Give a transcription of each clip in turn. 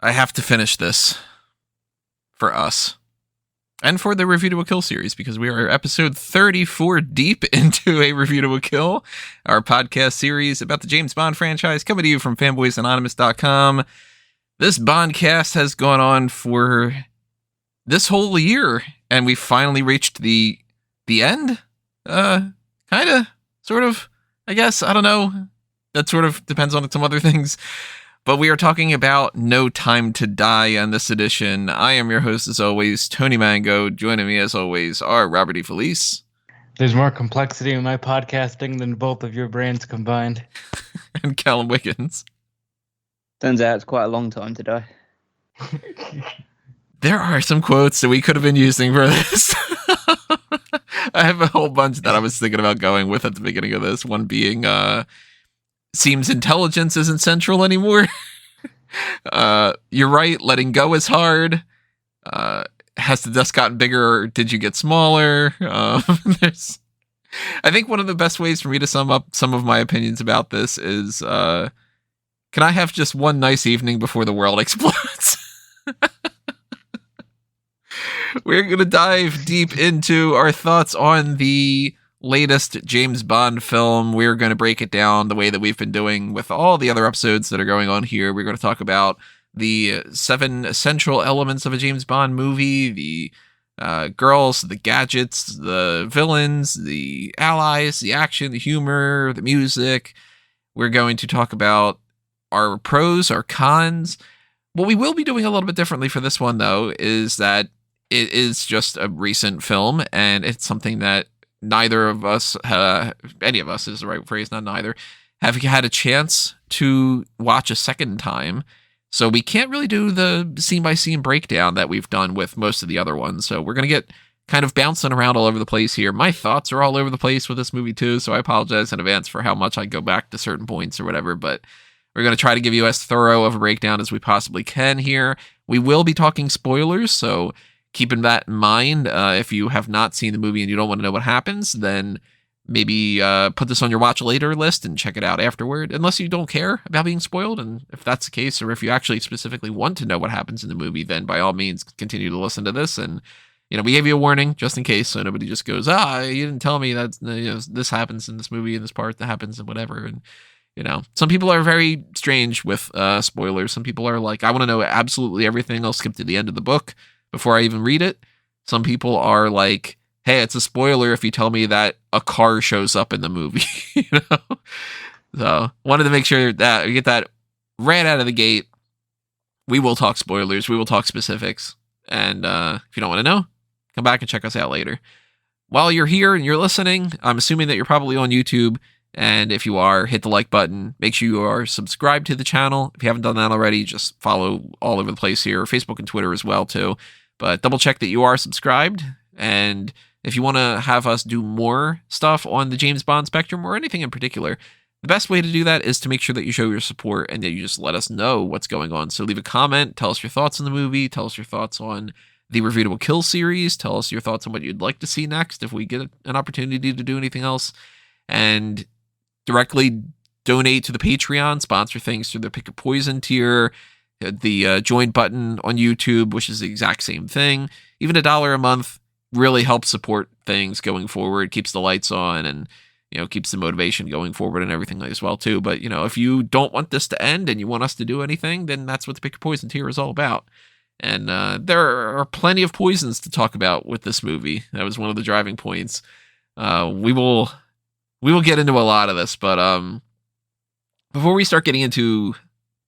I have to finish this for us and for the Review to a Kill series because we are episode 34 deep into a Review to a Kill, our podcast series about the James Bond franchise, coming to you from fanboysanonymous.com. This Bondcast has gone on for this whole year, and we finally reached the end. Kind of, sort of, I guess. I don't know. That sort of depends on some other things. But we are talking about No Time to Die on this edition. I am your host, as always, Tony Mango. Joining me, as always, are Robert E. Felice. There's more complexity in my podcasting than both of your brains combined. And Callum Wiggins. Turns out it's quite a long time to die. There are some quotes that we could have been using for this. I have a whole bunch that I was thinking about going with at the beginning of this. One being, seems intelligence isn't central anymore. You're right, letting go is hard. Has the dust gotten bigger or did you get smaller? I think one of the best ways for me to sum up some of my opinions about this is, can I have just one nice evening before the world explodes? We're going to dive deep into our thoughts on the latest James Bond film. We're going to break it down the way that we've been doing with all the other episodes that are going on here. We're going to talk about the 7 essential elements of a James Bond movie, the girls, the gadgets, the villains, the allies, the action, the humor, the music. We're going to talk about our pros, our cons. What we will be doing a little bit differently for this one, though, is that it is just a recent film, and it's something that neither of us, any of us is the right phrase, not neither, have had a chance to watch a second time. So we can't really do the scene-by-scene breakdown that we've done with most of the other ones. So we're going to get kind of bouncing around all over the place here. My thoughts are all over the place with this movie, too, so I apologize in advance for how much I go back to certain points or whatever, but we're going to try to give you as thorough of a breakdown as we possibly can here. We will be talking spoilers, so keeping that in mind, if you have not seen the movie and you don't want to know what happens, then maybe put this on your watch later list and check it out afterward, unless you don't care about being spoiled. And if that's the case, or if you actually specifically want to know what happens in the movie, then by all means, continue to listen to this. And, we gave you a warning just in case, so nobody just goes, you didn't tell me that this happens in this movie and this part that happens and whatever. And, some people are very strange with spoilers. Some people are like, I want to know absolutely everything. I'll skip to the end of the book before I even read it. Some people are like, hey, it's a spoiler if you tell me that a car shows up in the movie. So wanted to make sure that we get that right out of the gate. We will talk spoilers. We will talk specifics. And if you don't want to know, come back and check us out later. While you're here and you're listening, I'm assuming that you're probably on YouTube. And if you are, hit the like button. Make sure you are subscribed to the channel. If you haven't done that already, just follow all over the place here. Facebook and Twitter as well, too. But double check that you are subscribed. And if you want to have us do more stuff on the James Bond spectrum or anything in particular, the best way to do that is to make sure that you show your support and that you just let us know what's going on. So leave a comment. Tell us your thoughts on the movie. Tell us your thoughts on the Review to a Kill series. Tell us your thoughts on what you'd like to see next if we get an opportunity to do anything else. And directly donate to the Patreon, sponsor things through the Pick a Poison tier, the join button on YouTube, which is the exact same thing. Even $1 a month really helps support things going forward, keeps the lights on, and keeps the motivation going forward and everything as well too. But if you don't want this to end and you want us to do anything, then that's what the Pick a Poison tier is all about. And there are plenty of poisons to talk about with this movie. That was one of the driving points. We will get into a lot of this, but before we start getting into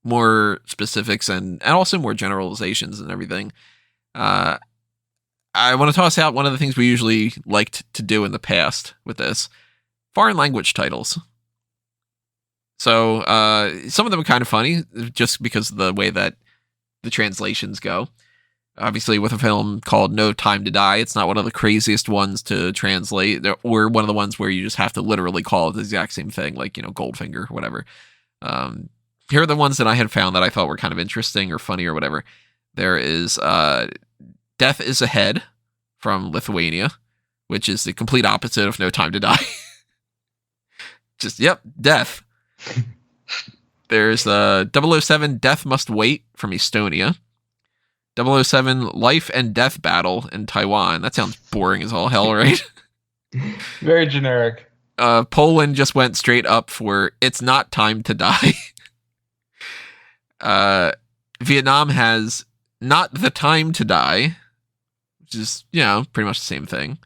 more specifics and also more generalizations and everything, I want to toss out one of the things we usually liked to do in the past with this: foreign language titles. So some of them are kind of funny just because of the way that the translations go. Obviously, with a film called No Time to Die, it's not one of the craziest ones to translate, or one of the ones where you just have to literally call it the exact same thing, like, Goldfinger or whatever. Here are the ones that I had found that I thought were kind of interesting or funny or whatever. There is Death is Ahead from Lithuania, which is the complete opposite of No Time to Die. Just, yep, death. There's 007 Death Must Wait from Estonia. 007 Life and Death Battle in Taiwan. That sounds boring as all hell, right? Very generic. Poland just went straight up for It's Not Time to Die. Vietnam has Not the Time to Die, which is, pretty much the same thing.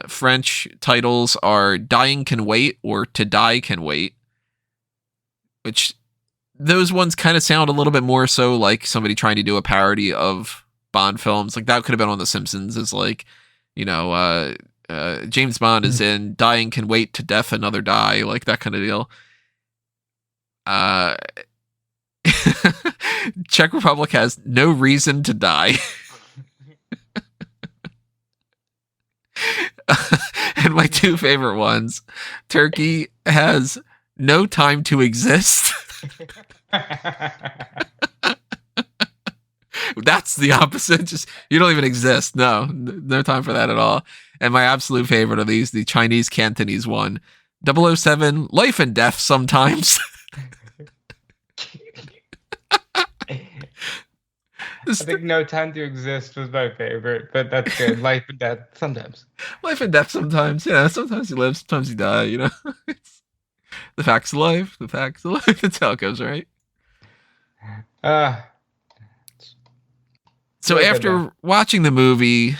French titles are Dying Can Wait or To Die Can Wait, which those ones kind of sound a little bit more so like somebody trying to do a parody of Bond films. Like that could have been on The Simpsons as like, James Bond is in Dying Can Wait to Death Another Die, like that kind of deal. Czech Republic has No Reason to Die. And my two favorite ones, Turkey has No Time to Exist. That's the opposite. Just you don't even exist. No time for that at all. And my absolute favorite of these, the Chinese Cantonese one, 007 Life and Death Sometimes. I think No Time to Exist was my favorite, but that's good. Life and Death sometimes. Life and death sometimes. Yeah, sometimes you live, sometimes you die, It's the facts of life. The facts of life. That's how it goes, right? So after watching the movie,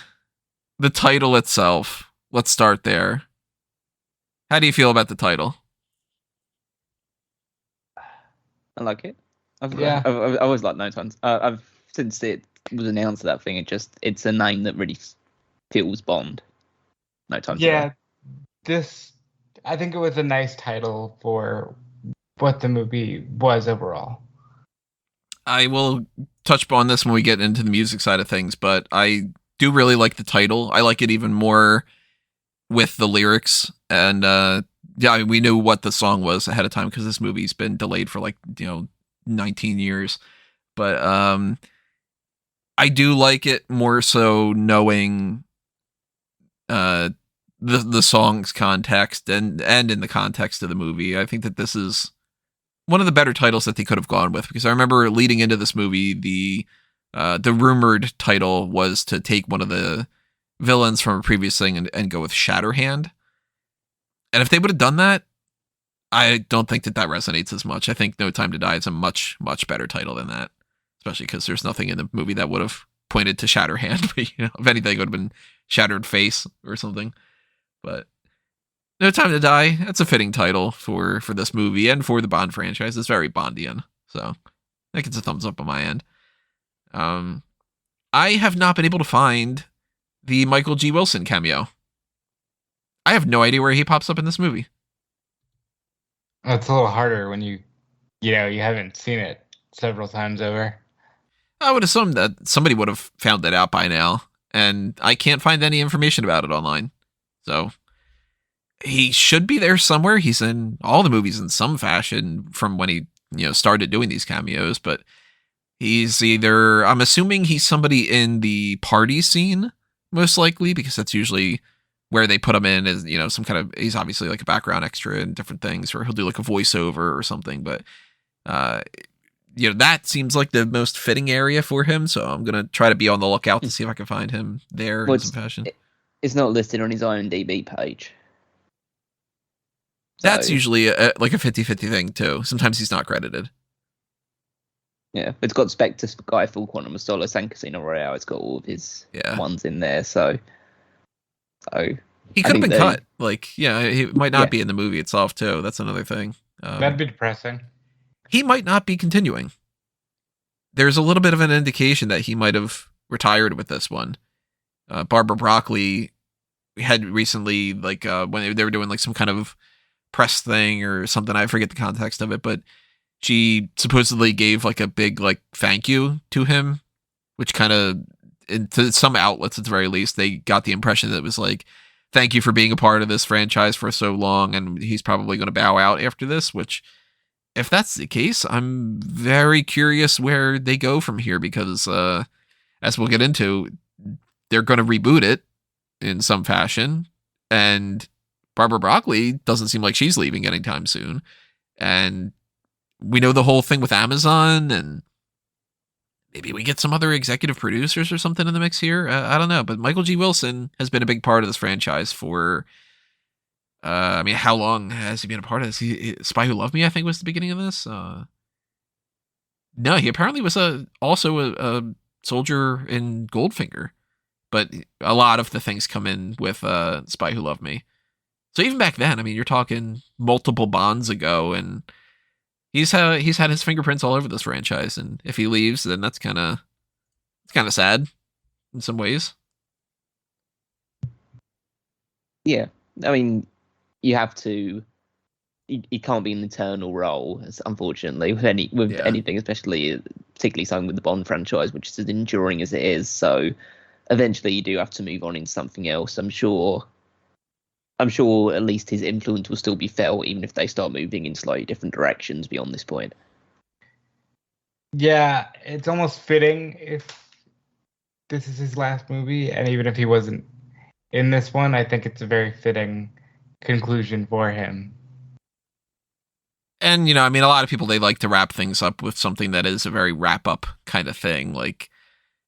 the title itself, let's start there. How do you feel about the title? I like it. I've always liked No Time. I've since it was announced that thing. It's a name that really feels Bond. No Time to Die. I think it was a nice title for what the movie was overall. I will touch upon this when we get into the music side of things, but I do really like the title. I like it even more with the lyrics. And we knew what the song was ahead of time because this movie's been delayed for 19 years. But I do like it more so knowing the song's context and in the context of the movie. I think that this is one of the better titles that they could have gone with, because I remember leading into this movie, the rumored title was to take one of the villains from a previous thing and go with Shatterhand. And if they would have done that, I don't think that resonates as much. I think No Time to Die is a much, much better title than that, especially because there's nothing in the movie that would have pointed to Shatterhand. But, if anything, it would have been Shattered Face or something. But No Time to Die, that's a fitting title for this movie and for the Bond franchise. It's very Bondian. So that gets a thumbs up on my end. I have not been able to find the Michael G. Wilson cameo. I have no idea where he pops up in this movie. It's a little harder when you haven't seen it several times over. I would assume that somebody would have found that out by now, and I can't find any information about it online. So he should be there somewhere. He's in all the movies in some fashion from when he, started doing these cameos, but he's either, I'm assuming he's somebody in the party scene, most likely, because that's usually where they put him in as, some kind of, he's obviously like a background extra in different things, or he'll do like a voiceover or something. But, that seems like the most fitting area for him. So I'm going to try to be on the lookout to see if I can find him there in some fashion. It's not listed on his IMDb page. That's usually like a 50-50 thing too. Sometimes he's not credited. Yeah, it's got Spectre, Skyfall, Quantum of Solace, and Casino Royale. It's got all of his ones in there. So he could have been cut. He might not be in the movie itself too. That's another thing. That'd be depressing. He might not be continuing. There's a little bit of an indication that he might have retired with this one. Barbara Broccoli had recently, when they were doing some kind of press thing or something, I forget the context of it, but she supposedly gave a big thank you to him, which kind of, to some outlets at the very least, they got the impression that it was thank you for being a part of this franchise for so long, and he's probably going to bow out after this, which, if that's the case, I'm very curious where they go from here, because as we'll get into, they're going to reboot it in some fashion, and Barbara Broccoli doesn't seem like she's leaving anytime soon. And we know the whole thing with Amazon, and maybe we get some other executive producers or something in the mix here. I don't know, but Michael G. Wilson has been a big part of this franchise for. I mean, how long has he been a part of this? Spy Who Loved Me, I think, was the beginning of this. No, he apparently was also a soldier in Goldfinger, but a lot of the things come in with Spy Who Loved Me. So even back then, I mean, you're talking multiple Bonds ago, and he's had his fingerprints all over this franchise. And if he leaves, then that's kind of sad in some ways. Yeah, I mean, you have to. You can't be an eternal role, unfortunately, with anything, especially particularly something with the Bond franchise, which is as enduring as it is. So eventually, you do have to move on into something else. I'm sure at least his influence will still be felt, even if they start moving in slightly different directions beyond this point. Yeah, it's almost fitting if this is his last movie, and even if he wasn't in this one, I think it's a very fitting conclusion for him. And, I mean, a lot of people, they like to wrap things up with something that is a very wrap-up kind of thing, like,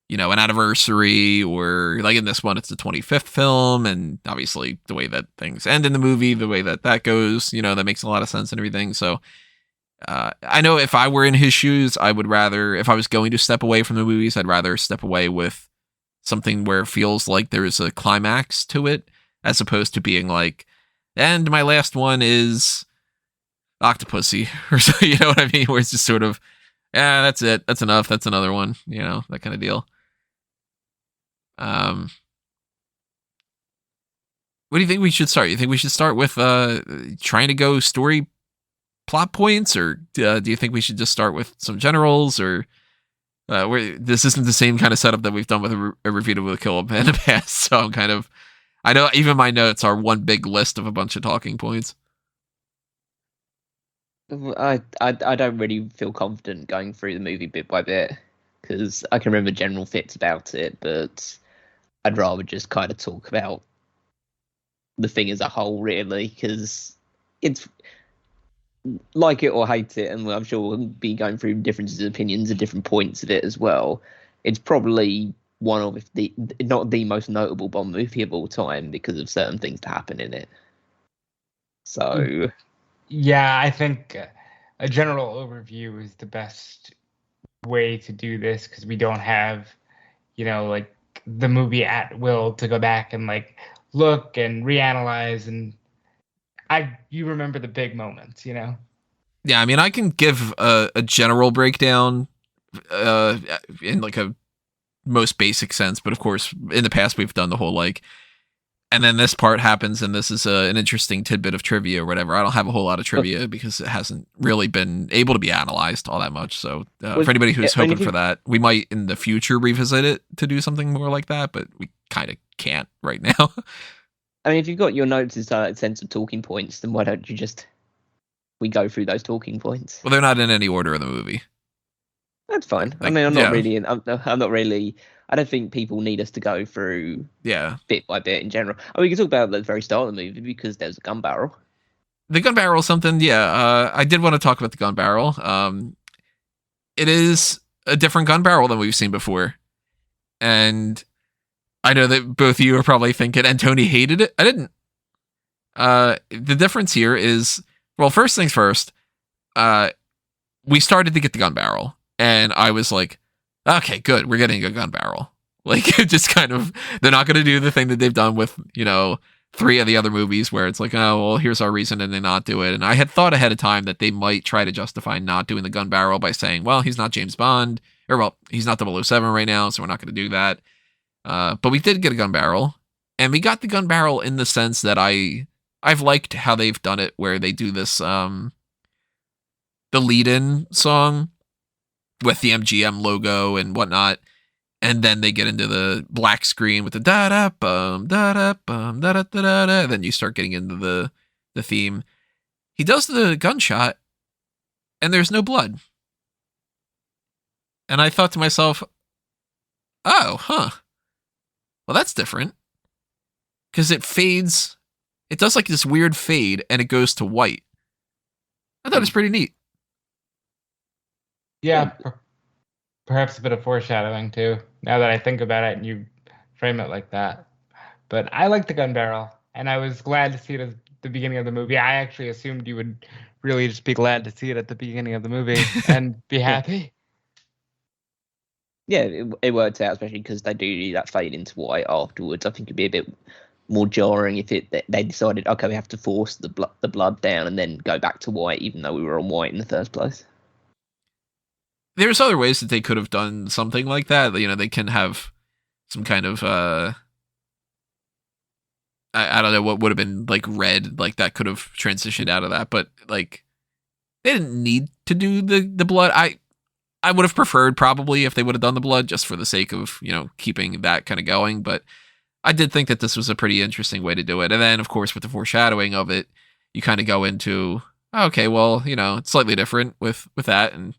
an anniversary, or like in this one, it's the 25th film, and obviously the way that things end in the movie, the way that goes, that makes a lot of sense and everything. So I know if I were in his shoes, I would rather, if I was going to step away from the movies, I'd rather step away with something where it feels like there's a climax to it, as opposed to being like, and my last one is Octopussy, or so, you know what I mean? Where it's just sort of, that's it, that's enough, that's another one, that kind of deal. What do you think we should start? You think we should start with trying to go story plot points, or do you think we should just start with some generals, or this isn't the same kind of setup that we've done with a review of Kill in the past, so I know even my notes are one big list of a bunch of talking points. I don't really feel confident going through the movie bit by bit, because I can remember general fits about it, but I'd rather just kind of talk about the thing as a whole, really, because it's, like it or hate it, and I'm sure we'll be going through differences of opinions at different points of it as well. It's probably one of, if not the most notable Bond movie of all time, because of certain things that happen in it. So... Yeah, I think a general overview is the best way to do this, because we don't have, like the movie at will to go back and like look and reanalyze, and you remember the big moments, Yeah, I mean, I can give a general breakdown in like a most basic sense, but of course, in the past we've done the whole like, and then this part happens, and this is an interesting tidbit of trivia or whatever. I don't have a whole lot of trivia because it hasn't really been able to be analyzed all that much. So for anybody who's hoping for that, we might in the future revisit it to do something more like that, but we kind of can't right now. I mean, if you've got your notes as a sense of talking points, then why don't you we go through those talking points? Well, they're not in any order of the movie. That's fine. Like, I mean, I'm not really. I don't think people need us to go through bit by bit in general. I mean, we can talk about the very start of the movie, because there's a gun barrel. The gun barrel is something, I did want to talk about the gun barrel. It is a different gun barrel than we've seen before. And I know that both of you are probably thinking, and Tony hated it. I didn't. The difference here is, well, first things first, we started to get the gun barrel. And I was like, okay, good, we're getting a gun barrel. Like, just kind of, they're not going to do the thing that they've done with, 3 of the other movies where it's like, oh, well, here's our reason, and they not do it. And I had thought ahead of time that they might try to justify not doing the gun barrel by saying, well, he's not James Bond, or, well, he's not 007 right now, so we're not going to do that. But we did get a gun barrel, and we got the gun barrel in the sense that I've liked how they've done it, where they do this, the lead-in song with the MGM logo and whatnot, and then they get into the black screen with the da-da-bum, da-da-bum, da-da-da-da-da, and then you start getting into the theme. He does the gunshot, and there's no blood. And I thought to myself, oh, huh. Well, that's different. Because it fades, it does like this weird fade, and it goes to white. I thought it was pretty neat. Yeah, perhaps a bit of foreshadowing too. Now that I think about it, and you frame it like that. But I like the gun barrel, and I was glad to see it at the beginning of the movie. I actually assumed you would really just be glad to see it at the beginning of the movie and be happy. Yeah, it worked out, especially because they do that fade into white afterwards. I think it'd be a bit more jarring if they decided, okay, we have to force the blood down and then go back to white, even though we were on white in the first place. There's other ways that they could have done something like that. You know, they can have some kind of I don't know what would have been like red, like that could have transitioned out of that, but like they didn't need to do the blood. I would have preferred probably if they would have done the blood just for the sake of, you know, keeping that kind of going, but I did think that this was a pretty interesting way to do it. And then of course with the foreshadowing of it, you kind of go into, okay, well, you know, it's slightly different with that, and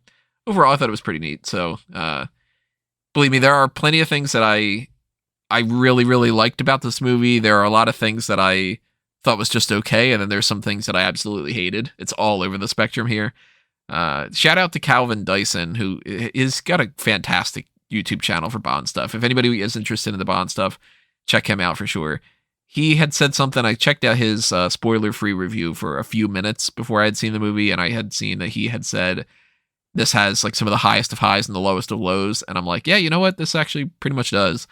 overall I thought it was pretty neat. So believe me, there are plenty of things that I really, really liked about this movie. There are a lot of things that I thought was just okay, and then there's some things that I absolutely hated. It's all over the spectrum here. Shout out to Calvin Dyson, who is got a fantastic YouTube channel for Bond stuff. If anybody is interested in the Bond stuff, check him out for sure. He had said something. I checked out his spoiler-free review for a few minutes before I had seen the movie, and I had seen that he had said this has like some of the highest of highs and the lowest of lows. And I'm like, yeah, you know what? This actually pretty much does.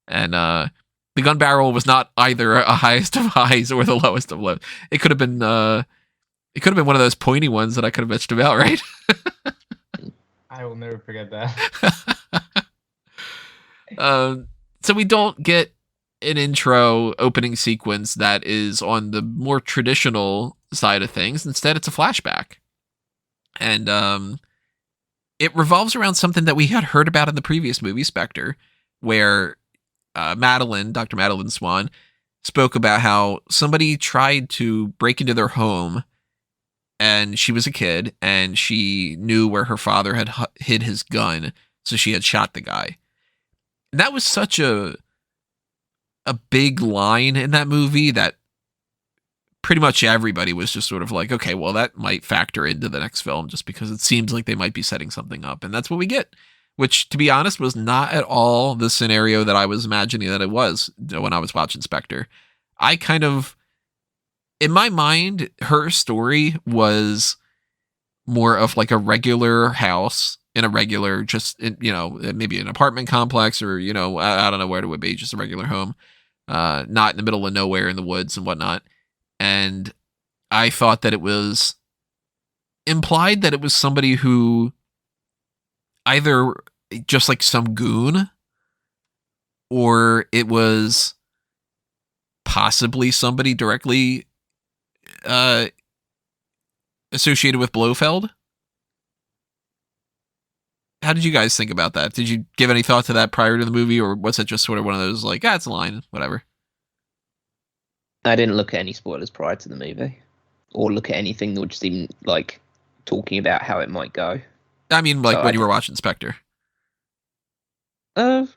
And the gun barrel was not either a highest of highs or the lowest of lows. It could have been one of those pointy ones that I could have bitched about, right? I will never forget that. So we don't get an intro opening sequence that is on the more traditional side of things. Instead, it's a flashback. And it revolves around something that we had heard about in the previous movie, Spectre, where Dr. Madeline Swan, spoke about how somebody tried to break into their home, and she was a kid, and she knew where her father had hid his gun, so she had shot the guy. And that was such a big line in that movie that pretty much everybody was just sort of like, okay, well, that might factor into the next film just because it seems like they might be setting something up. And that's what we get, which, to be honest, was not at all the scenario that I was imagining that it was when I was watching Spectre. I kind of, in my mind, her story was more of like a regular house in a regular, maybe an apartment complex, or, I don't know where it would be, just a regular home, not in the middle of nowhere in the woods and whatnot. And I thought that it was implied that it was somebody who either just like some goon, or it was possibly somebody directly associated with Blofeld. How did you guys think about that? Did you give any thought to that prior to the movie, or was it just sort of one of those like, it's a line, whatever? I didn't look at any spoilers prior to the movie, or look at anything that would just even like talking about how it might go. I mean, like when you were watching Spectre. Was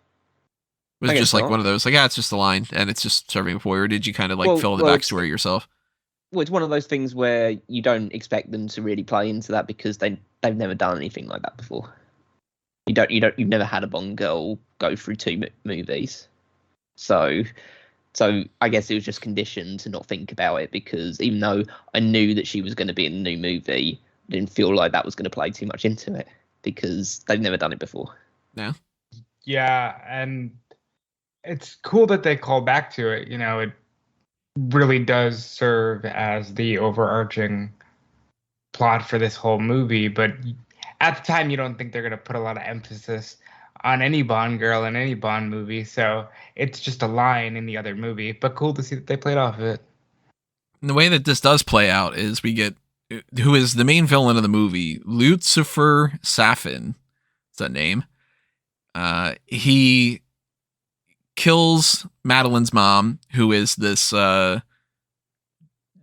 it just like one of those, like, it's just a line and it's just serving a point, or did you kind of like fill in the backstory yourself? Well, it's one of those things where you don't expect them to really play into that because they've never done anything like that before. You've never had a Bond girl go through two movies, so I guess it was just conditioned to not think about it, because even though I knew that she was going to be in the new movie, I didn't feel like that was going to play too much into it because they've never done it before. Yeah, and it's cool that they call back to it. It really does serve as the overarching plot for this whole movie, but at the time you don't think they're going to put a lot of emphasis on any Bond girl in any Bond movie, so it's just a line in the other movie, but cool to see that they played off of it. And the way that this does play out is we get who is the main villain of the movie, Lucifer Safin. Is that name? He kills Madeline's mom, who is this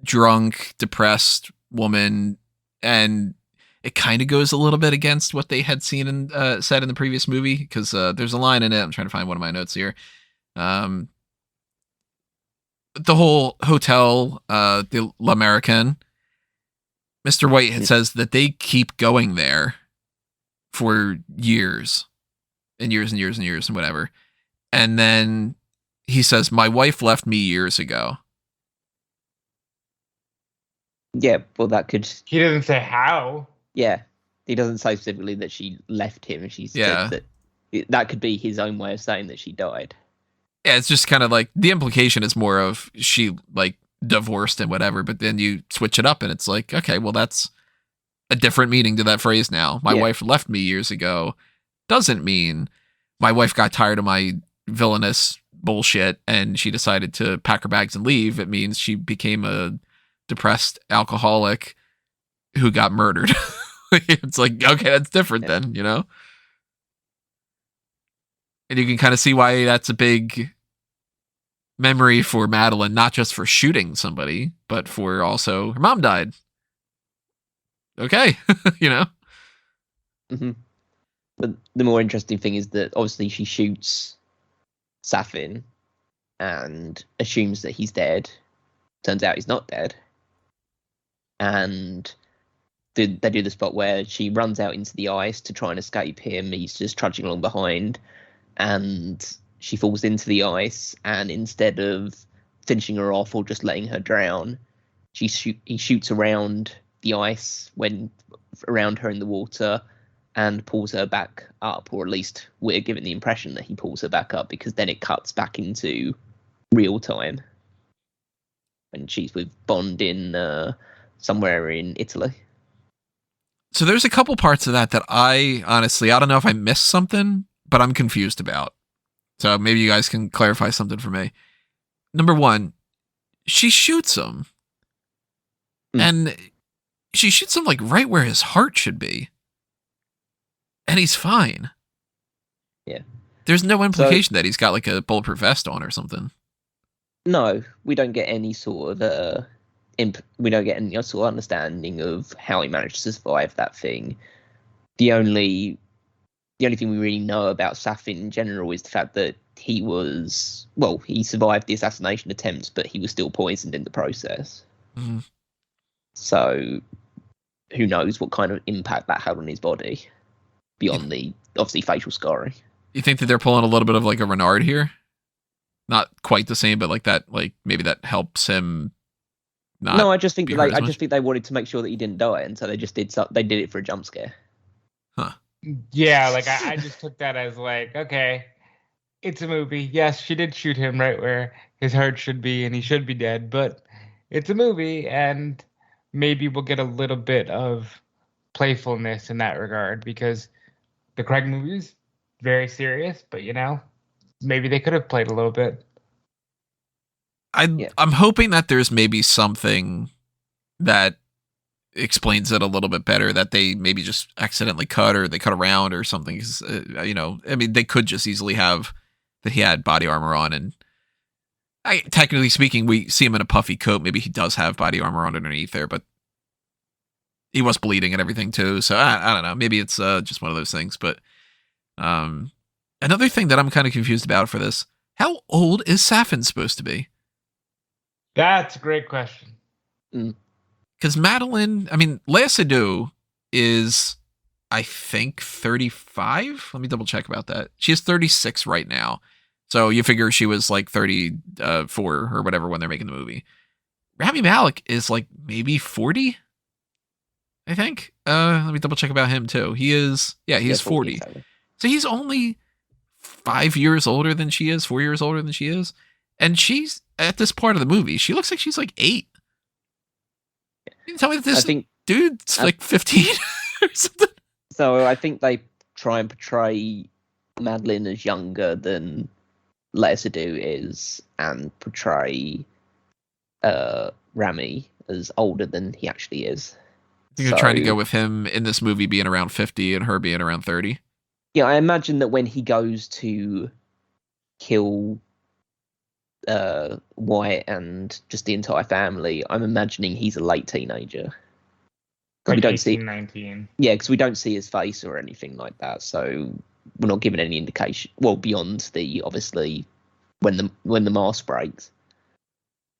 drunk, depressed woman, and it kind of goes a little bit against what they had seen and said in the previous movie, because there's a line in it. I'm trying to find one of my notes here. The whole hotel, the L'American, Mr. Whitehead says that they keep going there for years and years and years and years and whatever. And then he says, my wife left me years ago. Yeah, well, that could. He doesn't say how. Yeah, he doesn't say specifically that she left him. She Yeah. said that that could be his own way of saying that she died. Yeah, it's just kind of like the implication is more of she like divorced and whatever, but then you switch it up and it's like, okay, well, that's a different meaning to that phrase now. My wife left me years ago doesn't mean my wife got tired of my villainous bullshit and she decided to pack her bags and leave. It means she became a depressed alcoholic who got murdered. It's like, okay, that's different then, you know? And you can kind of see why that's a big memory for Madeline, not just for shooting somebody, but for also her mom died. Okay, you know? Mm-hmm. But the more interesting thing is that obviously she shoots Safin and assumes that he's dead. Turns out he's not dead. And they do the spot where she runs out into the ice to try and escape him. He's just trudging along behind. And she falls into the ice. And instead of finishing her off or just letting her drown, he shoots around the ice around her in the water and pulls her back up, or at least we're given the impression that he pulls her back up, because then it cuts back into real time when she's with Bond in somewhere in Italy. So there's a couple parts of that I honestly, I don't know if I missed something, but I'm confused about. So maybe you guys can clarify something for me. Number one, she shoots him. And she shoots him like right where his heart should be. And he's fine. Yeah. There's no implication that he's got like a bulletproof vest on or something. No, we don't get any sort of we don't get any sort of understanding of how he managed to survive that thing. The only thing we really know about Safin in general is the fact that he survived the assassination attempts, but he was still poisoned in the process. Mm-hmm. So who knows what kind of impact that had on his body beyond the obviously facial scarring. You think that they're pulling a little bit of like a Renard here? Not quite the same, but like that, like maybe that helps him. No, I just think they wanted to make sure that he didn't die, and so they just did it for a jump scare. Huh. Yeah, like I just took that as like, okay, it's a movie. Yes, she did shoot him right where his heart should be, and he should be dead, but it's a movie, and maybe we'll get a little bit of playfulness in that regard, because the Craig movie is very serious, but maybe they could have played a little bit. I'm hoping that there's maybe something that explains it a little bit better, that they maybe just accidentally cut, or they cut around or something. Cause, I mean, they could just easily have that he had body armor on, and technically speaking, we see him in a puffy coat. Maybe he does have body armor on underneath there, but he was bleeding and everything too. So I don't know. Maybe it's just one of those things. But another thing that I'm kind of confused about for this: how old is Safin supposed to be? That's a great question. Because Madeline, I mean, Léa Seydoux is, I think, 35. Let me double check about that. She is 36 right now. So you figure she was like 34 or whatever when they're making the movie. Rami Malek is like maybe 40, I think. Let me double check about him too. He's 40. Exactly. So he's only 5 years older than she is, 4 years older than she is. And she's, at this part of the movie, she looks like she's like 8. You tell me that this dude's like 15 or something. So I think they try and portray Madeline as younger than Léa Seydoux is, and portray Rami as older than he actually is. You're trying to go with him in this movie being around 50 and her being around 30? Yeah, I imagine that when he goes to kill White and just the entire family, I'm imagining he's a late teenager. Like we don't 19. Yeah, because we don't see his face or anything like that, so we're not given any indication. Well, beyond the obviously when the mask breaks,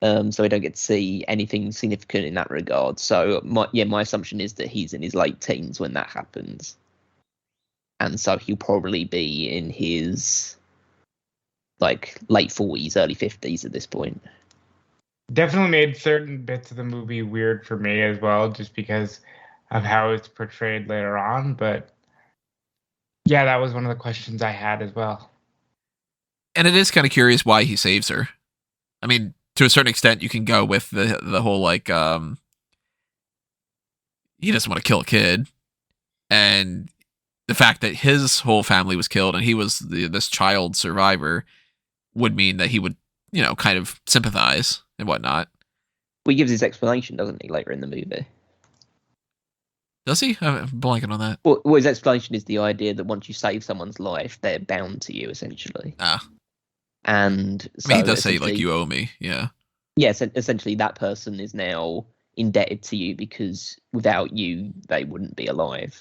so we don't get to see anything significant in that regard. So my assumption is that he's in his late teens when that happens. and so he'll probably be in his like late 40s, early 50s at this point. Definitely made certain bits of the movie weird for me as well, just because of how it's portrayed later on. But yeah, that was one of the questions I had as well. And it is kind of curious why he saves her. I mean, to a certain extent, you can go with the whole like he doesn't want to kill a kid, and the fact that his whole family was killed and he was this child survivor would mean that he would, kind of sympathize and whatnot. Well, he gives his explanation, doesn't he, later in the movie? Does he? I'm blanking on that. Well, his explanation is the idea that once you save someone's life, they're bound to you, essentially. And so I mean, he does say, like, you owe me, yeah. Yes, essentially that person is now indebted to you because without you, they wouldn't be alive.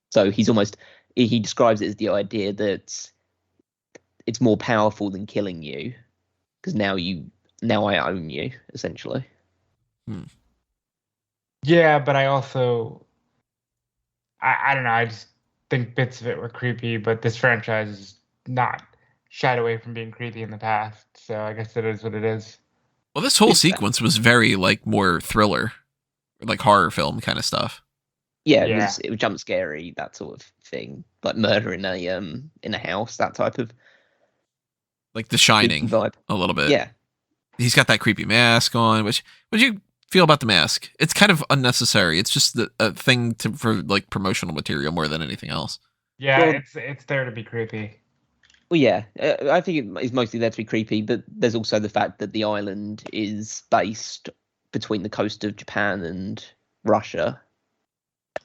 So he describes it as the idea that it's more powerful than killing you because now I own you, essentially. Yeah, but I also, I don't know, I just think bits of it were creepy, but this franchise is not shied away from being creepy in the past, so I guess it is what it is. Well, this whole sequence was very, like, more thriller, like horror film kind of stuff. Yeah, it was jump scary, that sort of thing, like murder in a house, that type of like The Shining vibe. A little bit. Yeah, he's got that creepy mask on. What do you feel about the mask? It's kind of unnecessary. It's just a thing for like promotional material more than anything else. Yeah, well, it's there to be creepy. Well, yeah, I think it's mostly there to be creepy, but there's also the fact that the island is based between the coast of Japan and Russia.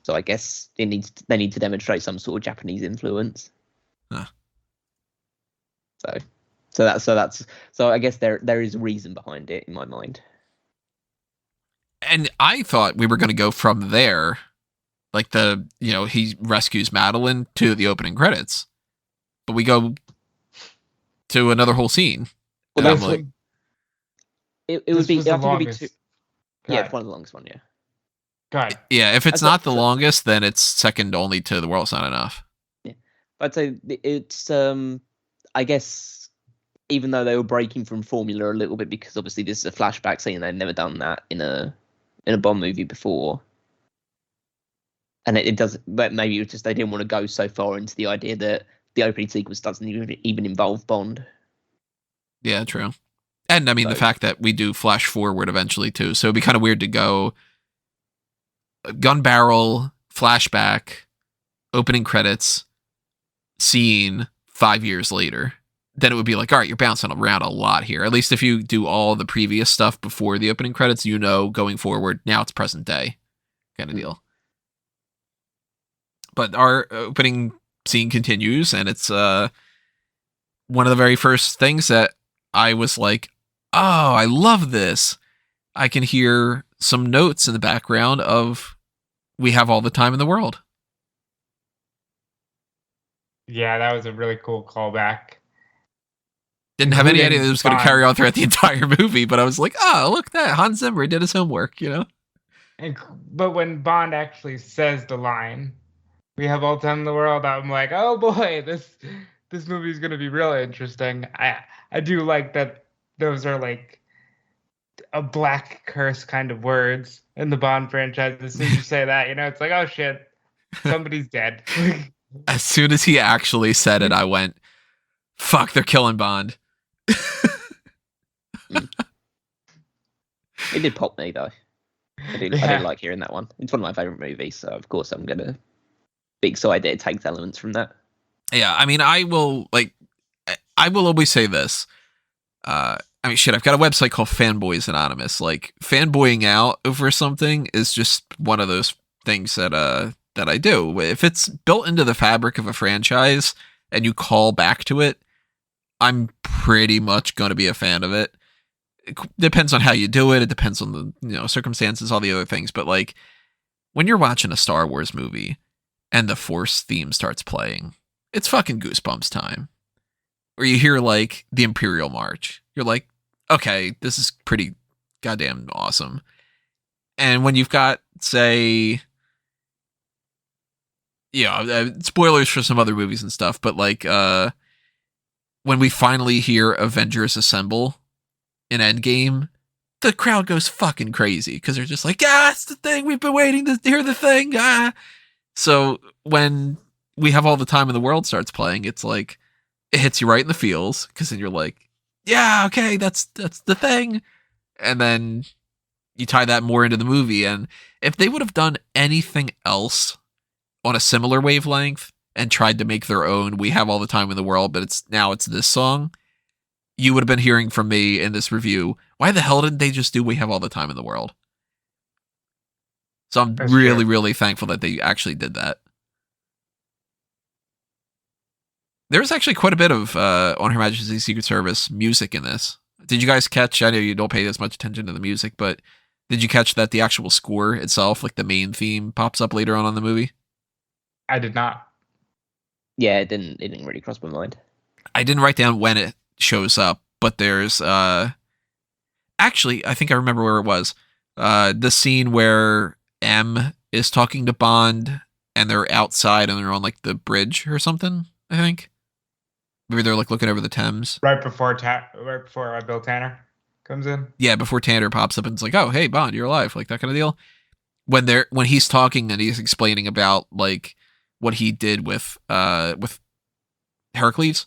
So I guess they need to demonstrate some sort of Japanese influence. Huh. So I guess there is a reason behind it in my mind. And I thought we were going to go from there, like he rescues Madeline to the opening credits, but we go to another whole scene. Well, that's like, it would be. I think it'd be two. Yeah, it's one of the longest one. Yeah. God. Yeah, if it's not the longest, then it's second only to The World's Not Enough. Yeah, but I'd say it's. I guess even though they were breaking from formula a little bit because obviously this is a flashback scene, they've never done that in a Bond movie before, and it does. But maybe it was just they didn't want to go so far into the idea that the opening sequence doesn't even involve Bond. Yeah, true. And I mean the fact that we do flash forward eventually too, so it'd be kind of weird to go gun barrel, flashback, opening credits, scene 5 years later. Then it would be like, all right, you're bouncing around a lot here. At least if you do all the previous stuff before the opening credits, going forward, now it's present day kind of deal. But our opening scene continues, and it's one of the very first things that I was like, oh, I love this. I can hear some notes in the background of "We Have All the Time in the World." Yeah, that was a really cool callback. Didn't have any idea that it was going to carry on throughout the entire movie, but I was like, oh, look that. Hans Zimmer did his homework, But when Bond actually says the line, "We have all time in the world," I'm like, oh boy, this movie is going to be really interesting. I do like that those are like a black curse kind of words in the Bond franchise. As soon as you say that, it's like, oh shit, somebody's dead. As soon as he actually said it, I went, fuck, they're killing Bond. It did pop me though. I did like hearing that one. It's one of my favorite movies, so of course I'm gonna be excited it takes elements from that. Yeah, I mean, I will always say this. I've got a website called Fanboys Anonymous. Like, fanboying out over something is just one of those things that I do. If it's built into the fabric of a franchise and you call back to it, I'm pretty much going to be a fan of it. It depends on how you do it. It depends on the circumstances, all the other things. But like when you're watching a Star Wars movie and the Force theme starts playing, it's fucking goosebumps time. Or you hear like the Imperial March, you're like, okay, this is pretty goddamn awesome. And when you've got, say, spoilers for some other movies and stuff, but like when we finally hear Avengers Assemble in Endgame, the crowd goes fucking crazy because they're just like, yeah, it's the thing. We've been waiting to hear the thing. Ah. So when We Have All the Time in the World starts playing, it's like, it hits you right in the feels because then you're like, yeah, okay, that's the thing. And then you tie that more into the movie. And if they would have done anything else on a similar wavelength and tried to make their own We Have All the Time in the World, but it's this song, you would have been hearing from me in this review, why the hell didn't they just do We Have All the Time in the World? So I'm really thankful that they actually did that. There was actually quite a bit of On Her Majesty's Secret Service music in this. Did you guys catch, I know you don't pay as much attention to the music, but did you catch that the actual score itself, like the main theme, pops up later on in the movie? I did not. Yeah, it didn't really cross my mind. I didn't write down when it shows up, but there's actually, I think I remember where it was. The scene where M is talking to Bond and they're outside and they're on like the bridge or something, I think. Maybe they're like looking over the Thames. Right before Bill Tanner comes in. Yeah, before Tanner pops up and it's like, oh, hey, Bond, you're alive, like that kind of deal. When he's talking and he's explaining about like what he did with Hercules.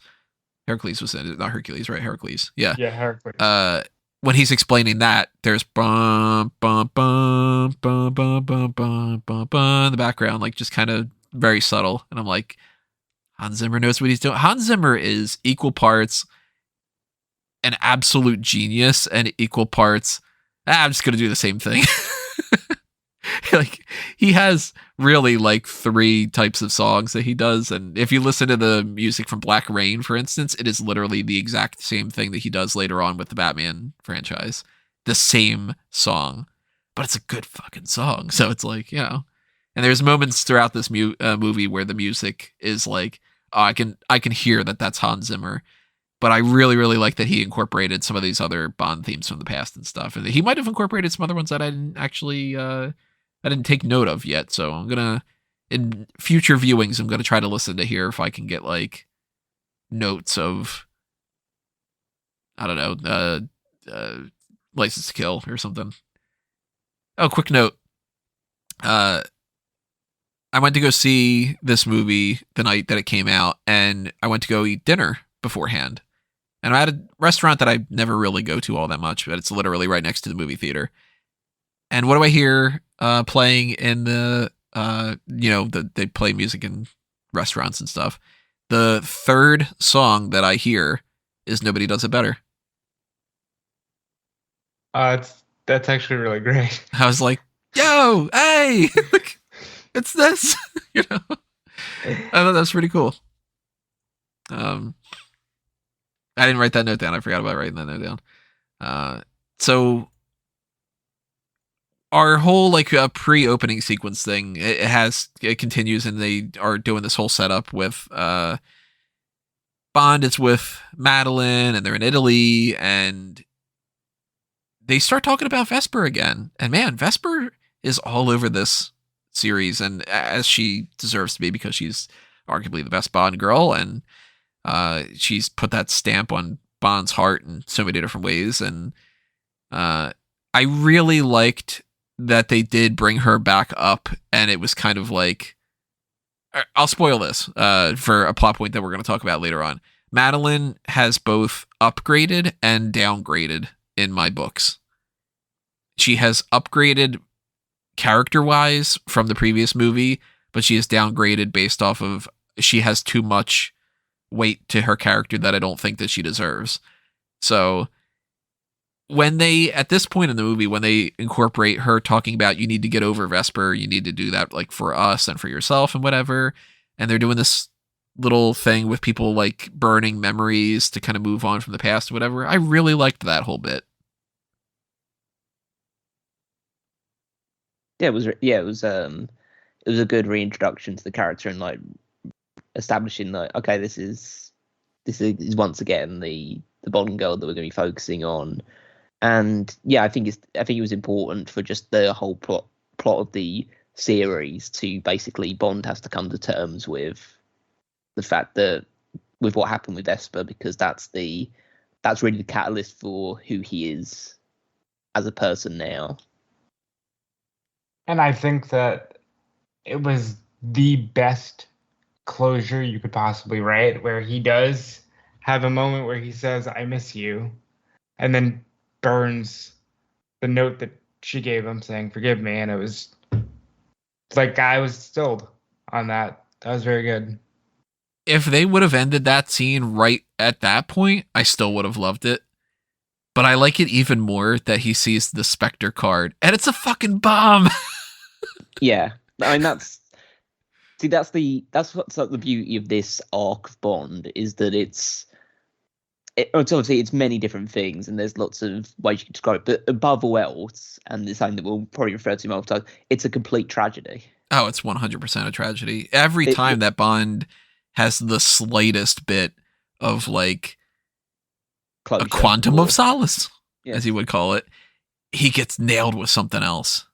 Hercules was in it, not Hercules, right? Hercules. Yeah. Yeah, Hercules. When he's explaining that, there's bum bum bum bum bum bum bum bum bum in the background, like just kind of very subtle. And I'm like, Hans Zimmer knows what he's doing. Hans Zimmer is equal parts an absolute genius and equal parts, I'm just gonna do the same thing. Like he has really like 3 types of songs that he does, and if you listen to the music from Black Rain, for instance, it is literally the exact same thing that he does later on with the Batman franchise. The same song, but it's a good fucking song. So it's like, you know, and there's moments throughout this movie where the music is like, oh, I can hear that that's Hans Zimmer. But I really like that he incorporated some of these other Bond themes from the past and stuff, and he might have incorporated some other ones that I didn't actually I didn't take note of yet. So I'm gonna, in future viewings, I'm gonna try to listen to hear if I can get like notes of, I don't know, License to Kill or something. Oh, quick note. I went to go see this movie the night that it came out, and I went to go eat dinner beforehand. And I had a restaurant that I never really go to all that much, but it's literally right next to the movie theater. And what do I hear playing in the, they play music in restaurants and stuff. The third song that I hear is Nobody Does It Better. That's actually really great. I was like, yo, hey, it's this, you know. I thought that was pretty cool. I didn't write that note down. I forgot about writing that note down. So our whole like pre-opening sequence thing, it continues, and they are doing this whole setup with Bond is with Madeline, and they're in Italy, and they start talking about Vesper again. And man, Vesper is all over this series, and as she deserves to be, because she's arguably the best Bond girl, and she's put that stamp on Bond's heart in so many different ways. And I really liked that they did bring her back up, and it was kind of like, I'll spoil this for a plot point that we're going to talk about later on. Madeline has both upgraded and downgraded in my books. She has upgraded character-wise from the previous movie, but she is downgraded based off of she has too much weight to her character that I don't think that she deserves. So when they, at this point in the movie, when they incorporate her talking about you need to get over Vesper, you need to do that like for us and for yourself and whatever, and they're doing this little thing with people like burning memories to kind of move on from the past or whatever, I really liked that whole bit. It was a good reintroduction to the character, and like establishing that, okay, this is once again the Bond girl that we're going to be focusing on. And yeah, I think it was important for just the whole plot of the series to basically Bond has to come to terms with the fact that with what happened with Vesper, because that's really the catalyst for who he is as a person now. And I think that it was the best closure you could possibly write, where he does have a moment where he says, "I miss you," and then burns the note that she gave him saying, "Forgive me." And it's like I was stilled on that. That was very good. If they would have ended that scene right at that point, I still would have loved it. But I like it even more that he sees the Spectre card and it's a fucking bomb. Yeah, I mean that's what's like the beauty of this arc of Bond, is that it's obviously it's many different things and there's lots of ways you can describe it, but above all else, and it's something that we'll probably refer to multiple times, it's a complete tragedy. Oh, it's 100% a tragedy. Every time that Bond has the slightest bit of like Closure, a quantum of solace, yes, as he would call it, he gets nailed with something else.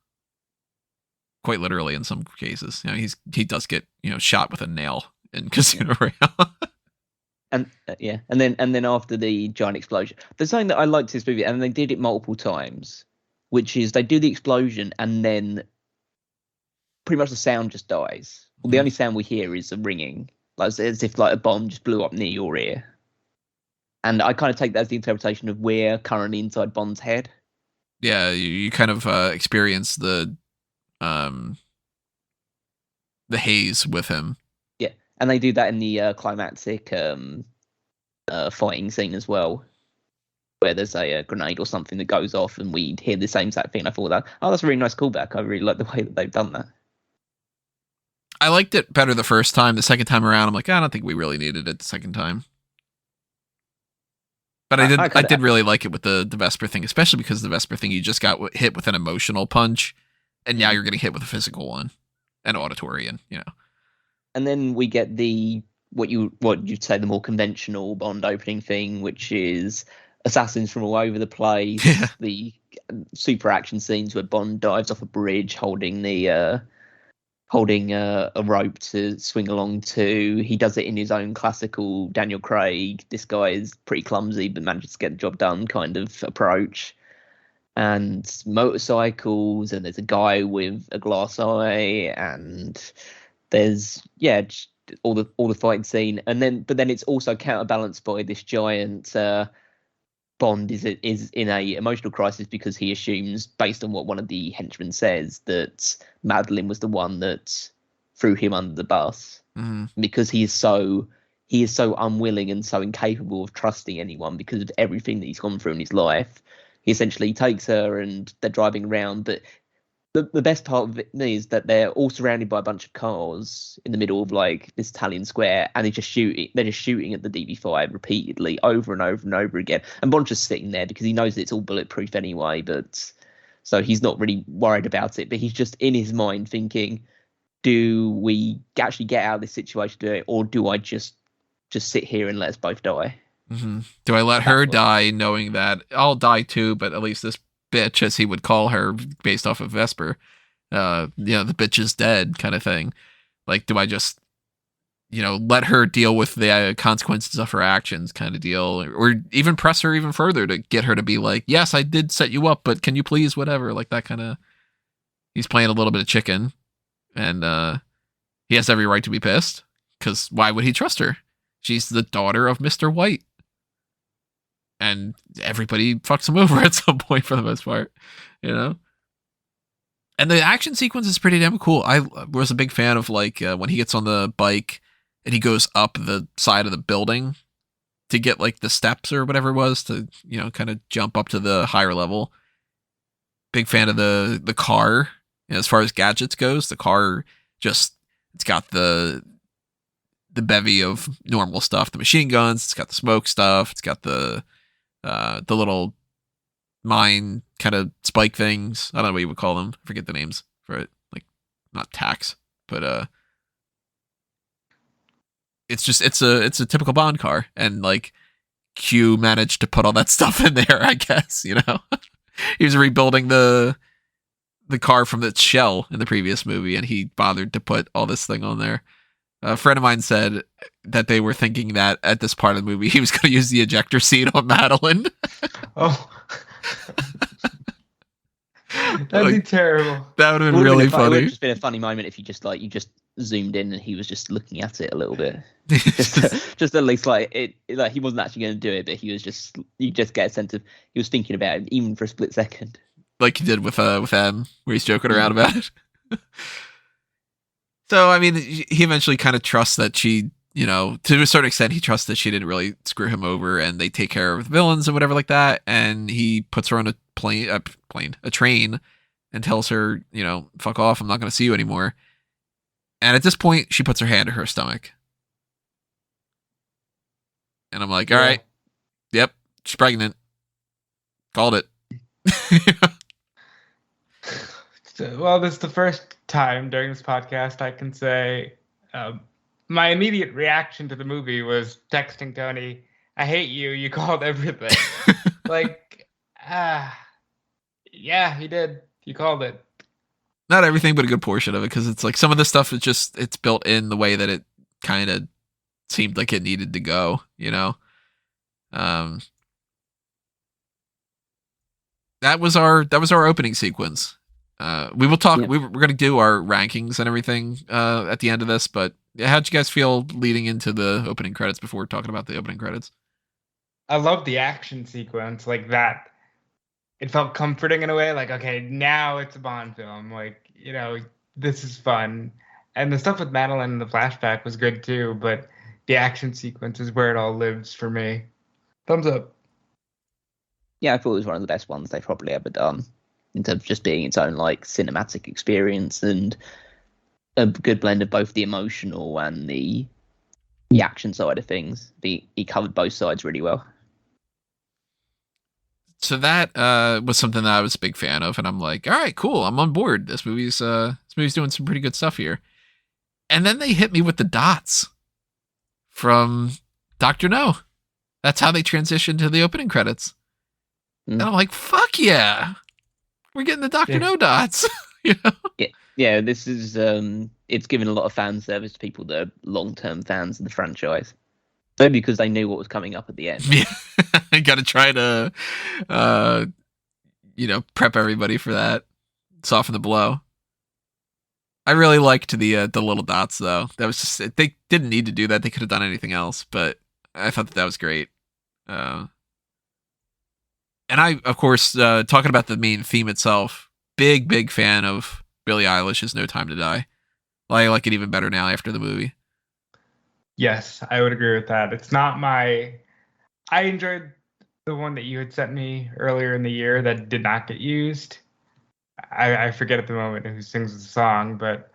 Quite literally in some cases. You know, he does get, shot with a nail in Casino Royale. And and then after the giant explosion, there's something that I liked this movie, and they did it multiple times, which is they do the explosion and then pretty much the sound just dies. Well, the only sound we hear is a ringing, like as if like a bomb just blew up near your ear. And I kind of take that as the interpretation of we're currently inside Bond's head. Yeah, you kind of experience the haze with him. Yeah, and they do that in the climactic fighting scene as well, where there's a grenade or something that goes off and we hear the same exact thing. I thought that's a really nice callback. I really like the way that they've done that. I liked it better the first time. The second time around, I'm like, I don't think we really needed it the second time. But I did really like it with the Vesper thing, especially because the Vesper thing, you just got hit with an emotional punch, and now you're getting hit with a physical one, and auditory, and And then we get what you'd say the more conventional Bond opening thing, which is assassins from all over the place. Yeah. The super action scenes where Bond dives off a bridge holding a rope to swing along to. He does it in his own classical Daniel Craig, this guy is pretty clumsy but manages to get the job done kind of approach. And motorcycles, and there's a guy with a glass eye, and there's all the fighting scene, but then it's also counterbalanced by this giant Bond is in a emotional crisis because he assumes, based on what one of the henchmen says, that Madeline was the one that threw him under the bus. Mm-hmm. Because he is so unwilling and so incapable of trusting anyone because of everything that he's gone through in his life. He essentially takes her and they're driving around, but the best part of it is that they're all surrounded by a bunch of cars in the middle of like this Italian square, and they're just shooting at the DB5 repeatedly over and over and over again. And Bond's just sitting there because he knows that it's all bulletproof anyway, but so he's not really worried about it. But he's just in his mind thinking, do we actually get out of this situation today, or do I just sit here and let us both die? Mm-hmm. Do I let her die knowing that I'll die too, but at least this bitch, as he would call her based off of Vesper, the bitch is dead kind of thing. Like, do I just, let her deal with the consequences of her actions kind of deal, or even press her even further to get her to be like, yes, I did set you up, but can you please, whatever, like that kind of, he's playing a little bit of chicken, and he has every right to be pissed, because why would he trust her? She's the daughter of Mr. White. And everybody fucks him over at some point for the most part, And the action sequence is pretty damn cool. I was a big fan of like when he gets on the bike and he goes up the side of the building to get like the steps or whatever it was to, kind of jump up to the higher level. Big fan of the car. As far as gadgets goes, the car it's got the bevy of normal stuff, the machine guns, it's got the smoke stuff, it's got the little mine kind of spike things. I don't know what you would call them. I forget the names for it. Like, not tax, but it's a typical Bond car, and like Q managed to put all that stuff in there. I guess he was rebuilding the the car from the shell in the previous movie, and he bothered to put all this thing on there. A friend of mine said that they were thinking that at this part of the movie, he was going to use the ejector seat on Madeline. Oh. That'd be terrible. That would have been really funny. It would have just been a funny moment if you just zoomed in and he was just looking at it a little bit. just at least like he wasn't actually going to do it, but you just get a sense of he was thinking about it even for a split second, like he did with M, where he's joking around about it. So I mean, he eventually kind of trusts that she, to a certain extent, he trusts that she didn't really screw him over, and they take care of the villains and whatever like that. And he puts her on a train, and tells her, fuck off, I'm not going to see you anymore. And at this point, she puts her hand to her stomach. And I'm like, all right, yep, she's pregnant. Called it. Well, this is the first time during this podcast I can say my immediate reaction to the movie was texting Tony, I hate you, you called everything. Yeah, he did. You called it. Not everything, but a good portion of it, because it's like some of the stuff is it's built in the way that it kind of seemed like it needed to go, That was our opening sequence. We will talk. Yeah. We're going to do our rankings and everything at the end of this. But how'd you guys feel leading into the opening credits before talking about the opening credits? I love the action sequence like that. It felt comforting in a way. Like, okay, now it's a Bond film. Like, this is fun. And the stuff with Madeline in the flashback was good too. But the action sequence is where it all lives for me. Thumbs up. Yeah, I thought it was one of the best ones they've probably ever done, in terms of just being its own cinematic experience and a good blend of both the emotional and the action side of things. He covered both sides really well. So that was something that I was a big fan of, and I'm like, all right, cool, I'm on board. This movie's doing some pretty good stuff here. And then they hit me with the dots from Dr. No. That's how they transitioned to the opening credits. And I'm like, fuck yeah. We're getting the Dr. No dots. Yeah, this is it's given a lot of fan service to people that are long-term fans of the franchise. So because they knew what was coming up at the end. Yeah. I gotta try to prep everybody for that. Soften the blow. I really liked the little dots though. That was just, they didn't need to do that. They could have done anything else, but I thought that was great. And I, of course, talking about the main theme itself, big fan of Billie Eilish's No Time to Die. I like it even better now after the movie. Yes, I would agree with that. It's not I enjoyed the one that you had sent me earlier in the year that did not get used. I forget at the moment who sings the song, but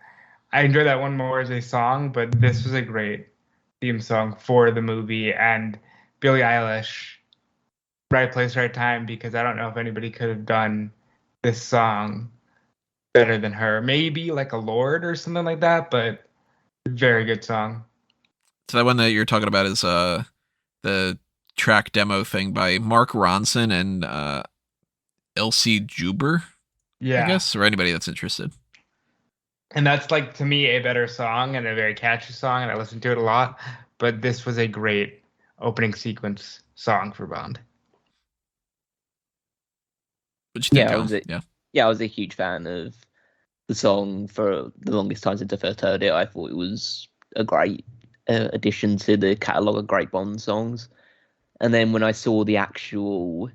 I enjoyed that one more as a song, but this was a great theme song for the movie, and Billie Eilish, right place, right time, because I don't know if anybody could have done this song better than her. Maybe like a Lorde or something like that, but very good song. So that one that you're talking about is the track demo thing by Mark Ronson and Elsie Juber, I guess, or anybody that's interested. And that's, to me, a better song and a very catchy song, and I listen to it a lot. But this was a great opening sequence song for Bond. What'd you think? I was a huge fan of the song for the longest time since I first heard it. I thought it was a great addition to the catalogue of great Bond songs. And then when I saw the actual,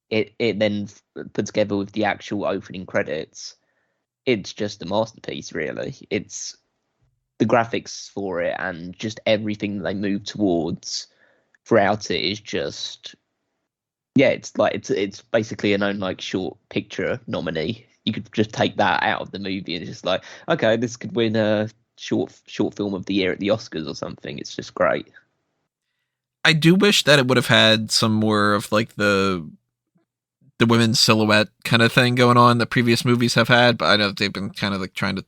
it then put together with the actual opening credits, it's just a masterpiece, really. It's the graphics for it and just everything they move towards throughout it is just, it's basically an own short picture nominee. You could just take that out of the movie and it's just okay, this could win a short film of the year at the Oscars or something. It's just great. I do wish that it would have had some more of the women's silhouette kind of thing going on that previous movies have had, but I know that they've been kind of trying to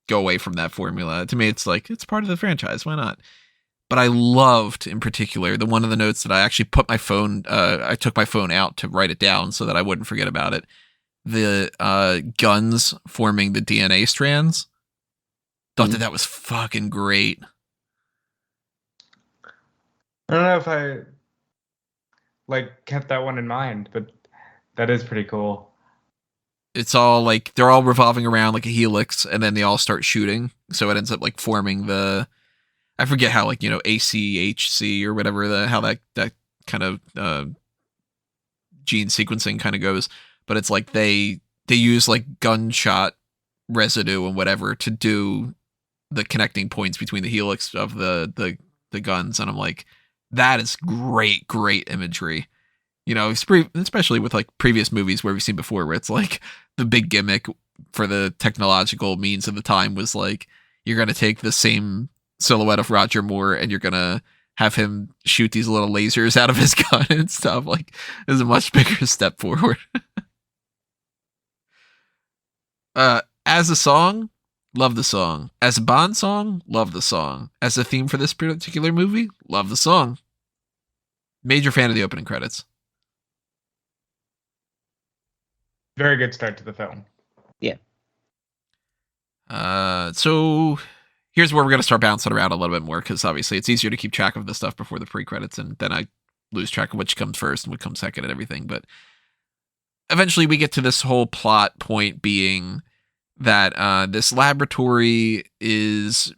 go away from that formula. To me, it's it's part of the franchise. Why not? But I loved, in particular, the one of the notes that I actually put my phone, I took my phone out to write it down so that I wouldn't forget about it. the guns forming the DNA strands. Thought that was fucking great. I don't know if I like kept that one in mind, but that is pretty cool. It's all like they're all revolving around like a helix, and then they all start shooting. So it ends up like forming the, I forget how, like, ACHC or whatever how that kind of gene sequencing kind of goes. But it's like they use like gunshot residue and whatever to do the connecting points between the helix of the guns, and I'm like, that is great imagery. Especially with like previous movies where we've seen before, where it's like the big gimmick for the technological means of the time was like, you're going to take the same silhouette of Roger Moore and you're going to have him shoot these little lasers out of his gun and stuff. Like, is a much bigger step forward. As a song, love the song. As a Bond song, love the song. As a theme for this particular movie, love the song. Major fan of the opening credits. Very good start to the film. Yeah. So here's where we're going to start bouncing around a little bit more, because obviously it's easier to keep track of the stuff before the pre-credits, and then I lose track of which comes first and what comes second and everything. But eventually we get to this whole plot point being that this laboratory is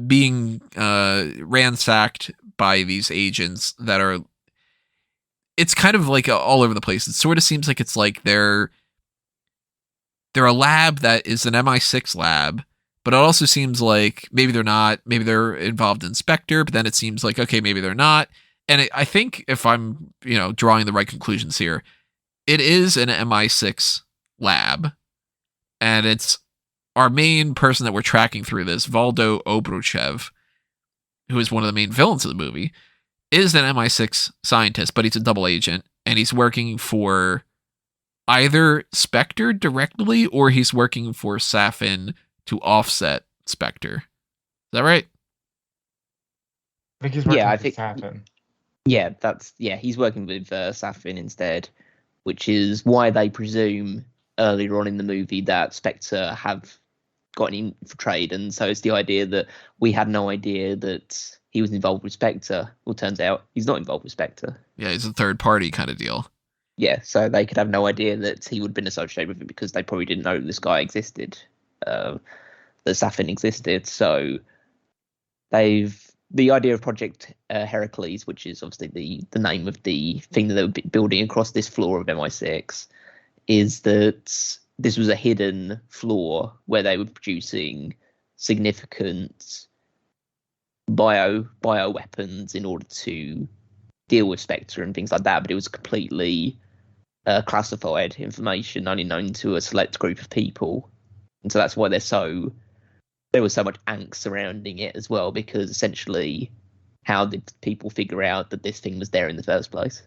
being ransacked by these agents that are, it's kind of like all over the place. It sort of seems like it's like they're a lab that is an MI6 lab, but it also seems like maybe they're not. Maybe they're involved in Spectre, but then it seems like, okay, maybe they're not. And I think if I'm, drawing the right conclusions here, it is an MI6 lab, and it's our main person that we're tracking through this, Valdo Obruchev, who is one of the main villains of the movie, is an MI6 scientist, but he's a double agent, and he's working for either Spectre directly, or he's working for Safin to offset Spectre. Is that right? I think he's working with Safin. Yeah, he's working with Safin instead, which is why they presume earlier on in the movie that Spectre have gotten infiltrated, and so it's the idea that we had no idea that he was involved with Spectre. Well, turns out he's not involved with Spectre. Yeah, he's a third party kind of deal. Yeah, so they could have no idea that he would have been associated with it, because they probably didn't know this guy existed, that Safin existed. So the idea of Project Heracles, which is obviously the name of the thing that they were building across this floor of MI6, is that this was a hidden floor where they were producing significant bio weapons in order to deal with Spectre and things like that, but it was completely classified information, only known to a select group of people, and so that's why there was so much angst surrounding it as well, because essentially, how did people figure out that this thing was there in the first place?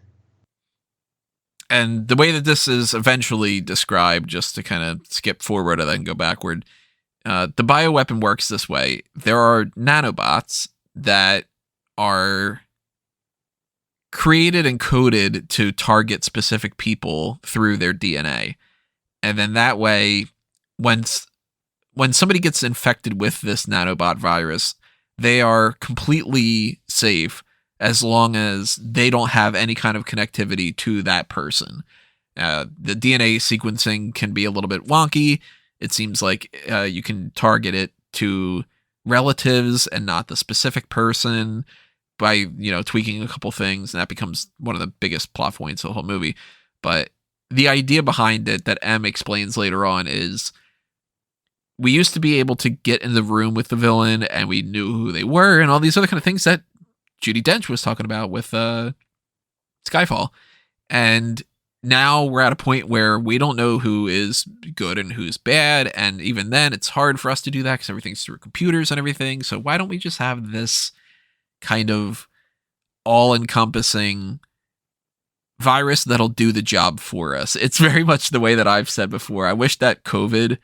And the way that this is eventually described, just to kind of skip forward and then go backward, the bioweapon works this way. There are nanobots that are created and coded to target specific people through their DNA. And then that way, when somebody gets infected with this nanobot virus, they are completely safe as long as they don't have any kind of connectivity to that person. The DNA sequencing can be a little bit wonky. It seems like you can target it to relatives and not the specific person by, tweaking a couple things, and that becomes one of the biggest plot points of the whole movie. But the idea behind it that M explains later on is, we used to be able to get in the room with the villain and we knew who they were and all these other kind of things that Judi Dench was talking about with Skyfall. And now we're at a point where we don't know who is good and who's bad. And even then, it's hard for us to do that because everything's through computers and everything. So why don't we just have this kind of all-encompassing virus that'll do the job for us? It's very much the way that I've said before. I wish that COVID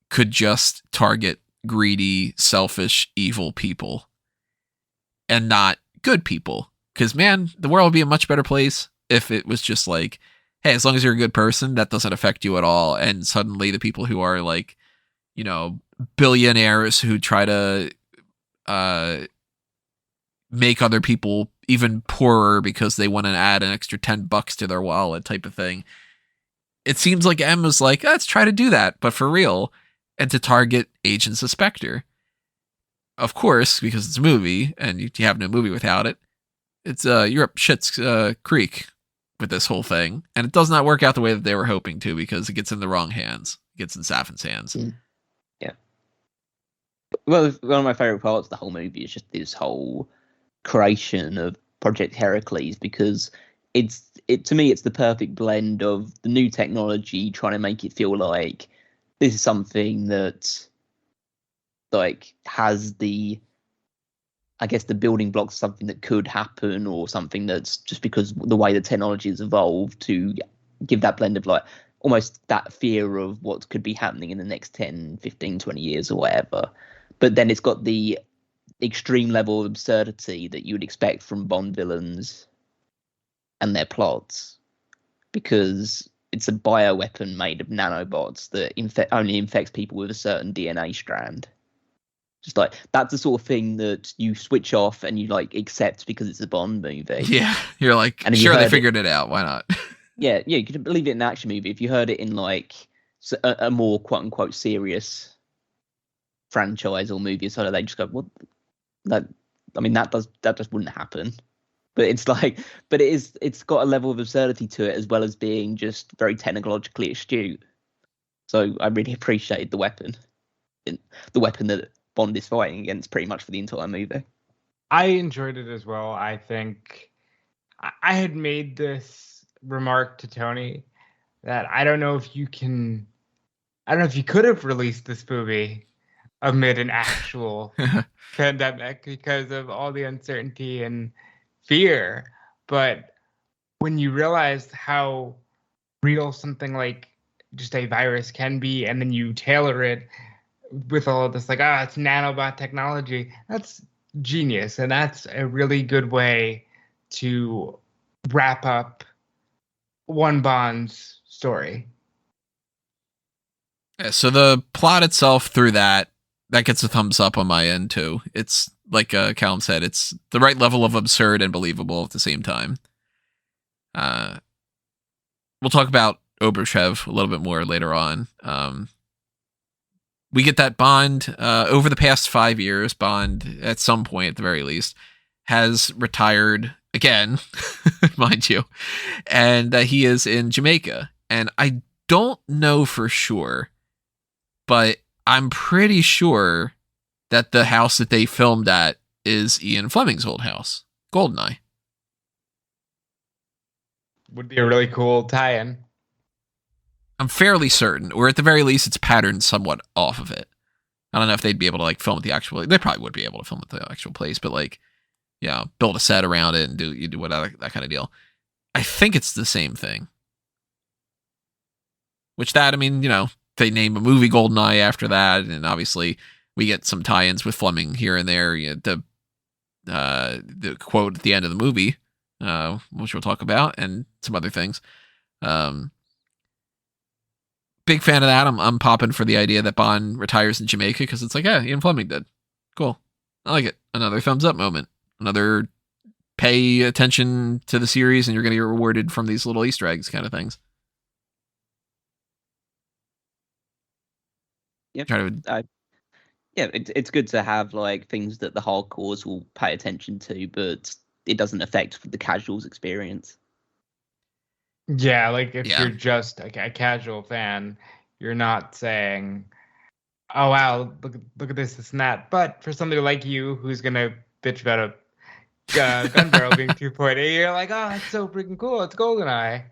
could just target greedy, selfish, evil people and not good people. Because, man, the world would be a much better place if it was just like, hey, as long as you're a good person, that doesn't affect you at all. And suddenly the people who are like, billionaires who try to make other people even poorer because they want to add an extra $10 to their wallet type of thing. It seems like M was like, let's try to do that, but for real, and to target Agents of Spectre. Of course, because it's a movie, and you have no movie without it. It's you're up shit's creek with this whole thing, and it does not work out the way that they were hoping to because it gets in the wrong hands. It gets in Safin's hands. Yeah. Well, one of my favorite parts of the whole movie is just this whole creation of Project Heracles, because to me it's the perfect blend of the new technology trying to make it feel like this is something that like has the building blocks of something that could happen, or something that's just because the way the technology has evolved to give that blend of like almost that fear of what could be happening in the next 10, 15, 20 years or whatever. But then it's got the extreme level of absurdity that you would expect from Bond villains and their plots, because it's a bioweapon made of nanobots that only infects people with a certain DNA strand. Just like, that's the sort of thing that you switch off and you like accept because it's a Bond movie. Yeah, you're like, and sure, they figured it out. Why not? Yeah, you could believe it in an action movie. If you heard it in like a more quote unquote serious franchise or movie, so they just go, "What? That just wouldn't happen." But it's like, it's got a level of absurdity to it as well as being just very technologically astute. So I really appreciate the weapon that Bond is fighting against pretty much for the entire movie. I enjoyed it as well. I think I had made this remark to Tony that I don't know if you could have released this movie amid an actual pandemic because of all the uncertainty and fear. But when you realize how real something like just a virus can be, and then you tailor it with all of this, like, it's nanobot technology, that's genius. And that's a really good way to wrap up one Bond's story. Yeah, so the plot itself through that gets a thumbs up on my end too. It's like Callum said, it's the right level of absurd and believable at the same time. We'll talk about Oberchev a little bit more later on. We get that Bond over the past 5 years. Bond, at some point at the very least, has retired again, mind you, and he is in Jamaica. And I don't know for sure, but I'm pretty sure that the house that they filmed at is Ian Fleming's old house, Goldeneye. Would be a really cool tie-in. I'm fairly certain, or at the very least, it's patterned somewhat off of it. I don't know if they'd be able to like film at the actual. They probably would be able to film at the actual place, but like, build a set around it and do whatever, that kind of deal. I think it's the same thing. Which they name a movie Goldeneye after that, and obviously we get some tie-ins with Fleming here and there. The quote at the end of the movie, which we'll talk about, and some other things. Big fan of that. I'm popping for the idea that Bond retires in Jamaica because it's like, yeah, Ian Fleming did. Cool. I like it. Another thumbs up moment. Another pay attention to the series and you're going to get rewarded from these little Easter eggs kind of things. Yep. It's good to have like things that the hardcores will pay attention to, but it doesn't affect the casuals' experience. Yeah, like if you're just a casual fan, you're not saying, "Oh wow, look at this and that." But for somebody like you, who's gonna bitch about a gun barrel being 2.8, you're like, "Oh, that's so freaking cool! It's GoldenEye."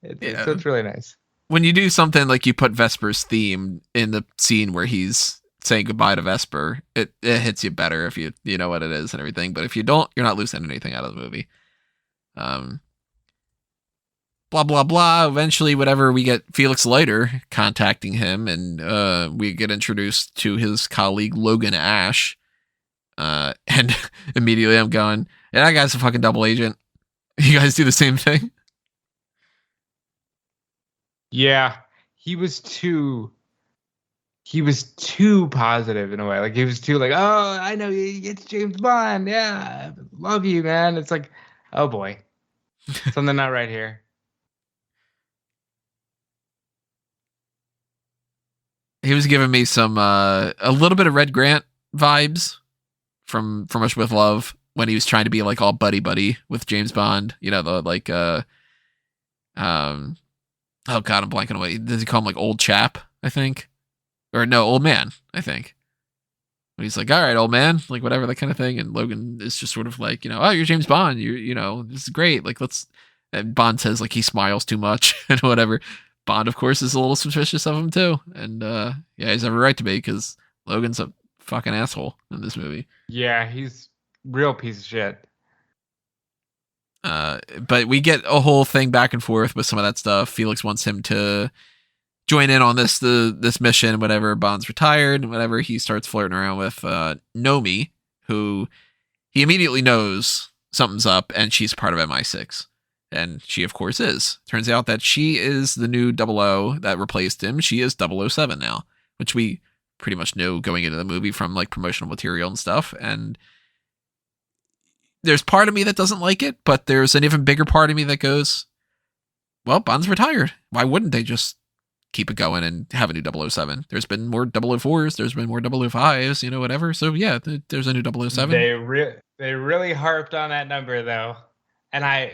It's really nice. When you do something like you put Vesper's theme in the scene where he's saying goodbye to Vesper, it hits you better if you know what it is and everything. But if you don't, you're not losing anything out of the movie. Blah, blah, blah. Eventually, whatever, we get Felix Leiter contacting him, and we get introduced to his colleague, Logan Ash. And immediately I'm going, yeah, that guy's a fucking double agent. You guys do the same thing? Yeah, he was too he was too positive in a way. Like he was too like, oh, I know you, it's James Bond. Yeah, love you, man. It's like, oh boy, something not right here. He was giving me some a little bit of Red Grant vibes from Rush with Love when he was trying to be like all buddy buddy with James Bond. You know, the like um oh god, I'm blanking away. Does he call him like old chap, I think? Or no, old man, I think. When he's like, all right, old man, like whatever, that kind of thing. And Logan is just sort of like, you know, oh, you're James Bond. You know, this is great. Like, let's. And Bond says like he smiles too much and whatever. Bond, of course, is a little suspicious of him too. And yeah, he's every right to be because Logan's a fucking asshole in this movie. Yeah, he's real piece of shit. But we get a whole thing back and forth with some of that stuff. Felix wants him to join in on this mission, whatever. Bond's retired, whatever. He starts flirting around with Nomi, who he immediately knows something's up, and she's part of MI6. And she, of course, is. Turns out that she is the new 00 that replaced him. She is 007 now, which we pretty much knew going into the movie from like promotional material and stuff. And there's part of me that doesn't like it, but there's an even bigger part of me that goes, well, Bond's retired. Why wouldn't they just keep it going and have a new 007? There's been more 004s, there's been more 005s, you know, whatever. So yeah, there's a new 007. They really harped on that number though. And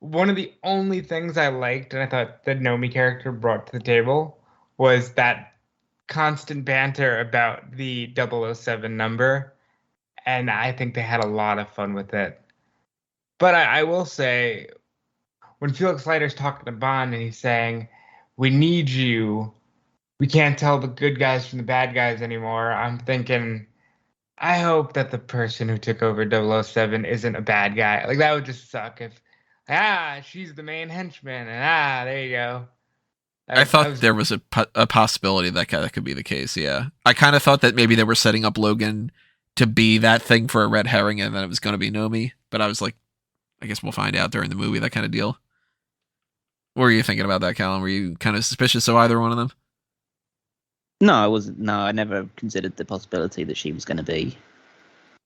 one of the only things I liked and I thought the Nomi character brought to the table was that constant banter about the 007 number. And I think they had a lot of fun with it. But I will say, when Felix Leiter's talking to Bond and he's saying, we need you, we can't tell the good guys from the bad guys anymore, I'm thinking, I hope that the person who took over 007 isn't a bad guy. Like, that would just suck if, she's the main henchman, and there you go. I thought there was a possibility that could be the case, yeah. I kind of thought that maybe they were setting up Logan to be that thing for a red herring and then it was going to be Nomi. But I was like, I guess we'll find out during the movie, that kind of deal. What were you thinking about that, Callum? Were you kind of suspicious of either one of them? No, I wasn't. No, I never considered the possibility that she was going to be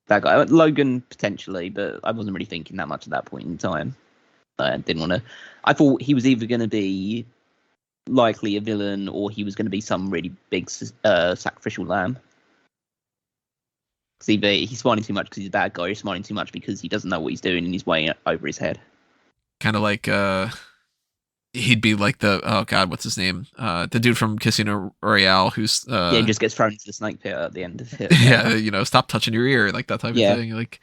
that guy. Logan, potentially, but I wasn't really thinking that much at that point in time. I didn't want to. I thought he was either going to be likely a villain or he was going to be some really big sacrificial lamb. Because either he's smiling too much because he's a bad guy, or he's smiling too much because he doesn't know what he's doing and he's way over his head. Kind of like he'd be like the, oh god, what's his name? The dude from Casino Royale who's he just gets thrown into the snake pit at the end of it. Yeah, you know, stop touching your ear, like that type of thing. Like,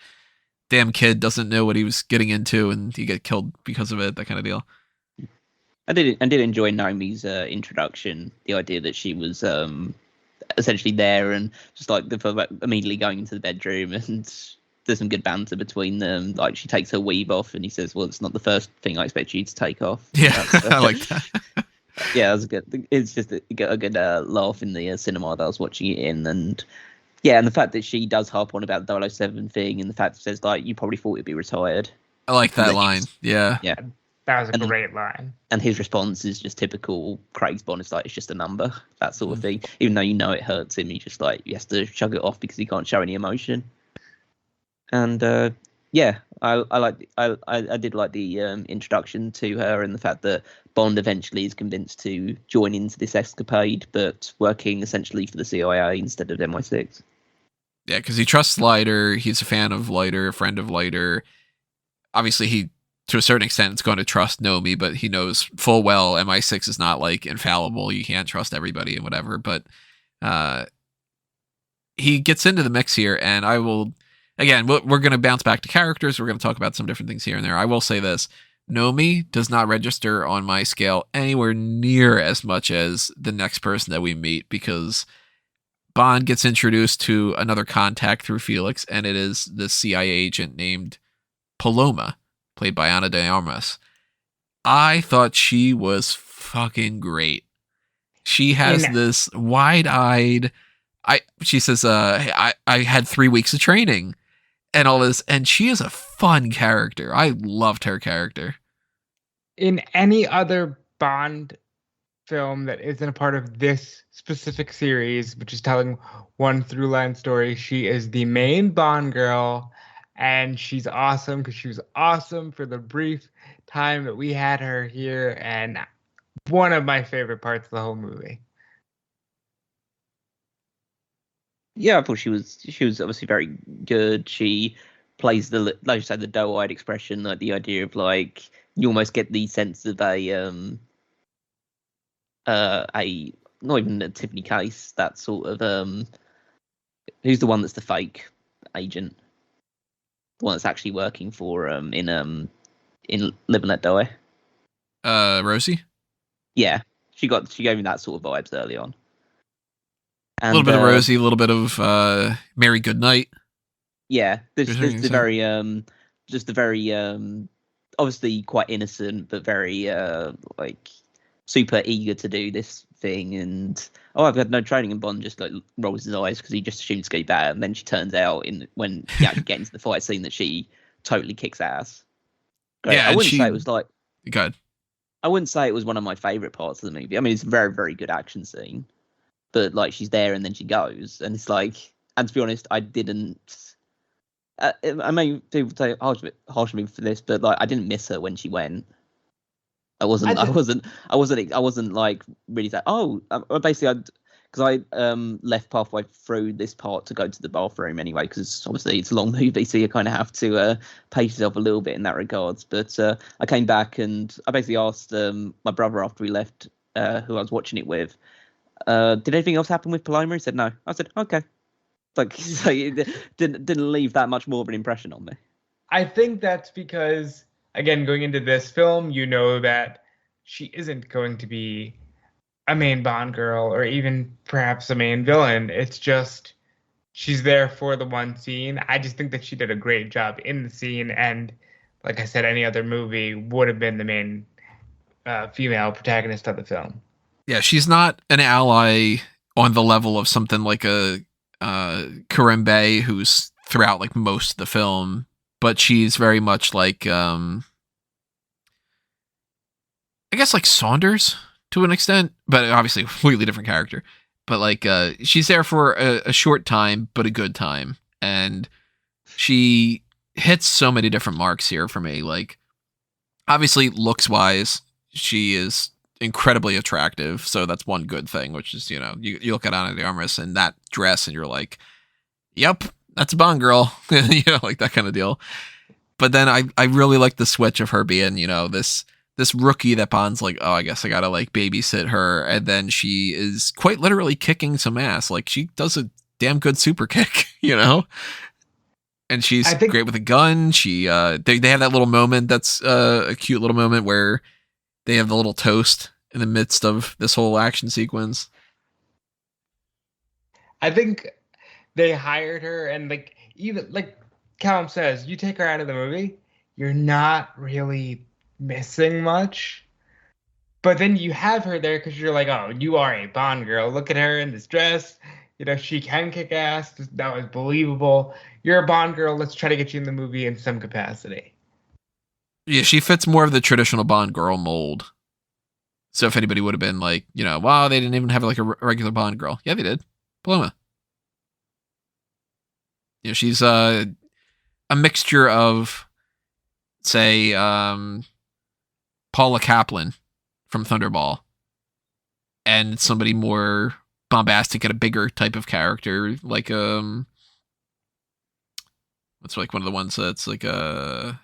damn kid doesn't know what he was getting into and he get killed because of it, that kind of deal. I did enjoy Nomi's introduction, the idea that she was essentially there and just like immediately going into the bedroom, and there's some good banter between them. Like, she takes her weave off and he says, well, it's not the first thing I expect you to take off. Yeah, I like that. Yeah, that was good. It's just a good laugh in the cinema that I was watching it in. And yeah, and the fact that she does harp on about the 007 thing, and the fact that it says, like, you probably thought it'd be retired. I like that line. Yeah. That was a great line. And his response is just typical Craig's Bond. It's like, it's just a number, that sort of thing. Even though you know it hurts him, he just like, he has to shrug it off because he can't show any emotion. And yeah, I did like the introduction to her, and the fact that Bond eventually is convinced to join into this escapade, but working essentially for the CIA instead of MI6. Yeah, because he trusts Leiter. He's a fan of Leiter, a friend of Leiter. Obviously, he, to a certain extent, is going to trust Nomi, but he knows full well MI6 is not like infallible. You can't trust everybody and whatever. But he gets into the mix here, and I will. Again, we're going to bounce back to characters. We're going to talk about some different things here and there. I will say this. Nomi does not register on my scale anywhere near as much as the next person that we meet, because Bond gets introduced to another contact through Felix, and it is the CIA agent named Paloma, played by Ana de Armas. I thought she was fucking great. She has this wide-eyed... She says, I had 3 weeks of training and all this, and she is a fun character. I loved her character. In any other Bond film that isn't a part of this specific series, which is telling one through line story. She is the main Bond girl, and she's awesome because she was awesome for the brief time that we had her here, and one of my favorite parts of the whole movie. Yeah, I thought she was obviously very good. She plays the, like you said, the doe-eyed expression, like the idea of like you almost get the sense of a not even a Tiffany Case, that sort of who's the one that's the fake agent, the one that's actually working for in Live and Let Die. Rosie. Yeah, she gave me that sort of vibes early on. And, a little bit of Rosie, a little bit of Mary Goodnight. Yeah, just the very obviously quite innocent, but very like super eager to do this thing. And I've had no training, and Bond just like rolls his eyes because he just assumes it's going to be bad. And then she turns out when she actually gets into the fight scene that she totally kicks ass. Great. Yeah, I wouldn't say it was like. Good. I wouldn't say it was one of my favorite parts of the movie. I mean, it's a very, very good action scene, but like she's there and then she goes, and it's like. And to be honest, I didn't. I mean, people say harsh me for this, but like I didn't miss her when she went. I wasn't like really that. Oh, basically, because I left halfway through this part to go to the bathroom anyway, because obviously it's a long movie, so you kind of have to pace yourself a little bit in that regards. But I came back and I basically asked my brother after we left, who I was watching it with, did anything else happen with Paloma? He said no. I said okay. Like, so it didn't leave that much more of an impression on me. I think that's because, again, going into this film, you know that she isn't going to be a main Bond girl or even perhaps a main villain. It's just she's there for the one scene. I just think that she did a great job in the scene, and like I said, any other movie would have been the main female protagonist of the film. Yeah, she's not an ally on the level of something like a Corinne Bay, who's throughout like most of the film, but she's very much like I guess like Saunders to an extent, but obviously a completely different character. But like she's there for a short time, but a good time, and she hits so many different marks here for me. Like obviously looks wise, she is incredibly attractive, so that's one good thing, which is, you look at Ana de Armas and that dress and you're like, yep, that's a Bond girl. Like that kind of deal. But then I really like the switch of her being, this rookie that Bond's like, oh, I guess I gotta like babysit her, and then she is quite literally kicking some ass. Like she does a damn good super kick, and she's great with a gun. She they have that little moment that's a cute little moment where they have the little toast in the midst of this whole action sequence. I think they hired her, and like even like Callum says, you take her out of the movie, you're not really missing much. But then you have her there because you're like, oh, you are a Bond girl. Look at her in this dress. She can kick ass. That was believable. You're a Bond girl. Let's try to get you in the movie in some capacity. Yeah, she fits more of the traditional Bond girl mold. So if anybody would have been like, wow, they didn't even have like a regular Bond girl. Yeah, they did. Paloma. She's a mixture of, say, Paula Kaplan from Thunderball and somebody more bombastic and a bigger type of character, like it's like one of the ones that's like not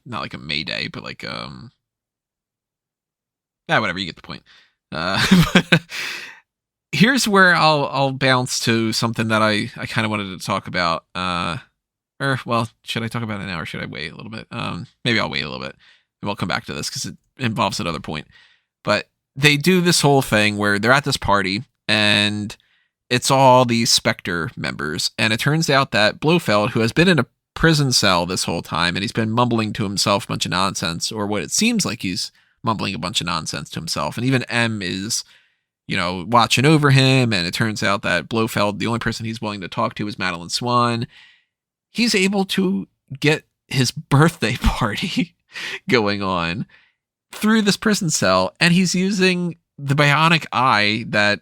like a Mayday, but like whatever, you get the point. Here's where I'll bounce to something that I kind of wanted to talk about. Should I talk about it now or should I wait a little bit? Maybe I'll wait a little bit and we'll come back to this because it involves another point. But they do this whole thing where they're at this party and it's all these Spectre members. And it turns out that Blofeld, who has been in a prison cell this whole time and he's been mumbling to himself a bunch of nonsense, or what it seems like he's mumbling a bunch of nonsense to himself. And even M is, watching over him. And it turns out that Blofeld, the only person he's willing to talk to is Madeline Swan. He's able to get his birthday party going on through this prison cell. And he's using the bionic eye that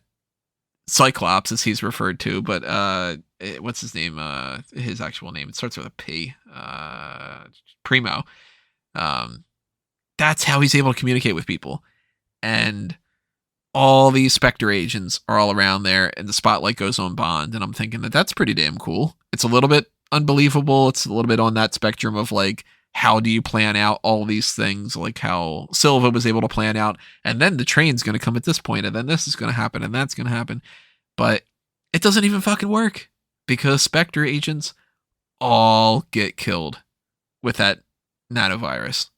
Cyclops, as he's referred to, but what's his name? His actual name. It starts with a P. Primo. That's how he's able to communicate with people. And all these Spectre agents are all around there, and the spotlight goes on Bond, and I'm thinking that's pretty damn cool. It's a little bit unbelievable. It's a little bit on that spectrum of like, how do you plan out all these things, like how Silva was able to plan out, and then the train's going to come at this point, and then this is going to happen, and that's going to happen. But it doesn't even fucking work, because Spectre agents all get killed with that nanovirus.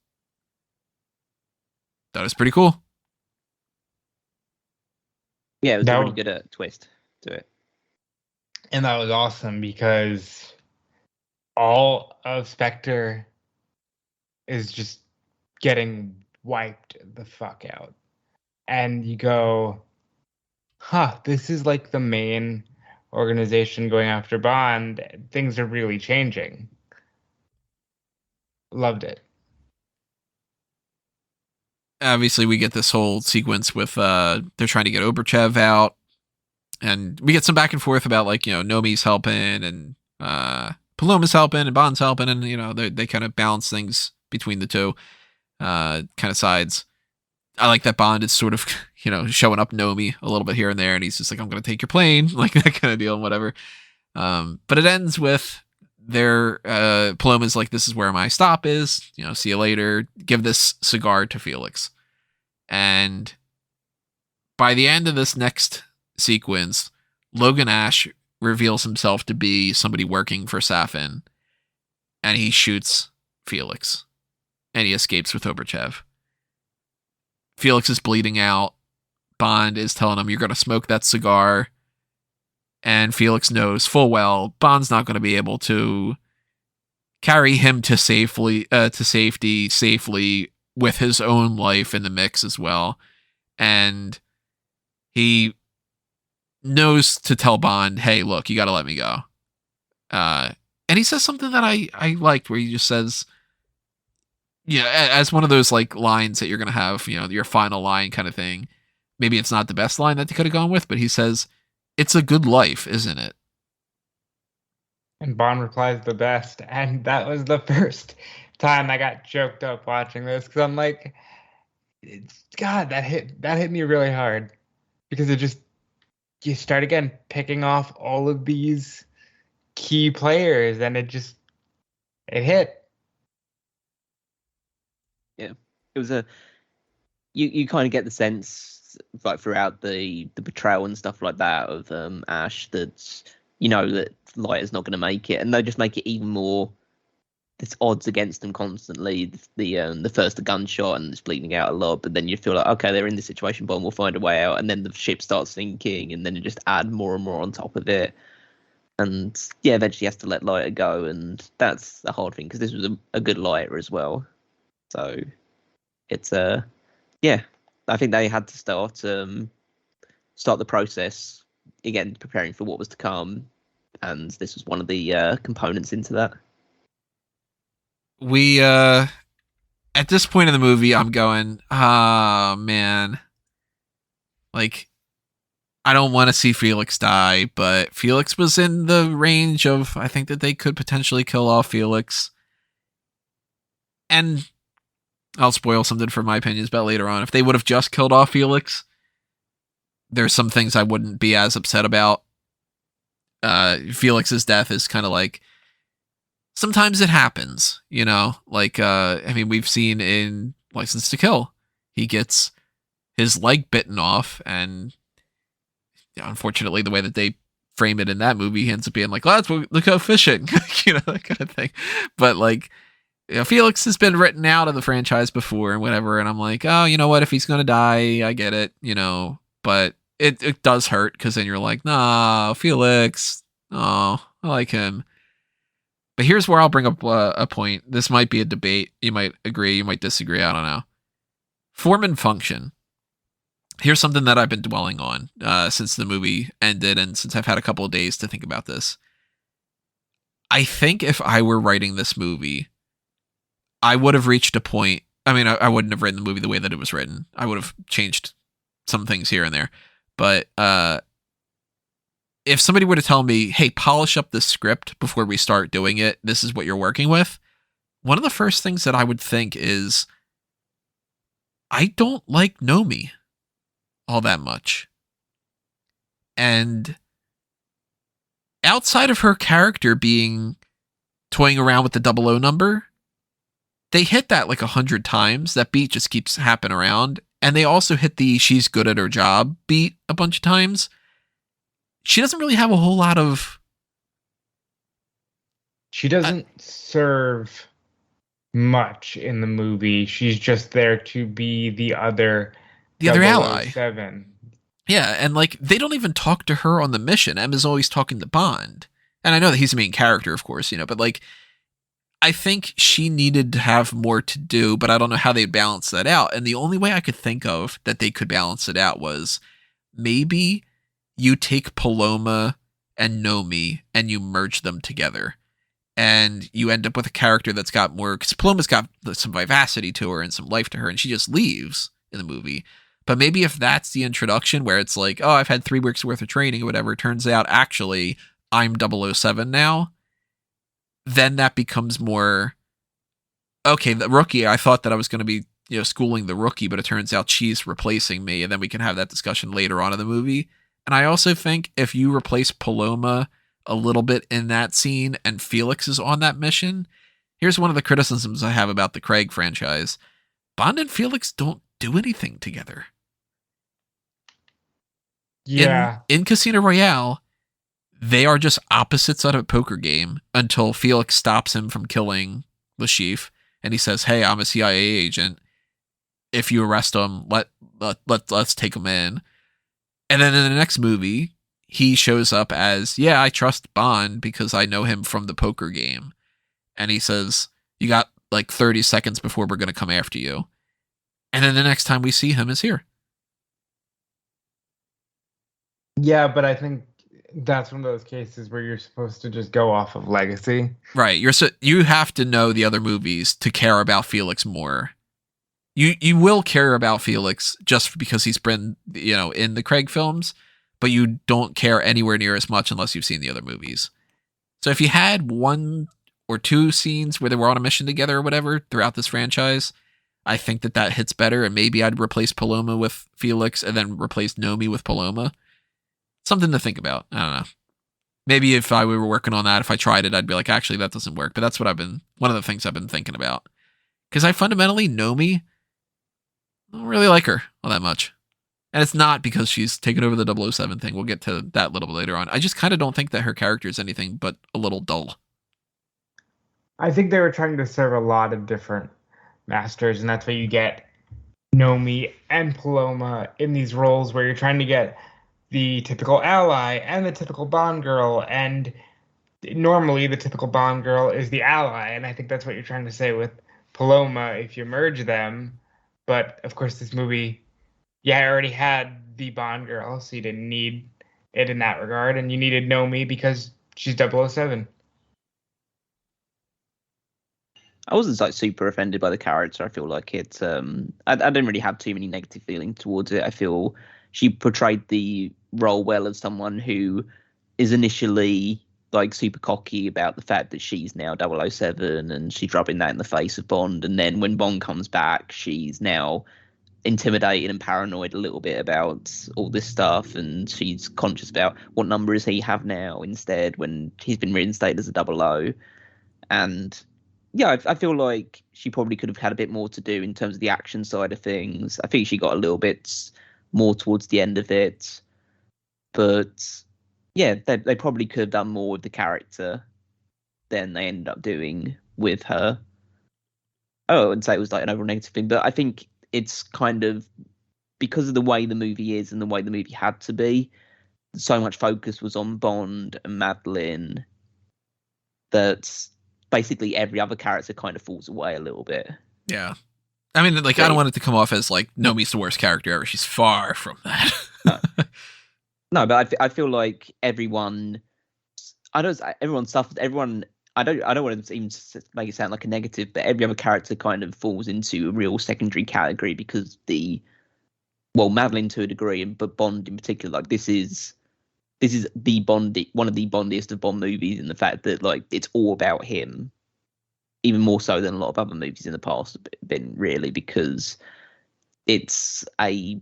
That was pretty cool. Yeah, it was a really good twist to it. And that was awesome, because all of Spectre is just getting wiped the fuck out. And you go, this is like the main organization going after Bond. Things are really changing. Loved it. Obviously, we get this whole sequence with they're trying to get Oberchev out, and we get some back and forth about, like, Nomi's helping, and Paloma's helping, and Bond's helping, and they kind of balance things between the two kind of sides. I like that Bond is sort of showing up Nomi a little bit here and there, and he's just like, I'm going to take your plane, like that kind of deal, and whatever. But it ends with their Paloma's like, this is where my stop is, see you later, give this cigar to Felix. And by the end of this next sequence, Logan Ash reveals himself to be somebody working for Safin, and he shoots Felix, and he escapes with Oberchev. Felix is bleeding out. Bond is telling him, you're going to smoke that cigar. And Felix knows full well Bond's not going to be able to carry him to safety safely with his own life in the mix as well. And he knows to tell Bond, hey, look, you got to let me go. And he says something that I liked, where he just says, as one of those like lines that you're going to have, your final line kind of thing. Maybe it's not the best line that they could have gone with, but he says, it's a good life, isn't it? And Bond replies the best. And that was the first time I got choked up watching this, because I'm like, God, that hit me really hard, because you start again picking off all of these key players, and it hit. Yeah, it was you kind of get the sense, like, throughout the betrayal and stuff like that of Ash, that that Leiter's not going to make it, and they just make it even more. There's odds against them constantly. The first, the gunshot, and it's bleeding out a lot, but then you feel like, okay, they're in this situation, Bond will find a way out, and then the ship starts sinking, and then you just add more and more on top of it, and eventually he has to let Leiter go, and that's the hard thing, because this was a good Leiter as well. So it's I think they had to start the process again, preparing for what was to come, and this was one of the components into that. We at this point in the movie, I'm going, man, like, I don't want to see Felix die, but Felix was in the range of, I think that they could potentially kill off Felix. And I'll spoil something for my opinions about later on. If they would have just killed off Felix, there's some things I wouldn't be as upset about. Felix's death is kind of like, sometimes it happens, like, we've seen in License to Kill, he gets his leg bitten off, and unfortunately the way that they frame it in that movie, he ends up being like, let's go fishing, that kind of thing. But like, Felix has been written out of the franchise before and whatever, and I'm like, oh, you know what, if he's gonna die, I get it, but it does hurt, because then you're like, nah, Felix, oh, I like him. But here's where I'll bring up a point. This might be a debate. You might agree, you might disagree, I don't know. Form and function. Here's something that I've been dwelling on since the movie ended, and since I've had a couple of days to think about this. I think if I were writing this movie, I would have reached a point. I wouldn't have written the movie the way that it was written. I would have changed some things here and there. But if somebody were to tell me, hey, polish up the script before we start doing it, this is what you're working with, one of the first things that I would think is, I don't like Nomi all that much. And outside of her character being toying around with the 00 number, they hit that like 100 times. That beat just keeps happening around. And they also hit the she's good at her job beat a bunch of times. She doesn't really have a whole lot of... She doesn't serve much in the movie. She's just there to be the other ally. 007. Yeah, and like they don't even talk to her on the mission. Emma's always talking to Bond. And I know that he's the main character, of course, but like I think she needed to have more to do, but I don't know how they'd balance that out. And the only way I could think of that they could balance it out was maybe you take Paloma and Nomi and you merge them together. And you end up with a character that's got more, because Paloma's got some vivacity to her and some life to her, and she just leaves in the movie. But maybe if that's the introduction where it's like, oh, I've had 3 weeks worth of training or whatever, it turns out actually I'm 007 now, then that becomes more, okay, the rookie, I thought that I was going to be, schooling the rookie, but it turns out she's replacing me, and then we can have that discussion later on in the movie. And I also think if you replace Paloma a little bit in that scene and Felix is on that mission, here's one of the criticisms I have about the Craig franchise. Bond and Felix don't do anything together. Yeah. In Casino Royale, they are just opposites at a poker game until Felix stops him from killing Le Chiffre, and he says, hey, I'm a CIA agent. If you arrest him, let's take him in. And then in the next movie, he shows up as, yeah, I trust Bond because I know him from the poker game. And he says, you got like 30 seconds before we're going to come after you. And then the next time we see him is here. Yeah, but I think that's one of those cases where you're supposed to just go off of legacy. Right. You have to know the other movies to care about Felix more. You will care about Felix just because he's been, in the Craig films, but you don't care anywhere near as much unless you've seen the other movies. So if you had 1 or 2 scenes where they were on a mission together or whatever throughout this franchise, I think that hits better. And maybe I'd replace Paloma with Felix and then replace Nomi with Paloma. Something to think about. I don't know. Maybe if we were working on that, if I tried it, I'd be like, actually, that doesn't work. But that's one of the things I've been thinking about. Because I fundamentally, Nomi, I don't really like her all that much. And it's not because she's taken over the 007 thing. We'll get to that a little bit later on. I just kind of don't think that her character is anything but a little dull. I think they were trying to serve a lot of different masters, and that's why you get Nomi and Paloma in these roles where you're trying to get the typical ally and the typical Bond girl, and normally the typical Bond girl is the ally, and I think that's what you're trying to say with Paloma if you merge them. But of course this movie, I already had the Bond girl, so you didn't need it in that regard, and you needed Nomi because she's 007. I wasn't like super offended by the character. I feel like it. I don't really have too many negative feelings towards it. I feel she portrayed the role well as someone who is initially like super cocky about the fact that she's now 007 and she's rubbing that in the face of Bond. And then when Bond comes back, she's now intimidated and paranoid a little bit about all this stuff. And she's conscious about what number does he have now instead when he's been reinstated as a 00. And yeah, I feel like she probably could have had a bit more to do in terms of the action side of things. I think she got a little bit more towards the end of it. But yeah, they probably could have done more with the character than they ended up doing with her. I wouldn't say it was like an overall negative thing, but I think it's kind of because of the way the movie is and the way the movie had to be, so much focus was on Bond and Madeline that basically every other character kind of falls away a little bit. Yeah. I mean, like, I don't want it to come off as like Nomi's the worst character ever. She's far from that. No, but I feel like everyone suffers. Everyone, I don't want to even make it sound like a negative, but every other character kind of falls into a real secondary category because the well, Madeline to a degree, but Bond in particular, like this is the one of the Bondiest of Bond movies in the fact that like it's all about him, even more so than a lot of other movies in the past have been, really, because it's a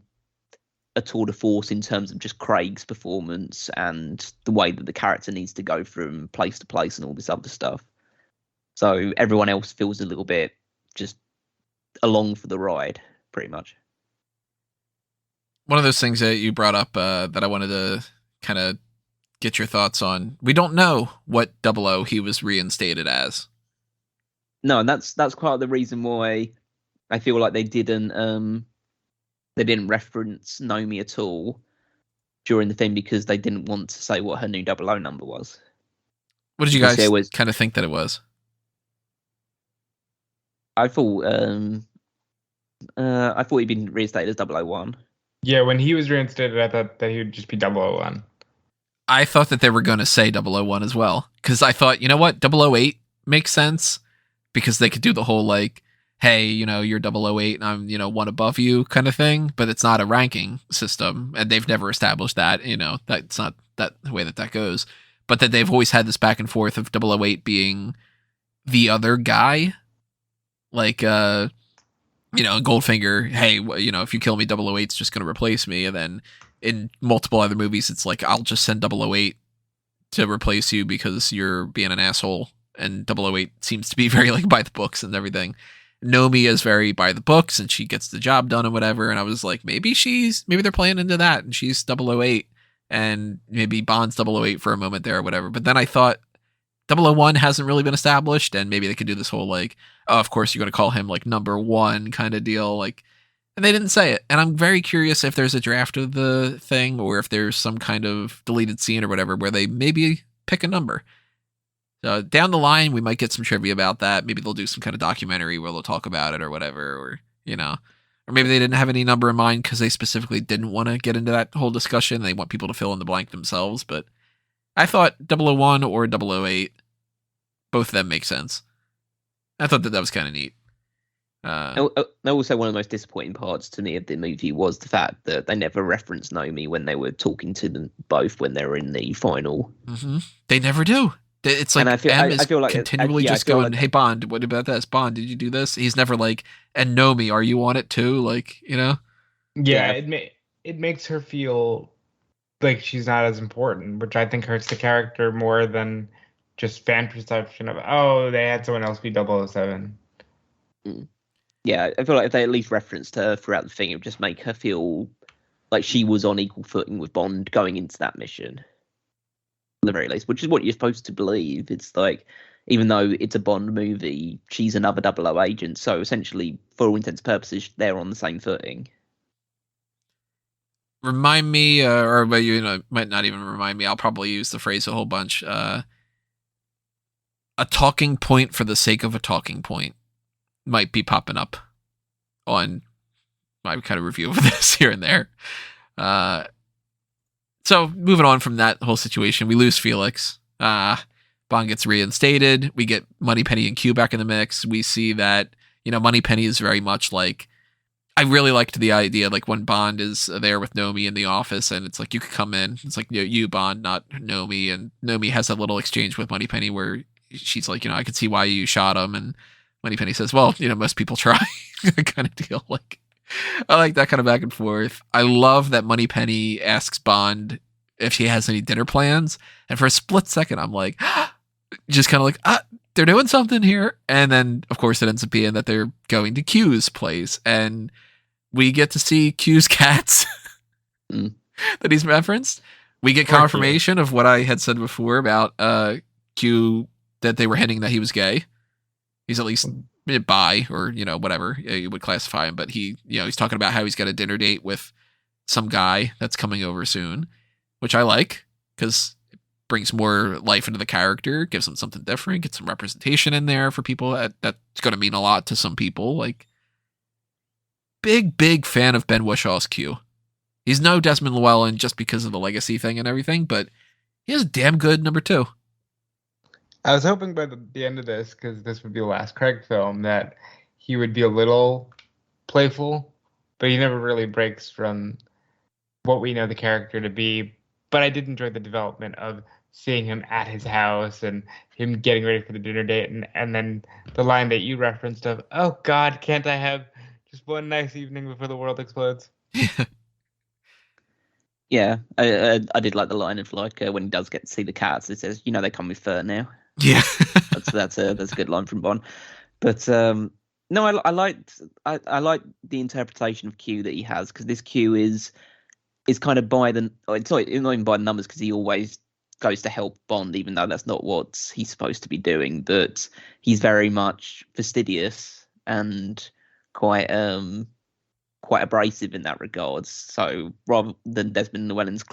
tour de force in terms of just Craig's performance and the way that the character needs to go from place to place and all this other stuff. So everyone else feels a little bit just along for the ride, pretty much. One of those things that you brought up that I wanted to kind of get your thoughts on. We don't know what 00 he was reinstated as. No, and that's quite the reason why I feel like they didn't reference Nomi at all during the thing, because they didn't want to say what her new 00 number was. What did you guys kind of think that it was? I thought he'd been reinstated as 001. Yeah, when he was reinstated, I thought that he would just be 001. I thought that they were going to say 001 as well, because I thought, you know what, 008 makes sense, because they could do the whole like, hey, you're 008 and I'm, one above you kind of thing, but it's not a ranking system, and they've never established that, that's not that the way that goes, but that they've always had this back and forth of 008 being the other guy, like, Goldfinger, hey, if you kill me, 008's just going to replace me, and then in multiple other movies, it's like, I'll just send 008 to replace you because you're being an asshole, and 008 seems to be very, like, by the books and everything. Nomi is very by the books, and she gets the job done and whatever, and I was like, maybe they're playing into that, and she's 008, and maybe Bond's 008 for a moment there or whatever, but then I thought 001 hasn't really been established, and maybe they could do this whole, like, oh, of course you're going to call him, like, number one kind of deal, like, and they didn't say it, and I'm very curious if there's a draft of the thing, or if there's some kind of deleted scene or whatever where they maybe pick a number. Down the line, we might get some trivia about that. Maybe they'll do some kind of documentary where they'll talk about it or whatever, or, or maybe they didn't have any number in mind because they specifically didn't want to get into that whole discussion. They want people to fill in the blank themselves, but I thought 001 or 008, both of them make sense. I thought that was kind of neat. Also, one of the most disappointing parts to me of the movie was the fact that they never referenced Nomi when they were talking to them both when they were in the final. Mm-hmm. They never do. It's like, I feel like continually just going, like, hey, Bond, what about this? Bond, did you do this? He's never like, and Nomi, are you on it too? Like, Yeah, it makes her feel like she's not as important, which I think hurts the character more than just fan perception of, oh, they had someone else be 007. Yeah, I feel like if they at least referenced her throughout the thing, it would just make her feel like she was on equal footing with Bond going into that mission. At the very least, which is what you're supposed to believe. It's like, even though it's a Bond movie, she's another 00 agent, so essentially, for all intents and purposes, they're on the same footing. Remind me, or might not even remind me, I'll probably use the phrase a whole bunch. A talking point for the sake of a talking point might be popping up on my kind of review of this here and there. So moving on from that whole situation, we lose Felix. Bond gets reinstated. We get Moneypenny and Q back in the mix. We see that, Moneypenny is very much like, I really liked the idea, like when Bond is there with Nomi in the office, and it's like, you could come in. It's like, you Bond, not Nomi. And Nomi has that little exchange with Moneypenny where she's like, I could see why you shot him. And Moneypenny says, well, most people try, kind of deal. Like, I like that kind of back and forth. I love that Moneypenny asks Bond if he has any dinner plans. And for a split second, I'm like, just kind of like, they're doing something here. And then, of course, it ends up being that they're going to Q's place. And we get to see Q's cats that he's referenced. We get confirmation of what I had said before about Q, that they were hinting that he was gay. He's at least bi, or whatever you would classify him, but he he's talking about how he's got a dinner date with some guy that's coming over soon, which I like because it brings more life into the character, gives him something different, gets some representation in there for people. That's going to mean a lot to some people. Like, big fan of Ben Wishaw's Q. He's no Desmond Llewellyn just because of the legacy thing and everything, but he is damn good number 2. I was hoping by the end of this, because this would be the last Craig film, that he would be a little playful, but he never really breaks from what we know the character to be. But I did enjoy the development of seeing him at his house and him getting ready for the dinner date, and then the line that you referenced of, "Oh God, can't I have just one nice evening before the world explodes?" Yeah, I did like the line of like when he does get to see the cats, it says, "You know, they come with fur now." Yeah. That's a good line from Bond. But no, I liked the interpretation of Q that he has, because this Q is kind of by the it's not even by the numbers, because he always goes to help Bond, even though that's not what he's supposed to be doing. But he's very much fastidious and quite abrasive in that regard. So rather than Desmond Llewellyn's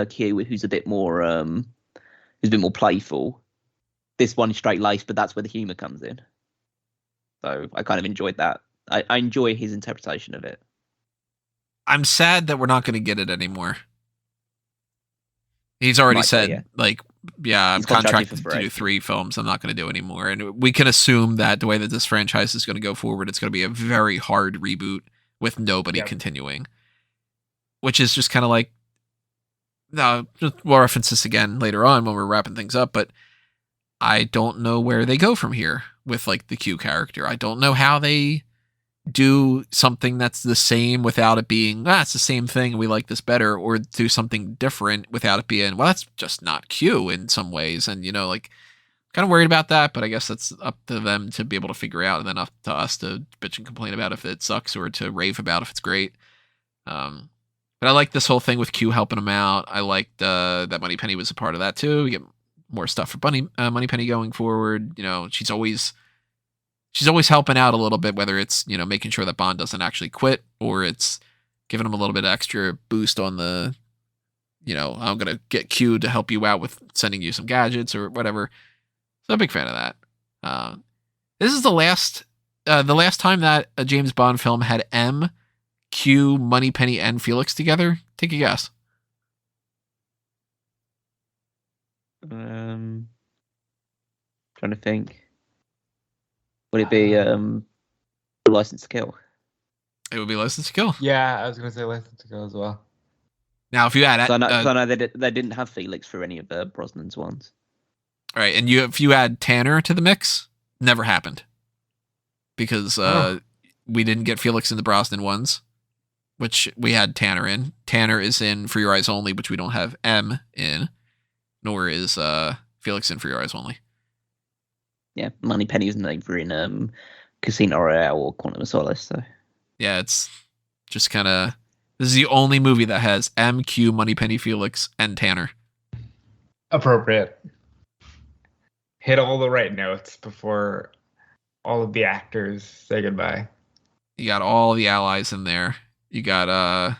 Q, who's a bit more playful, this one is straight laced, but that's where the humor comes in. So I kind of enjoyed that. I enjoy his interpretation of it. I'm sad that we're not going to get it anymore. He's already said, I'm He's contracted to do 3 films. I'm not going to do anymore. And we can assume that the way that this franchise is going to go forward, it's going to be a very hard reboot with nobody continuing. Which is just kind of like, no, we'll reference this again later on when we're wrapping things up, but I don't know where they go from here with like the Q character. I don't know how they do something that's the same without it being, it's the same thing, we like this better, or do something different without it being, well, that's just not Q in some ways. And, like, kind of worried about that, but I guess that's up to them to be able to figure out, and then up to us to bitch and complain about if it sucks or to rave about if it's great. But I like this whole thing with Q helping him out. I liked that Moneypenny was a part of that too. We get more stuff for Moneypenny going forward. She's always helping out a little bit, whether it's, making sure that Bond doesn't actually quit, or it's giving him a little bit of extra boost on the, I'm going to get Q to help you out with sending you some gadgets or whatever. So I'm a big fan of that. This is the last time that a James Bond film had M, Q, Moneypenny, and Felix together. Take a guess. Trying to think. Would it be License to Kill? It would be License to Kill. Yeah, I was going to say License to Kill as well. Now, if you add... I know they didn't have Felix for any of Brosnan's ones. Right, and if you add Tanner to the mix, never happened. Because we didn't get Felix in the Brosnan ones, which we had Tanner in. Tanner is in For Your Eyes Only, which we don't have M in, nor is Felix in For Your Eyes Only. Yeah, Moneypenny was never in Casino Royale or Quantum of Solace. So yeah, it's just kind of, this is the only movie that has M, Q, Moneypenny, Felix, and Tanner. Appropriate. Hit all the right notes before all of the actors say goodbye. You got all the allies in there. You got I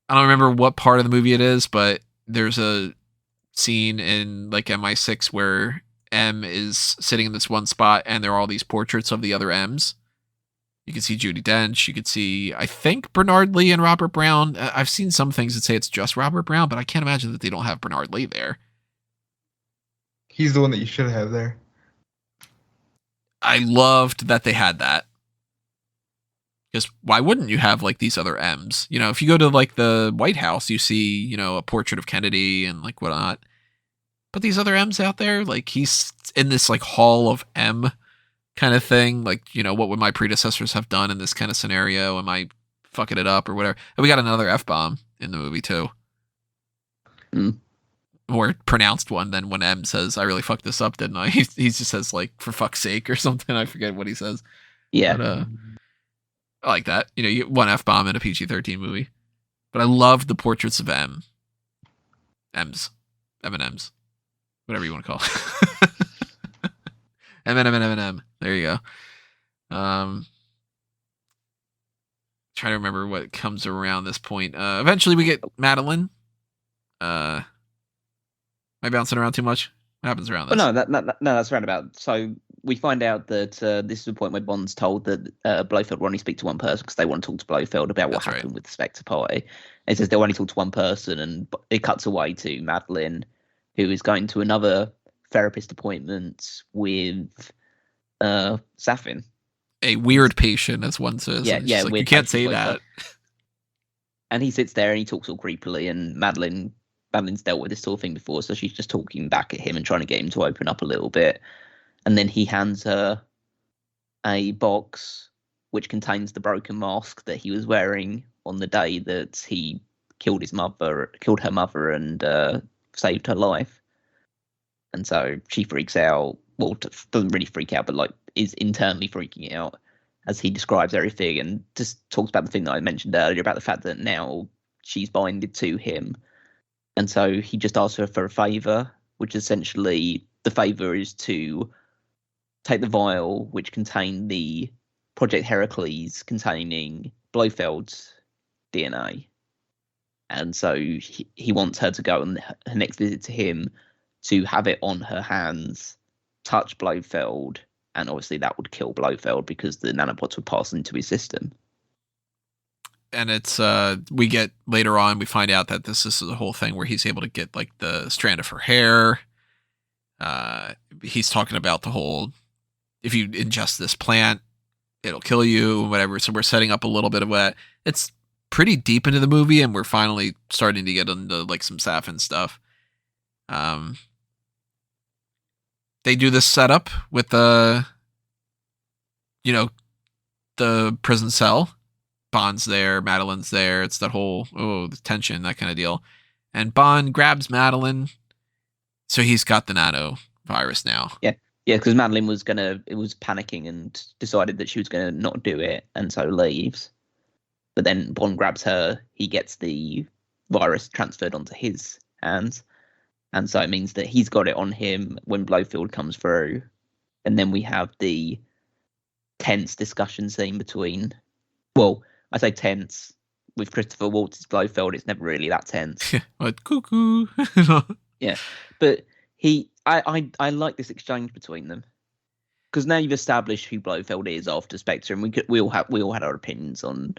don't remember what part of the movie it is, but there's a scene in like MI6 where M is sitting in this one spot and there are all these portraits of the other M's. You can see Judi Dench. You could see, I think, Bernard Lee and Robert Brown. I've seen some things that say it's just Robert Brown, but I can't imagine that they don't have Bernard Lee there. He's the one that you should have there. I loved that they had that. Because why wouldn't you have like these other M's? If you go to like the White House, you see, a portrait of Kennedy and like whatnot. But these other M's out there, like he's in this like Hall of M kind of thing. Like, what would my predecessors have done in this kind of scenario? Am I fucking it up or whatever? And we got another F-bomb in the movie too. More pronounced one than when M says, "I really fucked this up, didn't I?" He just says like, "For fuck's sake" or something. I forget what he says. Yeah. But, I like that. You get one F-bomb in a PG-13 movie. But I love the portraits of M. M's. M&M's. Whatever you want to call it. M. There you go. Trying to remember what comes around this point. Eventually we get Madeline. Am I bouncing around too much? What happens around this? No, that's roundabout. So we find out that this is the point where Bond's told that Blofeld will only speak to one person because they want to talk to Blofeld about what happened with the Spectre party. And it says they'll only talk to one person, and it cuts away to Madeline, who is going to another therapist appointment with Safin. a weird patient, as one says. Yeah, And it's yeah, just like, you weird can't say patient, that. And he sits there and he talks all creepily, and Madeline's dealt with this sort of thing before, so she's just talking back at him and trying to get him to open up a little bit. And then he hands her a box which contains the broken mask that he was wearing on the day that he killed her mother, and saved her life. And so she freaks out. Well, doesn't really freak out, but like is internally freaking out as he describes everything, and just talks about the thing that I mentioned earlier about the fact that now she's binded to him. And so he just asks her for a favor, which essentially the favor is to take the vial which contained the Project Heracles containing Blofeld's DNA. And so he wants her to go on her next visit to him to have it on her hands, touch Blofeld, and obviously that would kill Blofeld because the nanobots would pass into his system. And it's we get later on, we find out that this is the whole thing where he's able to get like the strand of her hair. He's talking about the whole, if you ingest this plant, it'll kill you, whatever. So we're setting up a little bit of what it's pretty deep into the movie, and we're finally starting to get into like some Safin stuff. They do this setup with the prison cell. Bond's there, Madeline's there. It's that whole, the tension, that kind of deal. And Bond grabs Madeline. So he's got the nano virus now. Yeah, because Madeline was panicking and decided that she was going to not do it, and so leaves. But then Bond grabs her. He gets the virus transferred onto his hands. And so it means that he's got it on him when Blofeld comes through. And then we have the tense discussion scene between, well, I say tense, with Christopher Waltz's Blofeld, it's never really that tense. Like, cuckoo. Yeah. But I like this exchange between them. Because now you've established who Blofeld is after Spectre, and we all had our opinions on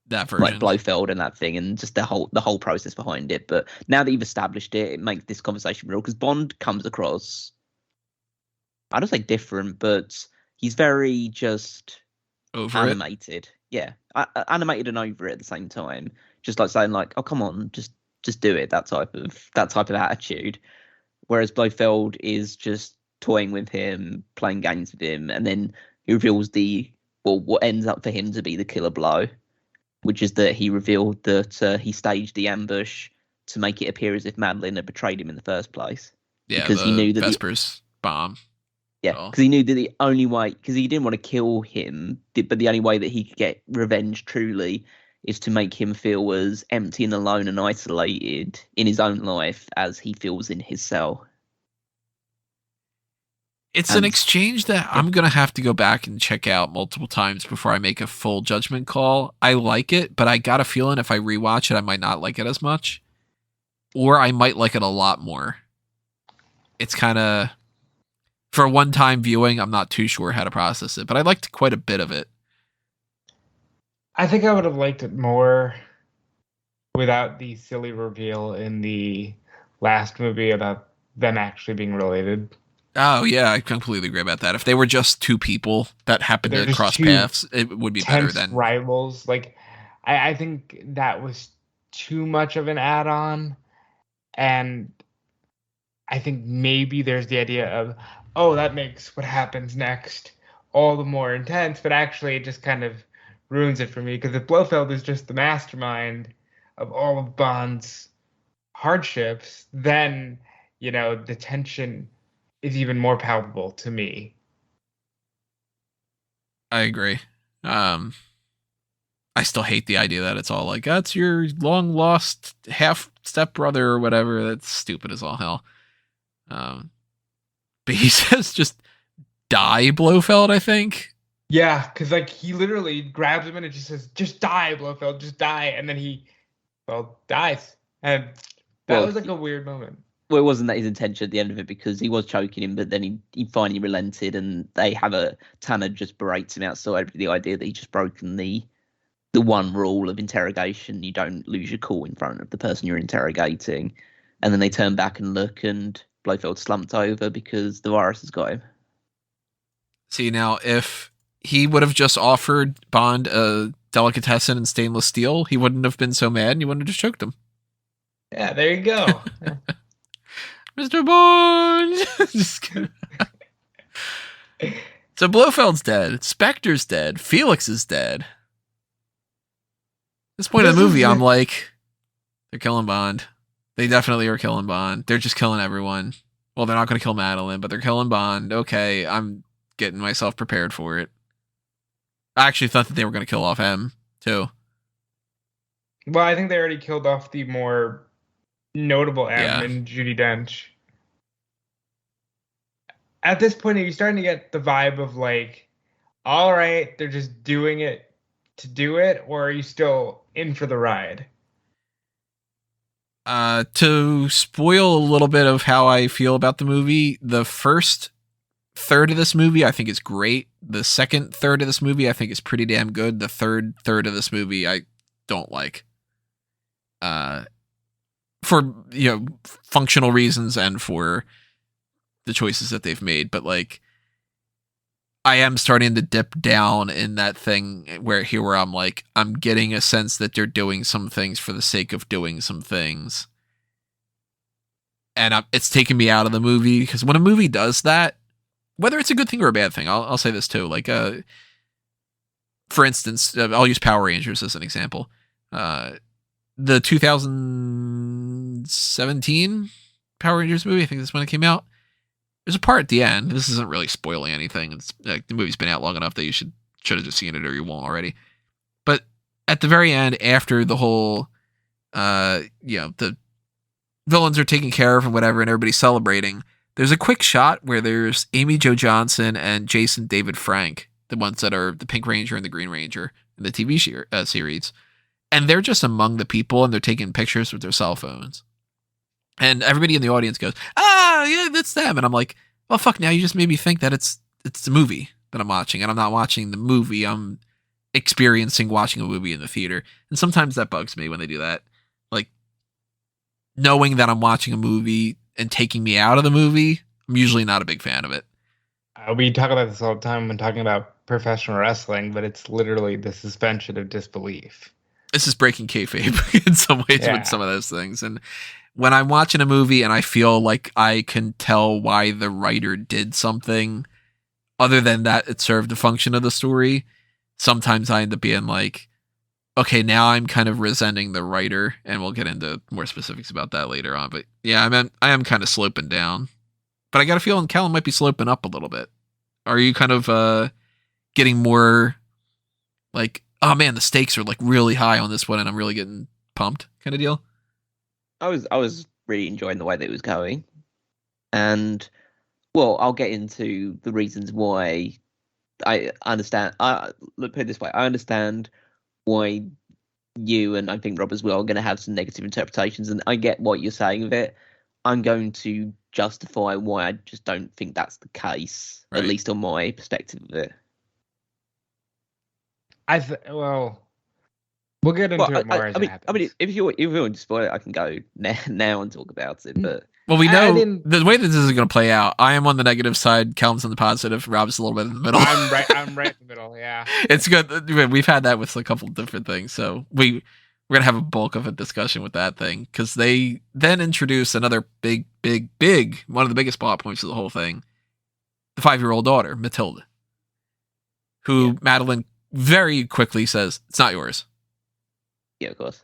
that version, like Blofeld and that thing, and just the whole process behind it. But now that you've established it, it makes this conversation real, because Bond comes across, I don't say different, but he's very just over animated. Yeah, animated and over it at the same time. Just like saying like, "Oh, come on, just do it." That type of attitude. Whereas Blofeld is just toying with him, playing games with him, and then he reveals what ends up for him to be the killer blow, which is that he revealed that he staged the ambush to make it appear as if Madeline had betrayed him in the first place. Yeah, because he knew that Vespers bomb. Yeah, because he knew that the only way, because he didn't want to kill him, but the only way that he could get revenge truly is to make him feel as empty and alone and isolated in his own life as he feels in his cell. It's an exchange that I'm going to have to go back and check out multiple times before I make a full judgment call. I like it, but I got a feeling if I rewatch it, I might not like it as much. Or I might like it a lot more. It's kind of, for a one-time viewing, I'm not too sure how to process it, but I liked quite a bit of it. I think I would have liked it more without the silly reveal in the last movie about them actually being related. Oh, yeah, I completely agree about that. If they were just two people that happened to cross paths, it would be better than rivals. Like, I think that was too much of an add-on, and I think maybe there's the idea of, oh, that makes what happens next all the more intense, but actually it just kind of ruins it for me, because if Blofeld is just the mastermind of all of Bond's hardships, then, the tension is even more palpable to me. I agree. I still hate the idea that it's all like, that's your long lost half stepbrother or whatever. That's stupid as all hell. But he says just die, Blofeld, I think. Yeah, because he literally grabs him and it just says, just die, Blofeld, just die. And then he, dies. And that was a weird moment. Well, it wasn't that his intention at the end of it, because he was choking him, but then he finally relented, and Tanner just berates him outside with the idea that he's just broken the one rule of interrogation: you don't lose your cool in front of the person you're interrogating. And then they turn back and look, and Blofeld slumped over because the virus has got him. See, now, if he would have just offered Bond a delicatessen in stainless steel, he wouldn't have been so mad, and he wouldn't have just choked him. Yeah, there you go. Mr. Bond! Just kidding. So Blofeld's dead. Spectre's dead. Felix is dead. At this point in the movie, I'm like, they're killing Bond. They definitely are killing Bond. They're just killing everyone. Well, they're not going to kill Madeline, but they're killing Bond. Okay, I'm getting myself prepared for it. I actually thought that they were going to kill off M, too. Well, I think they already killed off the more notable M in Judi Dench. At this point, are you starting to get the vibe of like, all right, they're just doing it to do it, or are you still in for the ride? To spoil a little bit of how I feel about the movie, the first third of this movie I think is great. The second third of this movie I think is pretty damn good. The third third of this movie I don't like. For, you know, functional reasons and for the choices that they've made, but like I am starting to dip down in that thing where I'm like, I'm getting a sense that they're doing some things for the sake of doing some things. And it's taken me out of the movie, because when a movie does that, whether it's a good thing or a bad thing, I'll say this too. Like, for instance, I'll use Power Rangers as an example. The 2017 Power Rangers movie, I think that's when it came out. There's a part at the end. This isn't really spoiling anything. It's like the movie's been out long enough that you should have just seen it, or you won't already. But at the very end, after the whole, the villains are taken care of and whatever, and everybody's celebrating, there's a quick shot where there's Amy Jo Johnson and Jason David Frank, the ones that are the Pink Ranger and the Green Ranger in the TV series, and they're just among the people, and they're taking pictures with their cell phones. And everybody in the audience goes, yeah, that's them. And I'm like, well, fuck, now you just made me think that it's the movie that I'm watching. And I'm not watching the movie. I'm experiencing watching a movie in the theater. And sometimes that bugs me when they do that. Like, knowing that I'm watching a movie and taking me out of the movie, I'm usually not a big fan of it. We talk about this all the time when talking about professional wrestling, but it's literally the suspension of disbelief. This is breaking kayfabe in some ways with some of those things. And when I'm watching a movie and I feel like I can tell why the writer did something, other than that it served the function of the story, sometimes I end up being like, okay, now I'm kind of resenting the writer, and we'll get into more specifics about that later on. But yeah, I am kind of sloping down. But I got a feeling Callum might be sloping up a little bit. Are you kind of getting more like, oh man, the stakes are like really high on this one and I'm really getting pumped kind of deal? I was really enjoying the way that it was going, and well, I'll get into the reasons why. I understand. Look, put it this way: I understand why you, and I think Rob as well, are going to have some negative interpretations, and I get what you're saying of it. I'm going to justify why I just don't think that's the case, right, at least on my perspective of it. We'll get into it more as it happens. I mean, if you want to spoil it, I can go now and talk about it. But we know the way that this is going to play out. I am on the negative side. Callum's on the positive. Rob's a little bit in the middle. I'm right in the middle. Yeah, it's good. We've had that with a couple of different things, so we're gonna have a bulk of a discussion with that thing, because they then introduce another big one of the biggest plot points of the whole thing: the 5-year-old daughter, Matilda, who Madeline very quickly says, "It's not yours." Yeah, of course.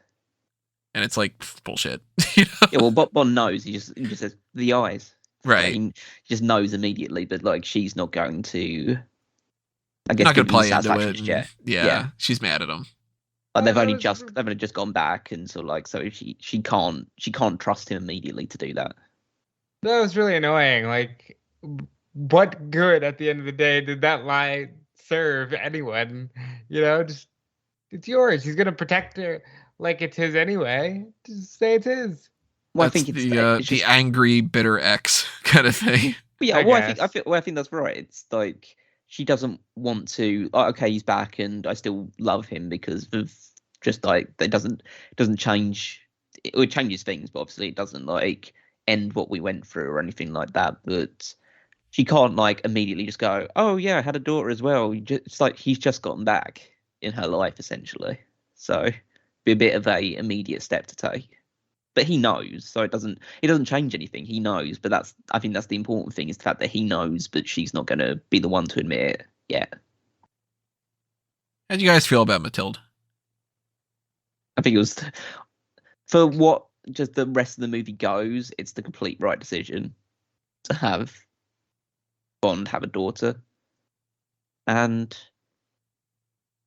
And it's like, bullshit. You know? Yeah, well, Bond knows. He just says the eyes. Right. He just knows immediately, but like she's not going to. I guess not going to play into it. Yeah, she's mad at him. They've only just gone back, and so she can't trust him immediately to do that. That was really annoying. Like, what good at the end of the day did that lie serve anyone? You know, just. It's yours. He's gonna protect her like it's his anyway. Just say it's his. Well, I think it's the angry, bitter ex kind of thing. Yeah, I think that's right. It's like she doesn't want to. Okay, he's back, and I still love him because of just like it doesn't change. It changes things, but obviously it doesn't like end what we went through or anything like that. But she can't like immediately just go, oh yeah, I had a daughter as well. It's like he's just gotten back in her life essentially, so be a bit of a immediate step to take. But he knows, so it doesn't change anything. He knows, but I think that's the important thing, is the fact that he knows, but she's not going to be the one to admit it yet. How do you guys feel about Matilda? I think it was, for what just the rest of the movie goes, it's the complete right decision to have Bond have a daughter. And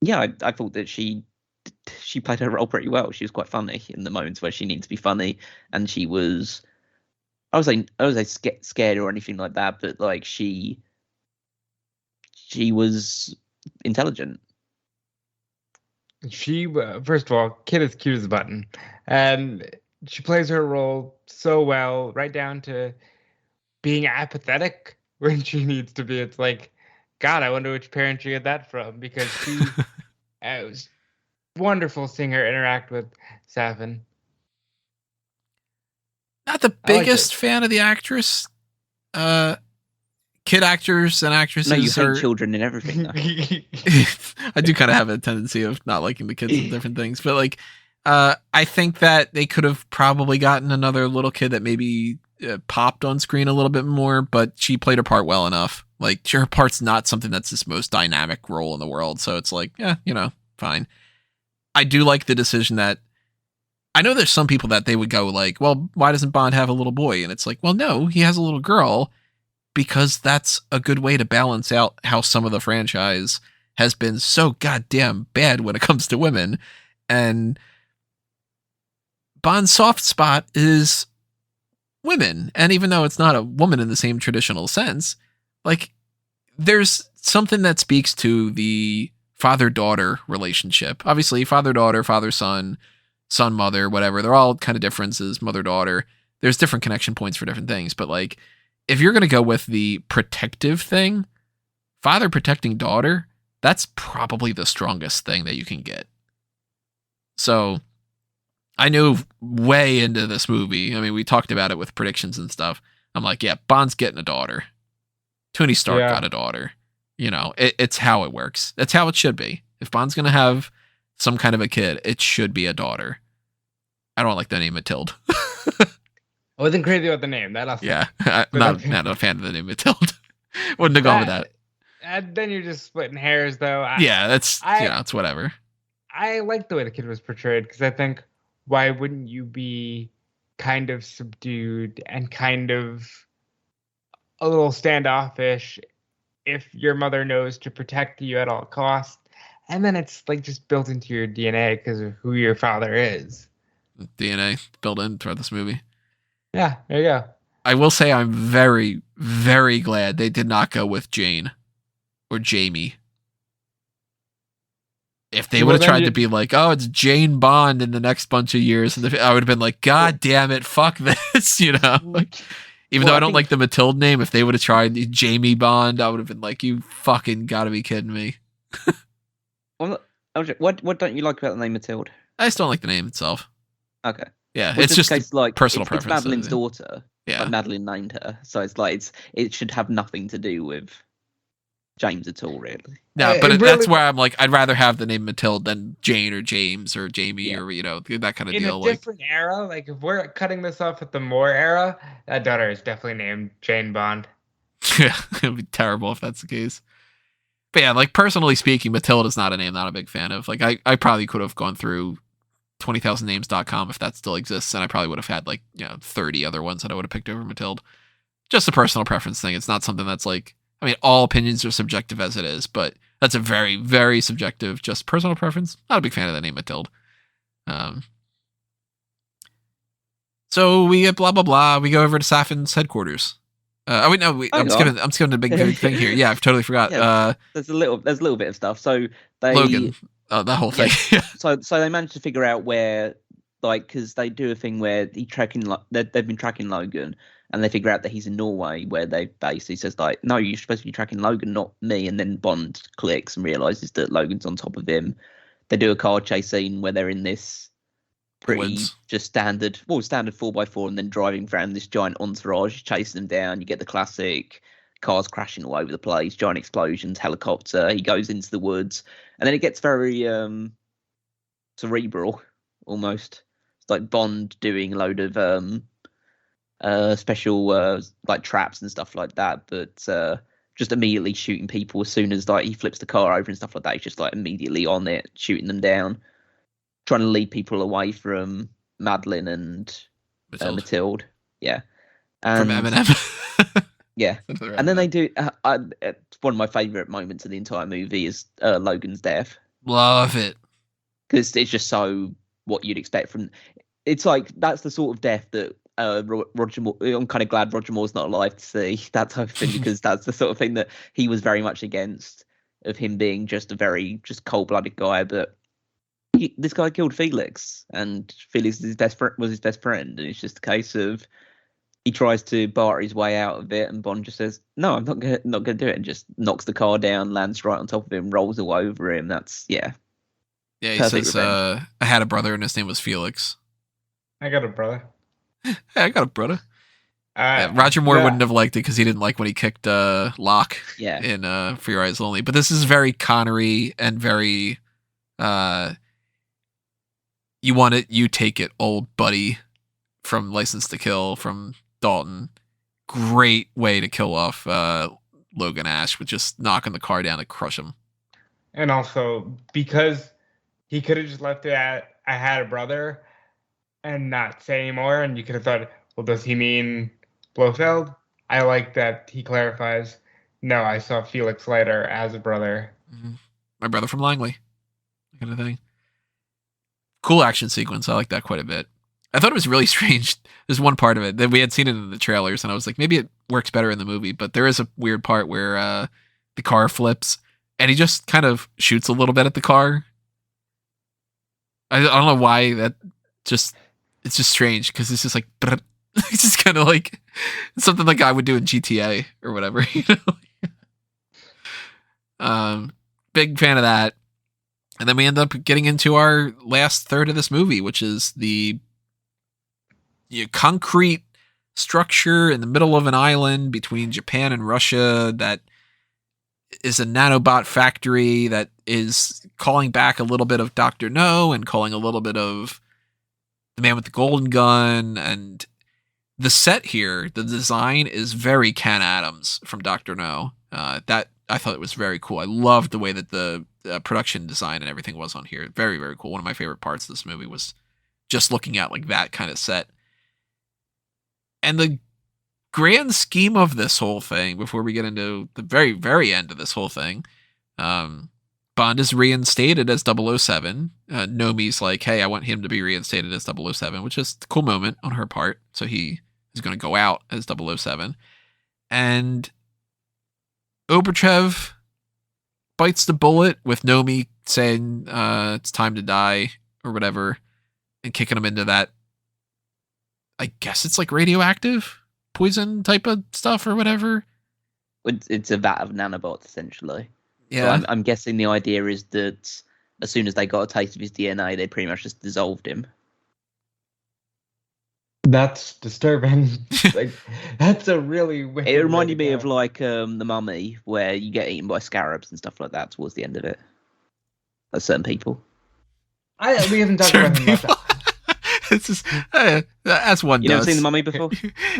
yeah, I thought that she played her role pretty well. She was quite funny in the moments where she needed to be funny, and she was, I was scared or anything like that, but like she was intelligent. She, first of all, kid is cute as a button, and she plays her role so well, right down to being apathetic when she needs to be. It's like, God, I wonder which parent you get that from, because she it was wonderful seeing her interact with Safin. Not the biggest fan of the actress. Kid actors and actresses. No, you hate children and everything. I do kind of have a tendency of not liking the kids and different things, but like, I think that they could have probably gotten another little kid that maybe popped on screen a little bit more, but she played her part well enough. Like, her part's not something that's this most dynamic role in the world, so it's like, yeah, fine. I do like the decision that, I know there's some people that they would go like, well, why doesn't Bond have a little boy? And it's like, well, no, he has a little girl, because that's a good way to balance out how some of the franchise has been so goddamn bad when it comes to women. And Bond's soft spot is women. And even though it's not a woman in the same traditional sense, like, there's something that speaks to the father-daughter relationship. Obviously, father-daughter, father-son, son-mother, whatever, they're all kind of differences, mother-daughter. There's different connection points for different things, but like, if you're going to go with the protective thing, father protecting daughter, that's probably the strongest thing that you can get. So I knew way into this movie. I mean, we talked about it with predictions and stuff. I'm like, yeah, Bond's getting a daughter. Tony Stark got a daughter. It's how it works. That's how it should be. If Bond's going to have some kind of a kid, it should be a daughter. I don't like the name Matilda. I wasn't crazy about the name. Yeah, I'm not a fan of the name Matilda. Wouldn't have gone with that. And then you're just splitting hairs, though. It's whatever. I like the way the kid was portrayed, because I think, why wouldn't you be kind of subdued and kind of a little standoffish if your mother knows to protect you at all costs? And then it's like just built into your DNA because of who your father is. DNA built in throughout this movie. Yeah, there you go. I will say I'm very, very glad they did not go with Jane or Jamie. If they would have tried to be like, oh, it's Jane Bond in the next bunch of years, and I would have been like, God damn it, fuck this, Even though I don't like the Matilda name, if they would have tried Jamie Bond, I would have been like, you fucking gotta be kidding me. What don't you like about the name Matilda? I just don't like the name itself. Okay. Yeah, it's just personal preference. It's Madeline's daughter. Yeah, Madeline named her, so it's like it should have nothing to do with James at all, really. No, but that's where I'm like, I'd rather have the name Matilda than Jane or James or Jamie or that kind of deal. In a different era, like if we're cutting this off at the Moore era, that daughter is definitely named Jane Bond. Yeah, it'd be terrible if that's the case. But yeah, like personally speaking, Matilda's not a name I'm not a big fan of. Like I probably could have gone through 20,000names.com if that still exists, and I probably would have had 30 other ones that I would have picked over Matilda. Just a personal preference thing. It's not something that's like, I mean, all opinions are subjective as it is, but that's a very, very subjective, just personal preference. Not a big fan of the name Matilda. So we get blah blah blah. We go over to Safin's headquarters. I'm skipping the big thing here. Yeah, I've totally forgot. Yeah, there's a little bit of stuff. So Logan. That whole thing. Yeah. So they managed to figure out where, because they do a thing where they've been tracking Logan, and they figure out that he's in Norway, where they basically says no, you're supposed to be tracking Logan, not me. And then Bond clicks and realizes that Logan's on top of him. They do a car chase scene where they're in this pretty just standard 4x4, and then driving around this giant entourage, chasing them down. You get the classic cars crashing all over the place, giant explosions, helicopter. He goes into the woods, and then it gets very cerebral almost. It's like Bond doing a load of special like traps and stuff like that, but just immediately shooting people as soon as like he flips the car over and stuff like that. He's just like immediately on it, shooting them down, trying to lead people away from Madeline and Mathilde. Yeah, and, from Eminem. yeah, and then they do. It's one of my favorite moments of the entire movie is Logan's death. Love it, because it's just so what you'd expect from. It's like that's the sort of death that Roger Moore. I'm kind of glad Roger Moore's not alive to see that type of thing, because that's the sort of thing that he was very much against, of him being just a very just cold-blooded guy. But this guy killed Felix, and Felix is was his best friend, and it's just a case of he tries to barter his way out of it, and Bond just says, "No, I'm not gonna do it," and just knocks the car down, lands right on top of him, rolls all over him. That's yeah. Yeah, he says, "I had a brother, and his name was Felix." I got a brother. Hey, I got a brother. Roger Moore wouldn't have liked it because he didn't like when he kicked Locke in For Your Eyes Only. But this is very Connery and very you want it, you take it, old buddy from License to Kill from Dalton. Great way to kill off Logan Ash with just knocking the car down and crush him. And also because he could have just left it at "I had a brother" and not say anymore, and you could have thought, well, does he mean Blofeld? I like that he clarifies, no, I saw Felix Leiter as a brother. Mm-hmm. My brother from Langley. Kind of thing. Cool action sequence. I like that quite a bit. I thought it was really strange. There's one part of it that we had seen it in the trailers, and I was like, maybe it works better in the movie, but there is a weird part where the car flips, and he just kind of shoots a little bit at the car. I don't know why that just... It's just strange because it's just like it's just kind of like something like I would do in GTA or whatever, you know. Big fan of that. And then we end up getting into our last third of this movie, which is the concrete structure in the middle of an island between Japan and Russia that is a nanobot factory that is calling back a little bit of Dr. No and calling a little bit of The Man with the Golden Gun. And the set here, the design is very Ken Adams from Dr. No. That I thought it was very cool. I loved the way that the production design and everything was on here. Very, very cool. One of my favorite parts of this movie was just looking at like that kind of set. And the grand scheme of this whole thing, before we get into the very, very end of this whole thing, Bond is reinstated as 007. Nomi's like, hey, I want him to be reinstated as 007, which is a cool moment on her part. So he is going to go out as 007. And Oberchev bites the bullet with Nomi saying it's time to die or whatever, and kicking him into that, I guess it's like radioactive poison type of stuff or whatever. It's a vat of nanobots, essentially. Yeah. So I'm guessing the idea is that as soon as they got a taste of his DNA, they pretty much just dissolved him. That's disturbing. Like, that's a really weird. It reminded me of like the Mummy, where you get eaten by scarabs and stuff like that towards the end of it. Like certain people. We haven't talked about him much. It's just as one does. You never seen the Mummy before?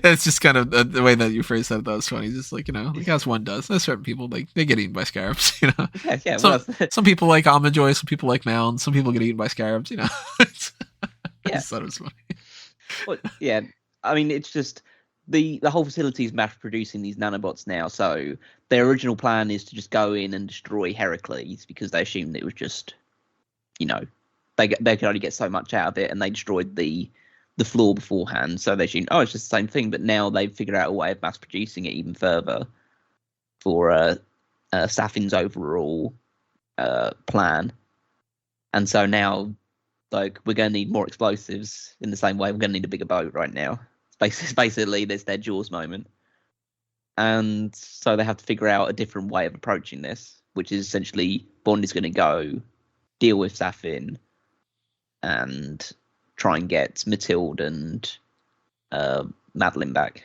It's just kind of the way that you phrased that was funny. Just like, you know, like as one does. There's certain people like they get eaten by scarabs. You know, yeah. Some people like almond joy, some people like mounds, some people get eaten by scarabs. You know, I just thought it was funny. Well, yeah, I mean, it's just the whole facility is mass producing these nanobots now. So their original plan is to just go in and destroy Heracles because they assumed it was just, you know, they could only get so much out of it, and they destroyed the floor beforehand. So they assumed, oh, it's just the same thing. But now they've figured out a way of mass producing it even further for Safin's overall plan. And so now, like, we're going to need more explosives in the same way. We're going to need a bigger boat right now. Basically, there's their Jaws moment. And so they have to figure out a different way of approaching this, which is essentially Bond is going to go deal with Safin and try and get Mathilde and Madeline back.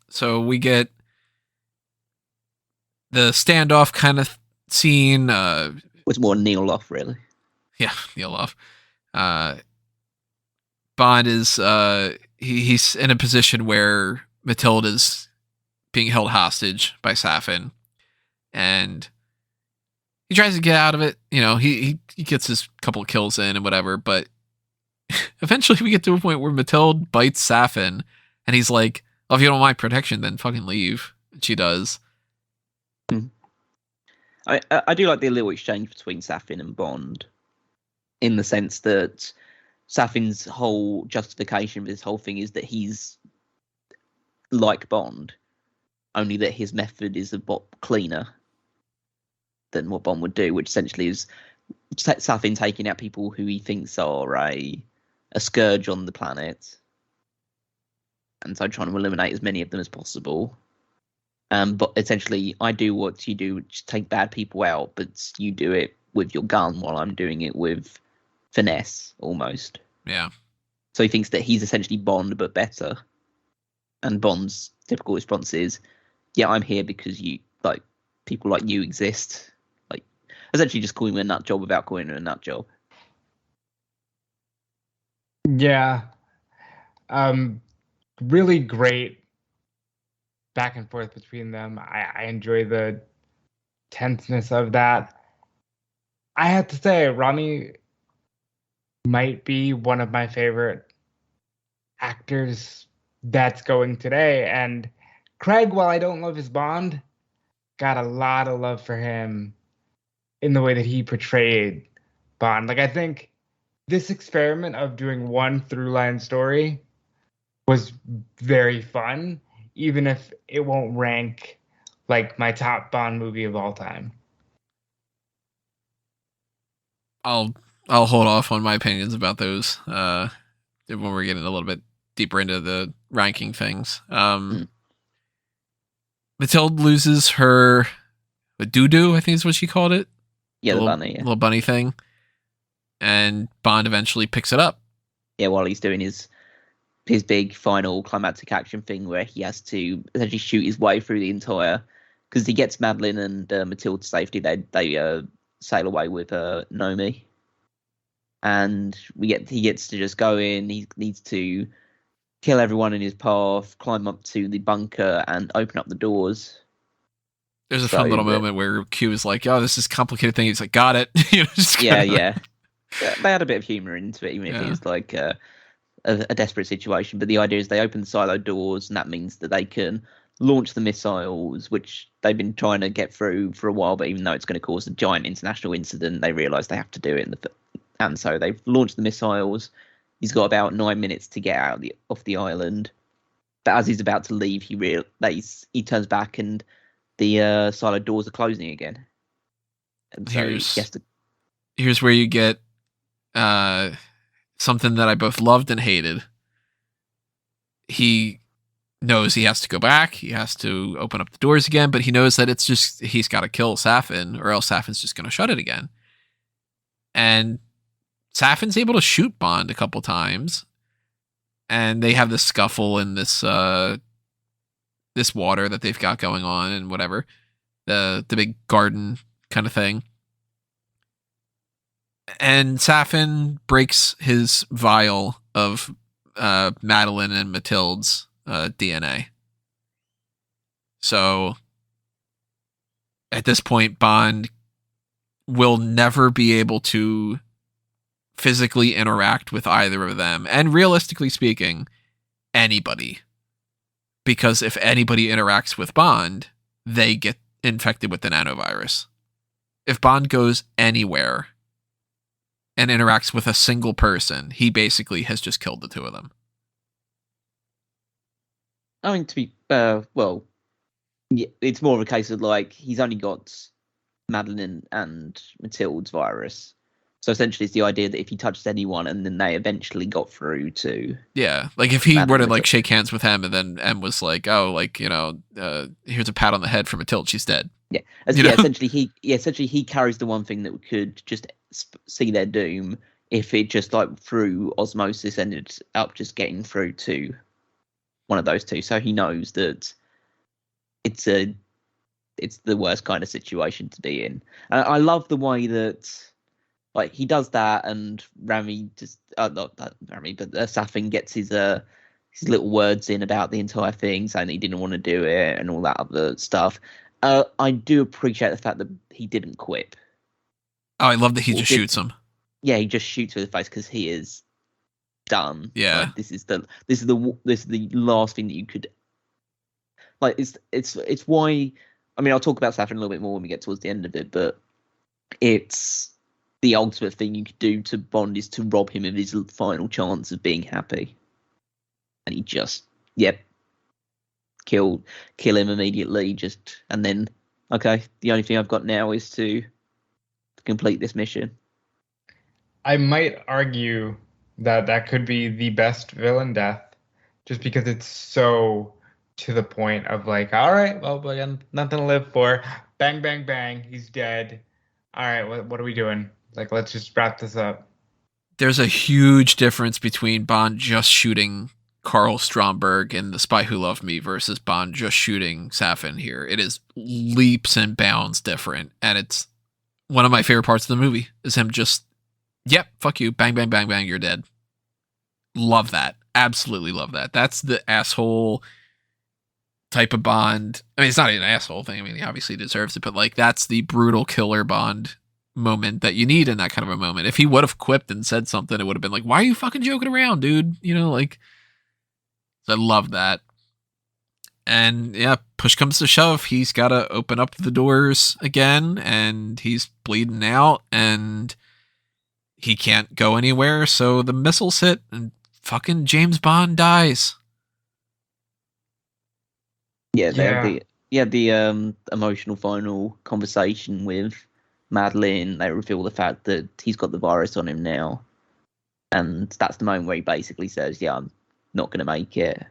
So we get the standoff kind of scene. Was more Neil off, really. Yeah, Neil off. Bond is he's in a position where Matilda's being held hostage by Safin, and he tries to get out of it. You know, he gets his couple of kills in and whatever, but eventually we get to a point where Matilda bites Safin, and he's like, "Oh, if you don't want protection, then fucking leave." And she does. I do like the little exchange between Safin and Bond, in the sense that Safin's whole justification for this whole thing is that he's like Bond, only that his method is a lot cleaner than what Bond would do, which essentially is Safin taking out people who he thinks are a scourge on the planet, and so trying to eliminate as many of them as possible. But essentially, I do what you do, which take bad people out, but you do it with your gun while I'm doing it with finesse, almost. Yeah. So he thinks that he's essentially Bond, but better. And Bond's typical response is, "Yeah, I'm here because you like people like you exist." Like, essentially, just calling him a nut job without calling him a nut job. Yeah. Really great back and forth between them. I enjoy the tenseness of that. I have to say, Rami might be one of my favorite actors that's going today. And Craig, while I don't love his Bond, got a lot of love for him in the way that he portrayed Bond. Like, I think this experiment of doing one through line story was very fun, even if it won't rank like my top Bond movie of all time. I'll hold off on my opinions about those when we're getting a little bit deeper into the ranking things. Matilda loses her doo-doo, I think is what she called it. Yeah, the little, bunny. Yeah. Little bunny thing. And Bond eventually picks it up. Yeah, while he's doing his big final climactic action thing where he has to essentially shoot his way through the entire, because he gets Madeline and Matilda to safety. They sail away with Nomi, and he gets to just go in. He needs to kill everyone in his path, climb up to the bunker, and open up the doors. There's a fun little moment where Q is like, "Oh, this is a complicated thing." He's like, "Got it." Yeah. They had a bit of humor into it, even if it was like a desperate situation. But the idea is they open the silo doors, and that means that they can launch the missiles, which they've been trying to get through for a while. But even though it's going to cause a giant international incident, they realise they have to do it. And so they've launched the missiles. He's got about 9 minutes to get out off the island. But as he's about to leave, he turns back and the silo doors are closing again. And so here's where you get something that I both loved and hated. He knows he has to go back. He has to open up the doors again, but he knows that it's just he's got to kill Safin, or else Safin's just going to shut it again. And Safin's able to shoot Bond a couple times, and they have this scuffle in this this water that they've got going on and whatever, the big garden kind of thing. And Safin breaks his vial of Madeline and Matilda's DNA. So at this point, Bond will never be able to physically interact with either of them. And realistically speaking, anybody. Because if anybody interacts with Bond, they get infected with the nanovirus. If Bond goes anywhere and interacts with a single person, he basically has just killed the two of them. I mean, to be well, yeah, it's more of a case of like he's only got Madeline and Matilda's virus, so essentially it's the idea that if he touched anyone and then they eventually got through to like if he Madeline were to and like shake hands with him and then M was like, oh, like, you know, here's a pat on the head for Matilda, she's dead. Yeah, essentially he carries the one thing that could just see their doom if it just like through osmosis ended up just getting through to one of those two. So he knows that it's the worst kind of situation to be in. I love the way that like he does that, and Rami just not Rami, but Safin gets his little words in about the entire thing, saying he didn't want to do it and all that other stuff. I do appreciate the fact that he didn't quit. Oh, I love that he just shoots him. Yeah, he just shoots with the face because he is done. Yeah, like, this is the last thing that you could. Like it's why. I mean, I'll talk about Safin a little bit more when we get towards the end of it, but it's the ultimate thing you could do to Bond is to rob him of his final chance of being happy, and he just kill him immediately. And then okay, the only thing I've got now is to complete this mission. I might argue that could be the best villain death, just because it's so to the point of like, all right, well, we got nothing to live for. Bang, bang, bang. He's dead. All right, what are we doing? Like, let's just wrap this up. There's a huge difference between Bond just shooting Karl Stromberg in The Spy Who Loved Me versus Bond just shooting Safin here. It is leaps and bounds different, and it's one of my favorite parts of the movie is him just, yep, fuck you, bang, bang, bang, bang, you're dead. Love that. Absolutely love that. That's the asshole type of Bond. I mean, it's not an asshole thing. I mean, he obviously deserves it, but like that's the brutal killer Bond moment that you need in that kind of a moment. If he would have quipped and said something, it would have been like, why are you fucking joking around, dude? You know, like, so I love that. And yeah, push comes to shove, he's got to open up the doors again, and he's bleeding out, and he can't go anywhere. So the missiles hit, and fucking James Bond dies. Yeah, the emotional final conversation with Madeleine. They reveal the fact that he's got the virus on him now, and that's the moment where he basically says, "Yeah, I'm not going to make it."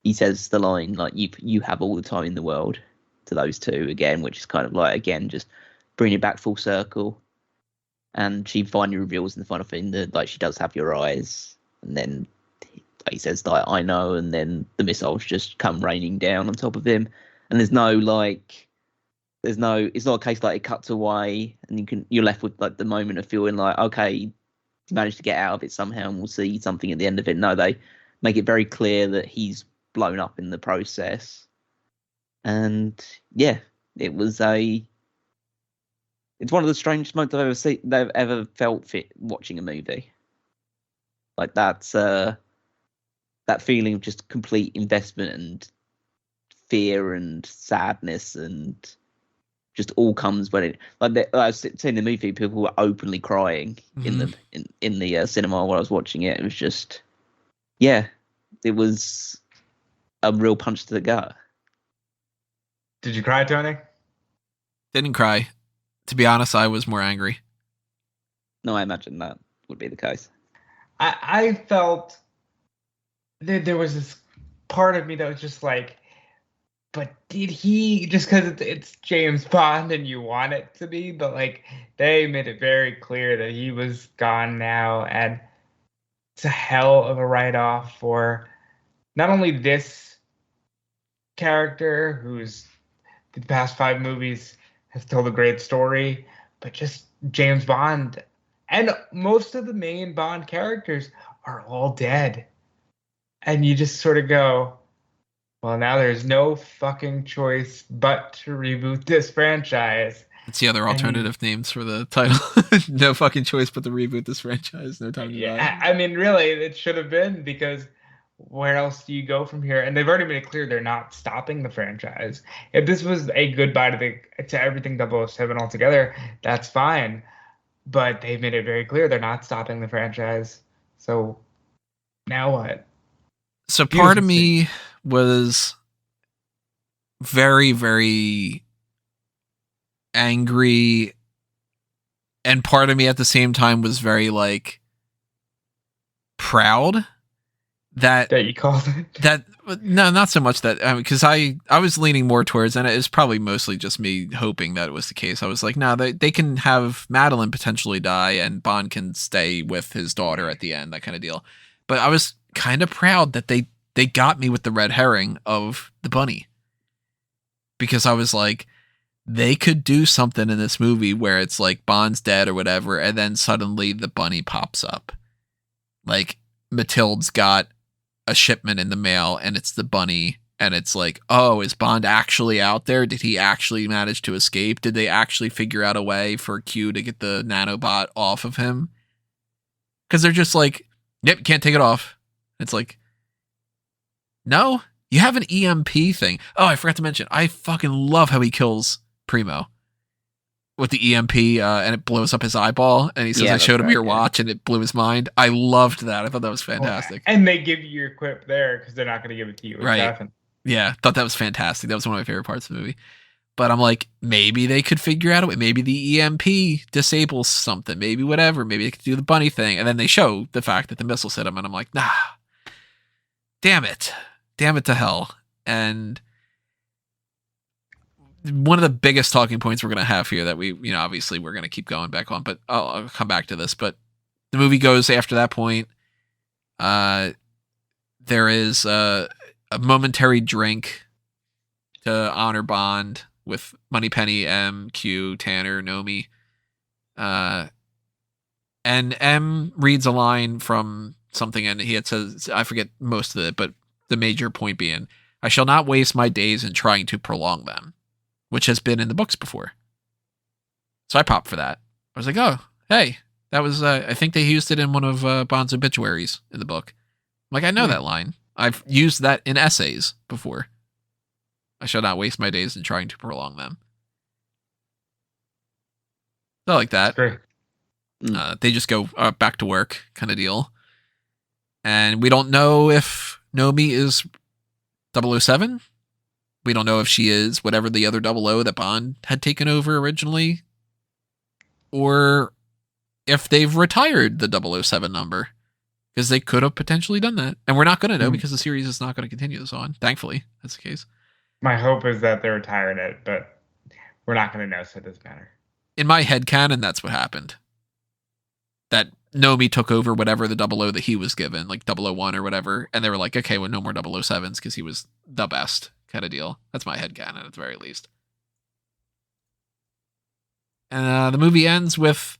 He says the line like, "You have all the time in the world," to those two again, which is kind of like again just bringing it back full circle. And she finally reveals in the final thing that like she does have your eyes, and then he says like, "I know," and then the missiles just come raining down on top of him, and it's not a case like it cuts away and you're left with like the moment of feeling like, okay, you managed to get out of it somehow and we'll see something at the end of it. No, they make it very clear that he's blown up in the process. And yeah, it's one of the strangest moments I've ever felt fit watching a movie. Like that's that feeling of just complete investment and fear and sadness, and just all comes when it like I was seeing the movie, people were openly crying in the cinema while I was watching it. It was just it was a real punch to the gut. Did you cry, Tony? Didn't cry. To be honest, I was more angry. No, I imagine that would be the case. I felt there was this part of me that was just like, but did he, just because it's James Bond and you want it to be, but like they made it very clear that he was gone now, and it's a hell of a write-off for not only this character, who's the past 5 movies has told a great story, but just James Bond. And most of the main Bond characters are all dead. And you just sort of go, well, now there's no fucking choice but to reboot this franchise. It's the other alternative names for the title. No fucking choice but to reboot this franchise. No time to die. I mean, really, it should have been, because where else do you go from here? And they've already made it clear they're not stopping the franchise. If this was a goodbye to everything 007 altogether, that's fine. But they've made it very clear they're not stopping the franchise. So now what? So part of me was very, very angry, and part of me at the same time was very like proud that you called it that. No, not so much that, because I was leaning more towards, and it was probably mostly just me hoping that it was the case. I was like, no, they can have Madeleine potentially die and Bond can stay with his daughter at the end, that kind of deal. But I was kind of proud that they got me with the red herring of the bunny. because I was like, they could do something in this movie where it's like Bond's dead or whatever, and then suddenly the bunny pops up. Like Matilda's got a shipment in the mail and it's the bunny, and it's like, oh, is Bond actually out there? Did he actually manage to escape? Did they actually figure out a way for Q to get the nanobot off of him? Because they're just like, yep, you can't take it off. It's like, no, you have an EMP thing. Oh, I forgot to mention, I fucking love how he kills Primo with the EMP, and it blows up his eyeball, and he says, I showed him your watch, and it blew his mind. I loved that. I thought that was fantastic. And they give you your quip there because they're not going to give it to you. Right. Yeah, thought that was fantastic. That was one of my favorite parts of the movie. But I'm like, maybe they could figure out a way. Maybe the EMP disables something. Maybe whatever. Maybe they could do the bunny thing. And then they show the fact that the missiles hit him, and I'm like, nah, damn it. Damn it to hell. And one of the biggest talking points we're going to have here that we, obviously we're going to keep going back on, but I'll come back to this. But the movie goes after that point. There is a momentary drink to honor Bond with Moneypenny, M, Q, Tanner, Nomi. And M reads a line from something, and he had says, I forget most of it, but the major point being, I shall not waste my days in trying to prolong them, which has been in the books before. So I popped for that. I was like, oh, hey, that was, I think they used it in one of Bond's obituaries in the book. I'm like, I know that line. I've used that in essays before. I shall not waste my days in trying to prolong them. So I like that. Great. They just go back to work kind of deal. And we don't know if Nomi is 007. We don't know if she is whatever the other 00 that Bond had taken over originally. Or if they've retired the 007 number. Because they could have potentially done that. And we're not going to know because the series is not going to continue this on. Thankfully, that's the case. My hope is that they retired it, but we're not going to know, so it doesn't matter. In my headcanon, that's what happened. That Nomi took over whatever the 00 that he was given, like 001 or whatever, and they were like, okay, well, no more 007s because he was the best kind of deal. That's my headcanon at the very least. And the movie ends with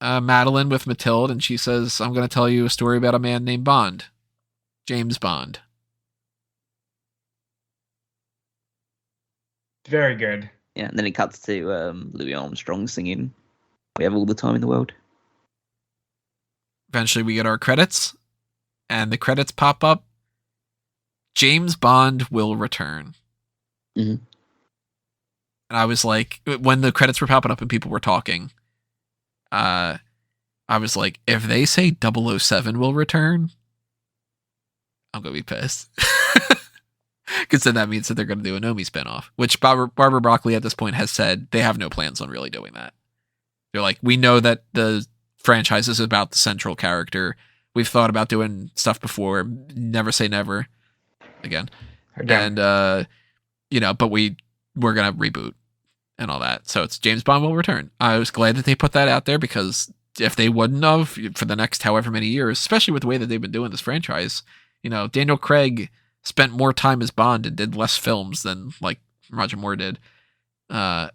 Madeline with Matilda, and she says, I'm going to tell you a story about a man named Bond. James Bond. Very good. Yeah, and then it cuts to Louis Armstrong singing We Have All the Time in the World. Eventually we get our credits, and the credits pop up. James Bond will return. Mm-hmm. And I was like, when the credits were popping up and people were talking, I was like, if they say 007 will return, I'm going to be pissed. Because then that means that they're going to do a Nomi spinoff, which Barbara Broccoli at this point has said they have no plans on really doing that. They're like, we know that the franchise is about the central character. We've thought about doing stuff before. Never say never. Again. And, but we're going to reboot and all that. So it's James Bond will return. I was glad that they put that out there because if they wouldn't have for the next however many years, especially with the way that they've been doing this franchise, Daniel Craig spent more time as Bond and did less films than like Roger Moore did. I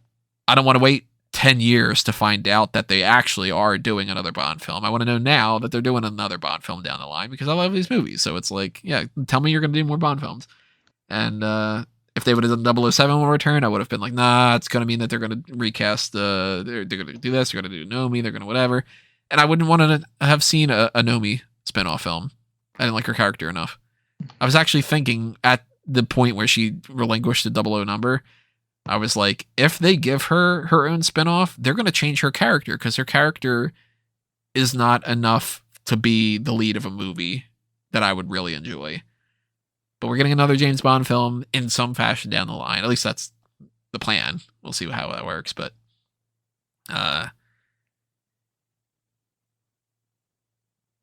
don't want to wait 10 years to find out that they actually are doing another Bond film. I want to know now that they're doing another Bond film down the line because I love these movies. So it's like, yeah, tell me you're going to do more Bond films. And if they would have done 007 will return, I would have been like, nah, it's going to mean that they're going to recast, they're going to do this, they're going to do Nomi, they're going to whatever. And I wouldn't want to have seen a Nomi spinoff film. I didn't like her character enough. I was actually thinking at the point where she relinquished the 00 number, I was like, if they give her her own spinoff, they're going to change her character because her character is not enough to be the lead of a movie that I would really enjoy. But we're getting another James Bond film in some fashion down the line. At least that's the plan. We'll see how that works. But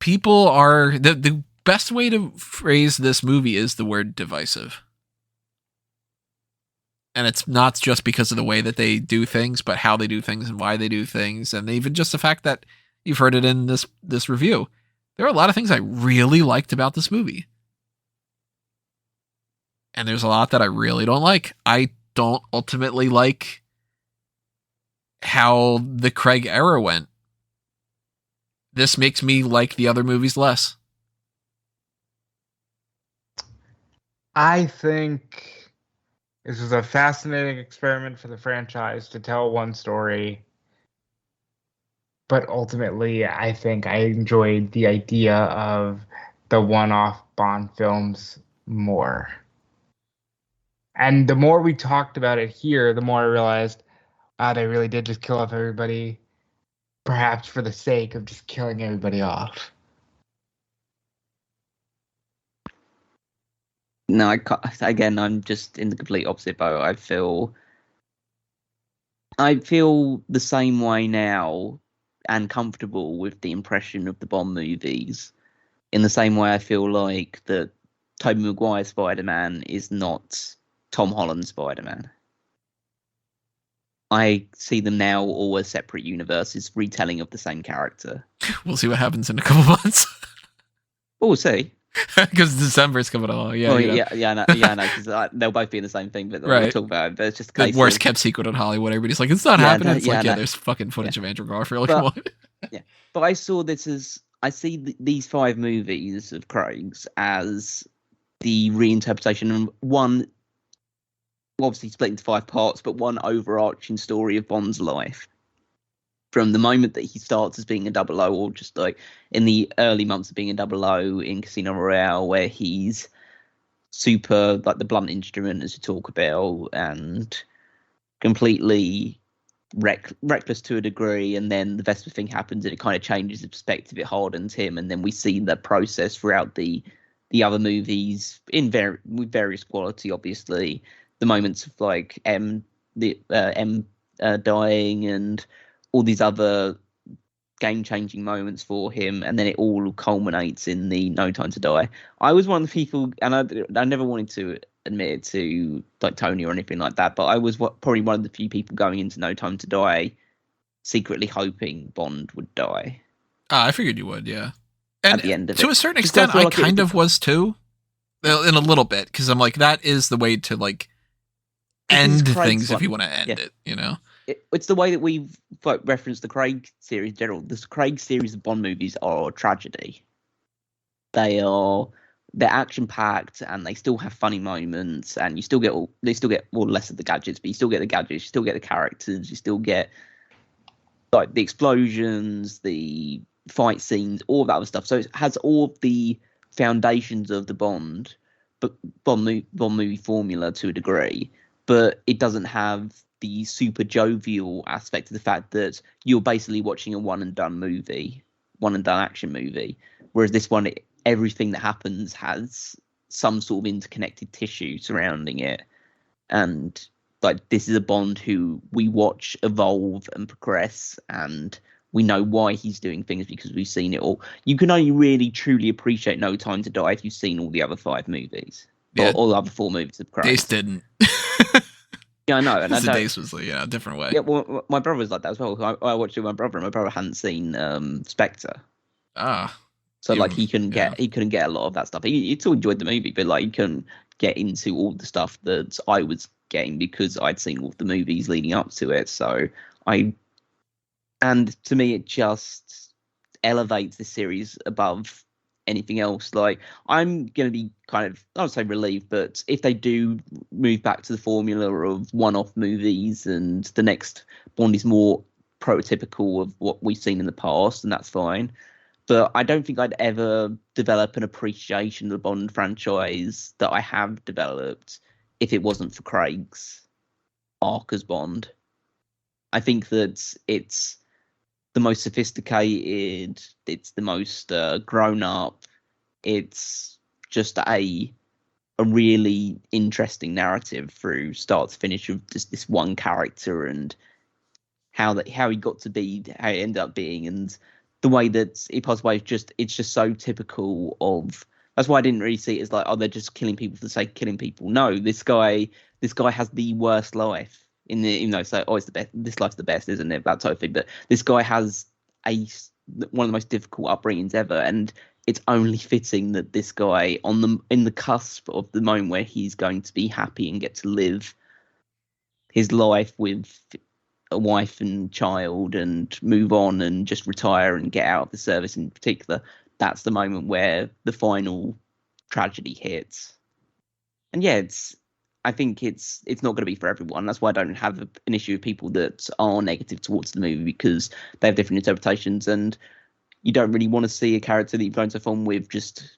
people are... The best way to phrase this movie is the word divisive. And it's not just because of the way that they do things, but how they do things and why they do things. And even just the fact that you've heard it in this review. There are a lot of things I really liked about this movie. And there's a lot that I really don't like. I don't ultimately like how the Craig era went. This makes me like the other movies less. I think this was a fascinating experiment for the franchise to tell one story. But ultimately, I think I enjoyed the idea of the one-off Bond films more. And the more we talked about it here, the more I realized, they really did just kill off everybody, perhaps for the sake of just killing everybody off. No, I can't, again, I'm just in the complete opposite boat. I feel the same way now and comfortable with the impression of the Bond movies in the same way I feel like that Tobey Maguire's Spider-Man is not Tom Holland's Spider-Man. I see them now all as separate universes, retelling of the same character. We'll see what happens in a couple months. We'll see. Because December's coming along. Yeah, well, yeah, no, because they'll both be in the same thing, but we'll talk about it. But it's just the worst kept secret in Hollywood. Everybody's like, it's not happening. It's there's fucking footage of Andrew Garfield. Come on. Yeah, but I saw this as I see these 5 movies of Craig's as the reinterpretation of one, obviously split into 5 parts, but one overarching story of Bond's life. From the moment that he starts as being a 00, or just like in the early months of being a 00 in Casino Royale, where he's super like the blunt instrument, as you talk about, and completely reckless to a degree, and then the Vesper thing happens and it kind of changes the perspective, it hardens him, and then we see the process throughout the other movies with various quality, obviously. The moments of like M dying and all these other game-changing moments for him, and then it all culminates in the No Time to Die. I was one of the people, and I never wanted to admit it to like Tony or anything like that, but I was probably one of the few people going into No Time to Die secretly hoping Bond would die. I figured you would, yeah. And at the end of to a certain extent, I kind of was too, in a little bit, because I'm like, that is the way to like end things if you want to end it, you know? It's the way that we've referenced the Craig series in general. The Craig series of Bond movies are a tragedy. They're action packed and they still have funny moments, and you still get less of the gadgets, but you still get the gadgets, you still get the characters, you still get like the explosions, the fight scenes, all of that other stuff. So it has all of the foundations of the Bond movie formula to a degree, but it doesn't have the super jovial aspect of the fact that you're basically watching a one and done action movie, whereas this one, everything that happens has some sort of interconnected tissue surrounding it, and like this is a Bond who we watch evolve and progress, and we know why he's doing things because we've seen it all. You can only really truly appreciate No Time to Die if you've seen all the other 5 movies, or all the other 4 movies of Craig. Dace didn't. Yeah, I know. And Dace was a different way. Yeah, well, my brother was like that as well. I watched it with my brother, and my brother hadn't seen Spectre. So like he couldn't get a lot of that stuff. He still enjoyed the movie, but like he couldn't get into all the stuff that I was getting because I'd seen all the movies leading up to it. So and to me, it just elevates this series above anything else. Like I'm going to be kind of, I would say relieved, but if they do move back to the formula of one-off movies and the next Bond is more prototypical of what we've seen in the past, and that's fine. But I don't think I'd ever develop an appreciation of the Bond franchise that I have developed if it wasn't for Craig's arc as Bond. I think that it's the most sophisticated, it's the most grown up, it's just a really interesting narrative through start to finish of just this one character and how he got to be, how he ended up being, and the way that he passed away it's just so typical of. That's why I didn't really see it as like, oh, they're just killing people for the sake of killing people. No, this guy has the worst life. Even though it's like, oh, it's the best. This life's the best, isn't it? That type of thing. But this guy has one of the most difficult upbringings ever, and it's only fitting that this guy in the cusp of the moment where he's going to be happy and get to live his life with a wife and child and move on and just retire and get out of the service in particular, that's the moment where the final tragedy hits. And yeah, I think it's not going to be for everyone. That's why I don't have an issue with people that are negative towards the movie, because they have different interpretations, and you don't really want to see a character that you've gone so fond with just,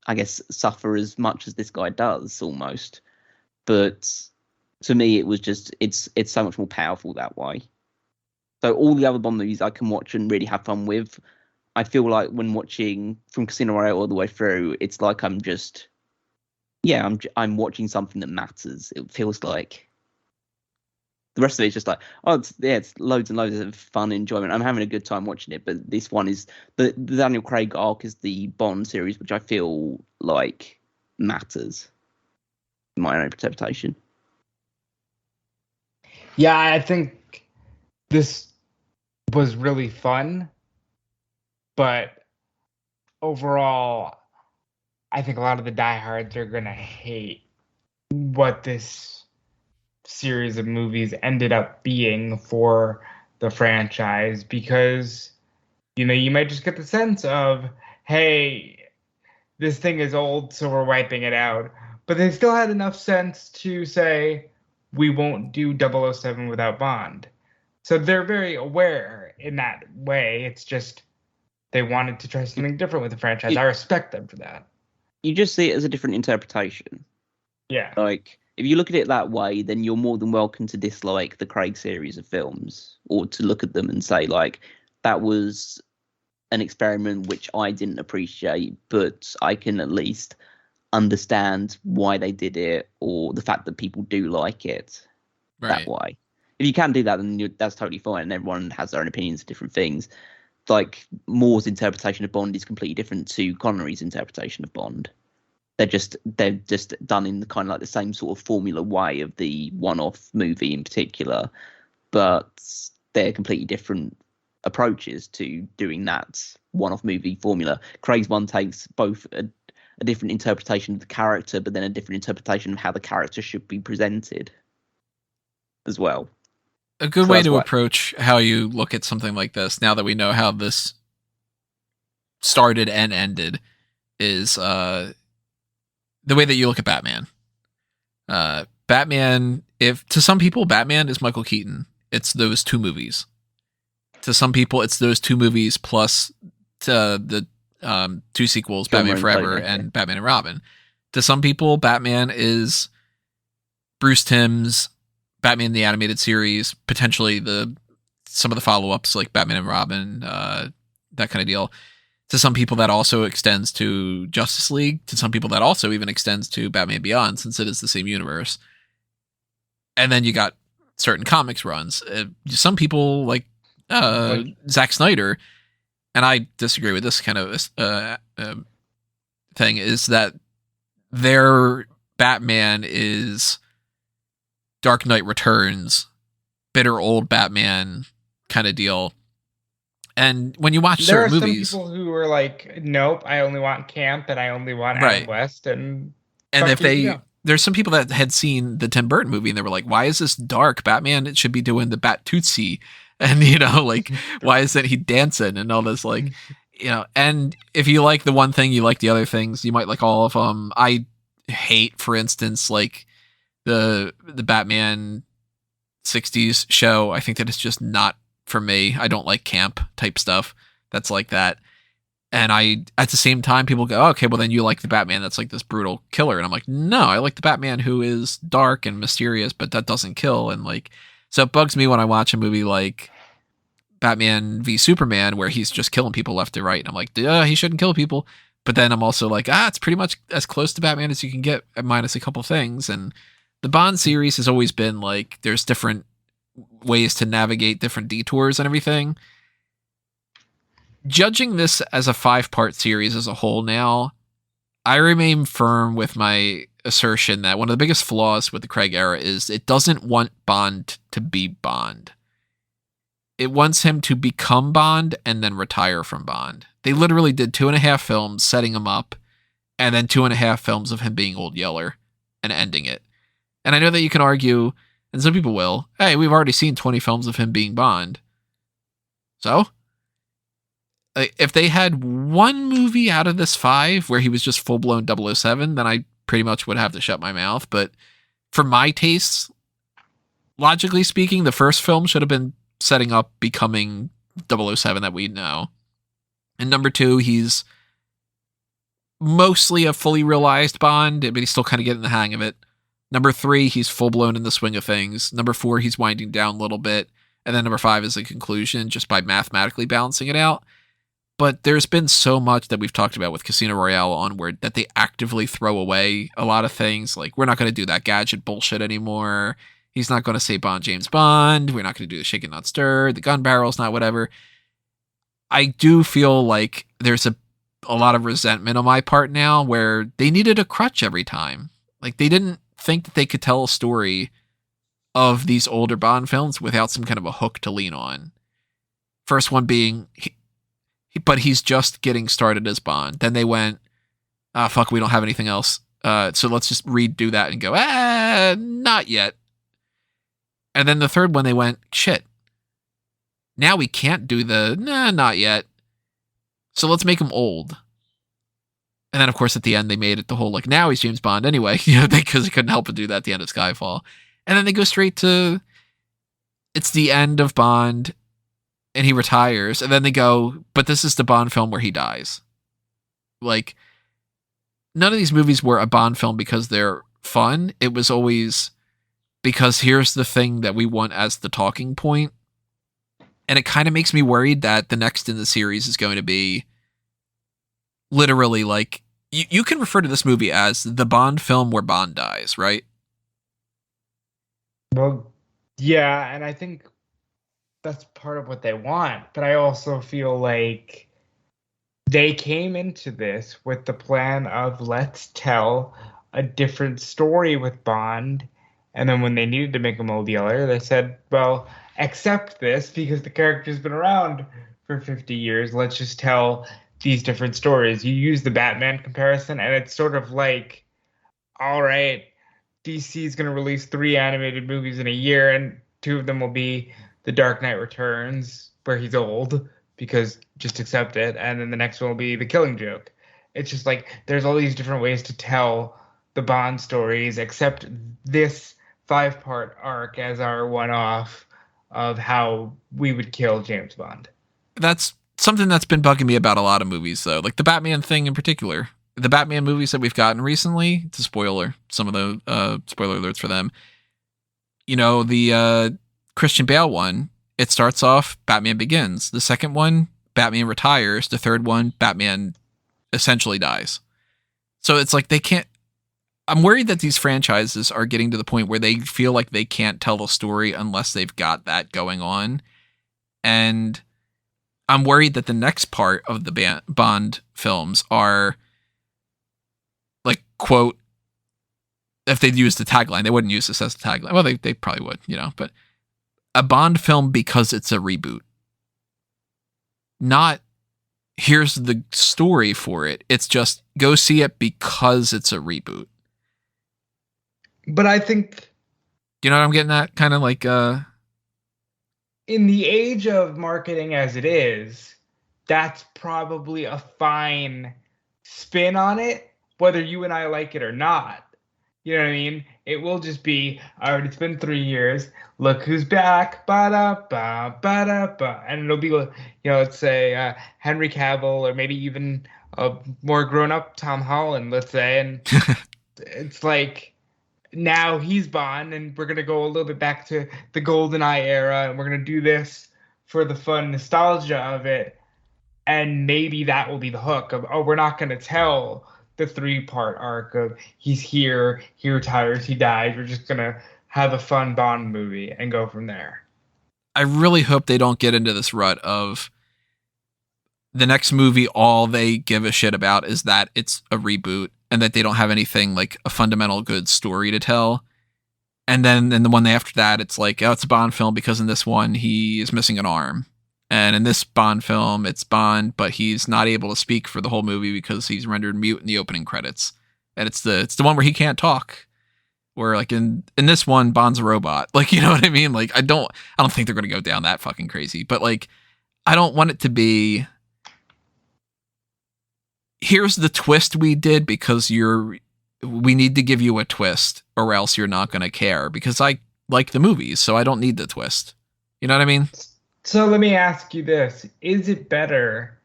I guess, suffer as much as this guy does almost. But to me, it was just it's so much more powerful that way. So all the other Bond movies I can watch and really have fun with, I feel like when watching from Casino Royale all the way through, it's like I'm watching something that matters. It feels like the rest of it is just like, it's loads and loads of fun enjoyment. I'm having a good time watching it, but this one is the Daniel Craig arc is the Bond series, which I feel like matters in my own interpretation. Yeah, I think this was really fun, but overall, I think a lot of the diehards are gonna hate what this series of movies ended up being for the franchise, because you might just get the sense of, hey, this thing is old, so we're wiping it out. But they still had enough sense to say, we won't do 007 without Bond. So they're very aware in that way. It's just they wanted to try something different with the franchise. I respect them for that. You just see it as a different interpretation. Yeah. Like, if you look at it that way, then you're more than welcome to dislike the Craig series of films, or to look at them and say, like, that was an experiment which I didn't appreciate, but I can at least understand why they did it, or the fact that people do like it that way. If you can do that, then that's totally fine, and everyone has their own opinions of different things. Like, Moore's interpretation of Bond is completely different to Connery's interpretation of Bond. They're just done in the kind of like the same sort of formula way of the one-off movie in particular, but they're completely different approaches to doing that one-off movie formula. Craig's one takes both a different interpretation of the character, but then a different interpretation of how the character should be presented as well. A good way to approach how you look at something like this, now that we know how this started and ended, is the way that you look at Batman. Batman, if to some people Batman is Michael Keaton, it's those two movies. To some people, it's those two movies plus the two sequels, Batman Forever and Batman and Robin. To some people, Batman is Bruce Timm's Batman the Animated Series, potentially some of the follow-ups like Batman and Robin, that kind of deal. To some people, that also extends to Justice League. To some people, that also even extends to Batman Beyond, since it is the same universe. And then you got certain comics runs. Some people like Zack Snyder, and I disagree with this kind of thing, is that their Batman is Dark Knight Returns, bitter old Batman kind of deal. And when you watch certain movies, there are some people who are like, nope, I only want camp and I only want Adam West. And if there's some people that had seen the Tim Burton movie and they were like, why is this dark? Batman, it should be doing the Bat Tootsie. And, like, why isn't he dancing and all this, like, and if you like the one thing, you like the other things, you might like all of them. I hate, for instance, like the Batman 60s show. I think that it's just not for me. I don't like camp type stuff that's like that. And at the same time, people go, oh, okay, well then you like the Batman that's like this brutal killer. And I'm like, no, I like the Batman who is dark and mysterious, but that doesn't kill. And like, so it bugs me when I watch a movie like Batman v Superman where he's just killing people left and right. And I'm like, he shouldn't kill people. But then I'm also like, it's pretty much as close to Batman as you can get, minus a couple things. And the Bond series has always been like, there's different ways to navigate different detours and everything. Judging this as a 5-part series as a whole now, I remain firm with my assertion that one of the biggest flaws with the Craig era is it doesn't want Bond to be Bond. It wants him to become Bond and then retire from Bond. They literally did 2.5 films setting him up, and then 2.5 films of him being Old Yeller and ending it. And I know that you can argue, and some people will, hey, we've already seen 20 films of him being Bond. So, if they had one movie out of this 5 where he was just full-blown 007, then I pretty much would have to shut my mouth. But for my tastes, logically speaking, the first film should have been setting up becoming 007 that we know. And number 2, he's mostly a fully realized Bond, but he's still kind of getting the hang of it. Number 3, he's full-blown in the swing of things. Number 4, he's winding down a little bit. And then number 5 is the conclusion, just by mathematically balancing it out. But there's been so much that we've talked about with Casino Royale onward that they actively throw away a lot of things. Like, we're not going to do that gadget bullshit anymore. He's not going to say Bond James Bond. We're not going to do the shake and not stir. The gun barrel's not whatever. I do feel like there's a lot of resentment on my part now where they needed a crutch every time. Like, they didn't think that they could tell a story of these older Bond films without some kind of a hook to lean on. First one being, but he's just getting started as Bond. Then they went, fuck, we don't have anything else. So let's just redo that and go, not yet. And then the third one, they went, shit, now we can't do the, not yet. So let's make him old. And then, of course, at the end, they made it the whole, like, now he's James Bond anyway, because they couldn't help but do that at the end of Skyfall. And then they go straight to, it's the end of Bond, and he retires. And then they go, but this is the Bond film where he dies. Like, none of these movies were a Bond film because they're fun. It was always because here's the thing that we want as the talking point. And it kind of makes me worried that the next in the series is going to be literally like, you can refer to this movie as the Bond film where Bond dies, right? Well, yeah, and I think that's part of what they want. But I also feel like they came into this with the plan of let's tell a different story with Bond. And then when they needed to make him Old Yeller, they said, well, accept this because the character's been around for 50 years. Let's just tell these different stories. You use the Batman comparison, and it's sort of like, all right, DC is going to release 3 animated movies in a year, and 2 of them will be The Dark Knight Returns, where he's old, because just accept it, and then the next one will be The Killing Joke. It's just like, there's all these different ways to tell the Bond stories, except this 5-part arc as our one-off of how we would kill James Bond. That's something that's been bugging me about a lot of movies, though. Like the Batman thing in particular. The Batman movies that we've gotten recently, it's a spoiler, some of the spoiler alerts for them. You know, the Christian Bale one, it starts off, Batman Begins. The second one, Batman retires. The third one, Batman essentially dies. So it's like they can't, I'm worried that these franchises are getting to the point where they feel like they can't tell the story unless they've got that going on. And I'm worried that the next part of the Bond films are like, quote, if they'd use the tagline, they wouldn't use this as a tagline. Well, they probably would, but a Bond film because it's a reboot. Not here's the story for it. It's just go see it because it's a reboot. But I think, you know what I'm getting at? Kind of like in the age of marketing as it is, that's probably a fine spin on it, whether you and I like it or not. You know what I mean? It will just be, all right, it's been 3 years. Look who's back. Ba-da-ba, ba-da-ba. And it'll be, let's say Henry Cavill, or maybe even a more grown-up Tom Holland, let's say. And it's like, now he's Bond, and we're going to go a little bit back to the GoldenEye era, and we're going to do this for the fun nostalgia of it. And maybe that will be the hook of, we're not going to tell the 3-part arc of he's here, he retires, he dies. We're just going to have a fun Bond movie and go from there. I really hope they don't get into this rut of the next movie, all they give a shit about is that it's a reboot and that they don't have anything like a fundamental good story to tell. And then in the one after that, it's like, oh, it's a Bond film because in this one he is missing an arm. And in this Bond film, it's Bond, but he's not able to speak for the whole movie because he's rendered mute in the opening credits. And it's the one where he can't talk. Where like in this one, Bond's a robot. Like, you know what I mean? Like, I don't think they're gonna go down that fucking crazy. But like, I don't want it to be, here's the twist we did because we need to give you a twist or else you're not gonna care. Because I like the movies, so I don't need the twist. You know what I mean? So let me ask you this. Is it better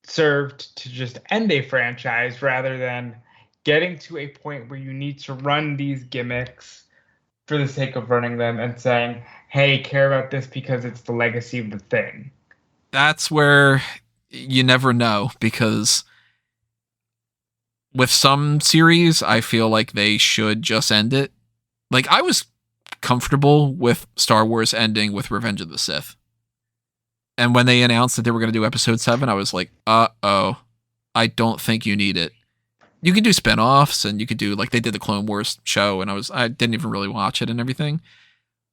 served to just end a franchise rather than getting to a point where you need to run these gimmicks for the sake of running them and saying, hey, care about this because it's the legacy of the thing? That's where you never know, because with some series, I feel like they should just end it. Like, I was comfortable with Star Wars ending with Revenge of the Sith. And when they announced that they were going to do episode 7, I was like, uh-oh, I don't think you need it. You can do spin-offs, and you could do, like, they did the Clone Wars show, and I didn't even really watch it and everything.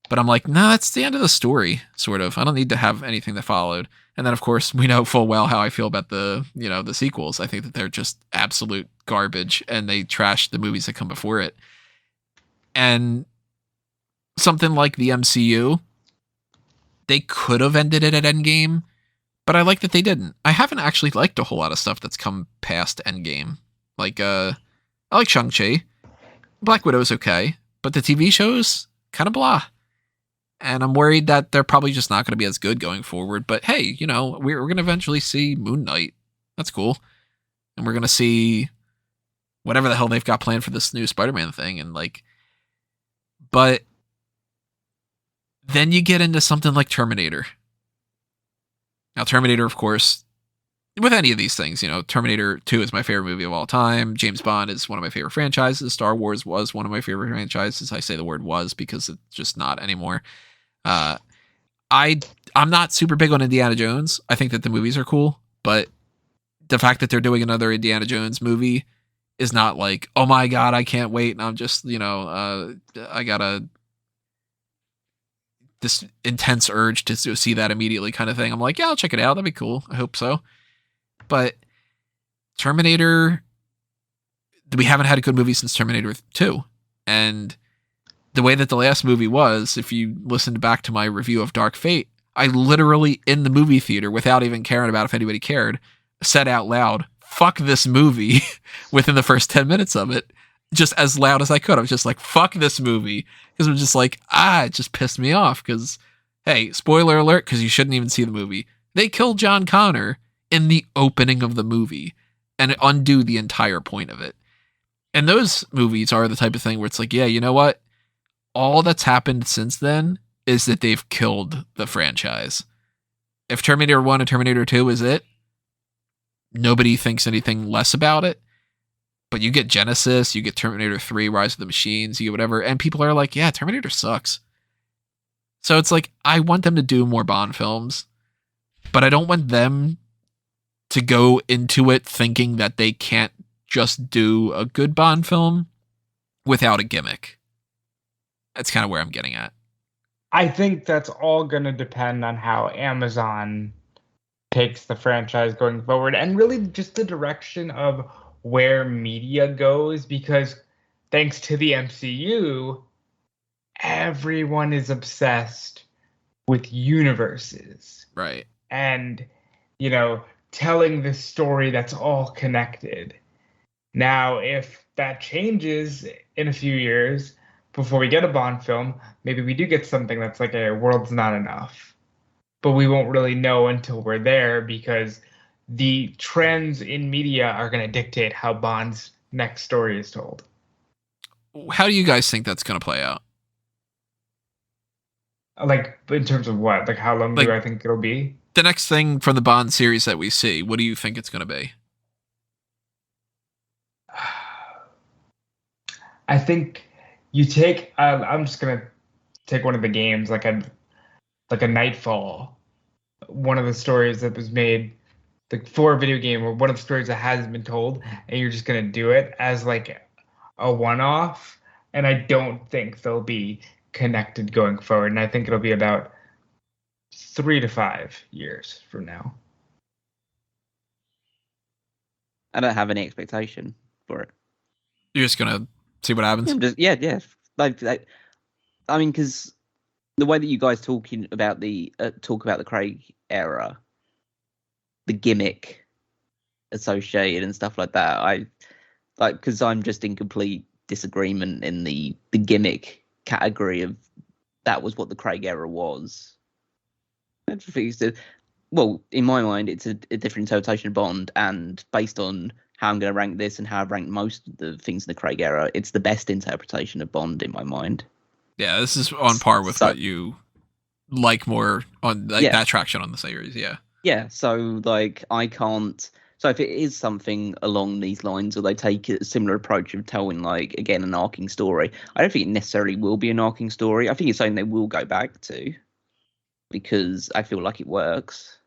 But I'm like, no, that's the end of the story, sort of. I don't need to have anything that followed. And then, of course, we know full well how I feel about the sequels. I think that they're just absolute garbage, and they trash the movies that come before it. And something like the MCU, they could have ended it at Endgame, but I like that they didn't. I haven't actually liked a whole lot of stuff that's come past Endgame. Like, I like Shang-Chi. Black Widow's okay, but the TV shows, kind of blah. And I'm worried that they're probably just not going to be as good going forward. But hey, we're going to eventually see Moon Knight. That's cool. And we're going to see whatever the hell they've got planned for this new Spider-Man thing. And like, but then you get into something like Terminator. Now, Terminator, of course, with any of these things, Terminator 2 is my favorite movie of all time. James Bond is one of my favorite franchises. Star Wars was one of my favorite franchises. I say the word was because it's just not anymore. I'm not super big on Indiana Jones. I think that the movies are cool, but the fact that they're doing another Indiana Jones movie is not like, oh my God, I can't wait. And I'm just, I got this intense urge to see that immediately kind of thing. I'm like, yeah, I'll check it out. That'd be cool. I hope so. But Terminator, we haven't had a good movie since Terminator 2. And the way that the last movie was, if you listened back to my review of Dark Fate, I literally, in the movie theater, without even caring about if anybody cared, said out loud, fuck this movie within the first 10 minutes of it, just as loud as I could. I was just like, fuck this movie. Because I'm just like, it just pissed me off. Because, hey, spoiler alert, because you shouldn't even see the movie. They killed John Connor in the opening of the movie and undo the entire point of it. And those movies are the type of thing where it's like, yeah, you know what? All that's happened since then is that they've killed the franchise. If Terminator 1 and Terminator 2 is it, nobody thinks anything less about it. But you get Genesis, you get Terminator 3, Rise of the Machines, you get whatever, and people are like, yeah, Terminator sucks. So it's like, I want them to do more Bond films, but I don't want them to go into it thinking that they can't just do a good Bond film without a gimmick. That's kind of where I'm getting at. I think that's all going to depend on how Amazon takes the franchise going forward, and really just the direction of where media goes, because thanks to the MCU, everyone is obsessed with universes. Right. And, telling this story that's all connected. Now, if that changes in a few years, before we get a Bond film, maybe we do get something that's like a world's not enough. But we won't really know until we're there, because the trends in media are going to dictate how Bond's next story is told. How do you guys think that's going to play out? Like, in terms of what? Like, how long do I think it'll be? The next thing from the Bond series that we see, what do you think it's going to be? I think you take... I'm just going to take one of the games, like a Nightfall. One of the stories that was made for a video game, or one of the stories that hasn't been told, and you're just going to do it as like a one-off. And I don't think they'll be connected going forward. And I think it'll be about 3 to 5 years from now. I don't have any expectation for it. You're just gonna see what happens. Yeah. I mean, because the way that you guys talk about the Craig era, the gimmick associated and stuff like that, because I'm just in complete disagreement in the gimmick category of that was what the Craig era was. Well, in my mind, it's a different interpretation of Bond, and based on how I'm going to rank this and how I've ranked most of the things in the Craig era, it's the best interpretation of Bond in my mind. Yeah, this is on par with what you like more on that traction on the series. Yeah. Yeah. So I can't. So if it is something along these lines, or they take a similar approach of telling again an arcing story, I don't think it necessarily will be an arcing story. I think it's something they will go back to because I feel like it works,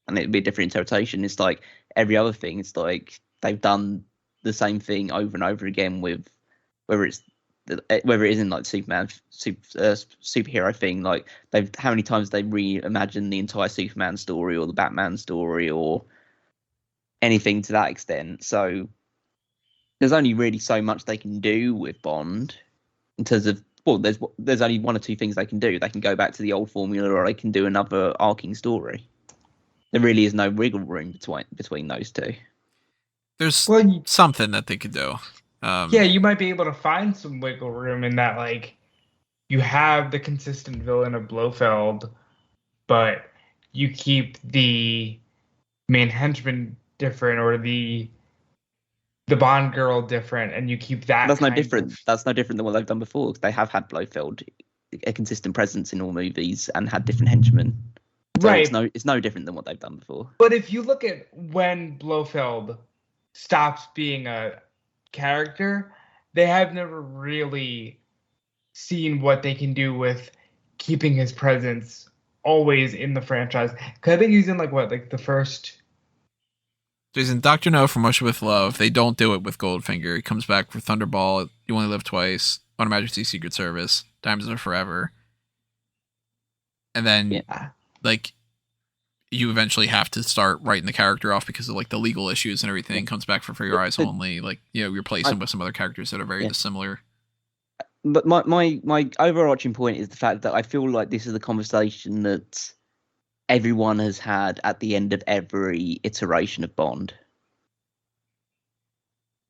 and it'd be a different interpretation. It's like every other thing. It's like they've done the same thing over and over again with whether it isn't like Superman superhero thing. How many times they reimagined the entire Superman story or the Batman story or anything to that extent. So there's only really so much they can do with Bond in terms of, well, there's only one or two things they can do. They can go back to the old formula, or they can do another arcing story. There really is no wiggle room between those two. There's something that they could do. You might be able to find some wiggle room in that, you have the consistent villain of Blofeld, but you keep the main henchman different, or the Bond girl different, and you keep that. That's no different. That's no different than what they've done before. They have had Blofeld a consistent presence in all movies and had different henchmen. So right. It's no different than what they've done before. But if you look at when Blofeld stops being a character, they have never really seen what they can do with keeping his presence always in the franchise. Because I think he's in the first. So he's in Dr. No from Russia with Love. They don't do it with Goldfinger. He comes back for Thunderball, You Only Live Twice, On Her Majesty's Secret Service, Diamonds Are Forever. And then, you eventually have to start writing the character off because of the legal issues and everything. Comes back for Your Eyes Only. Replace him with some other characters that are very dissimilar. But my overarching point is the fact that I feel like this is the conversation that everyone has had at the end of every iteration of Bond.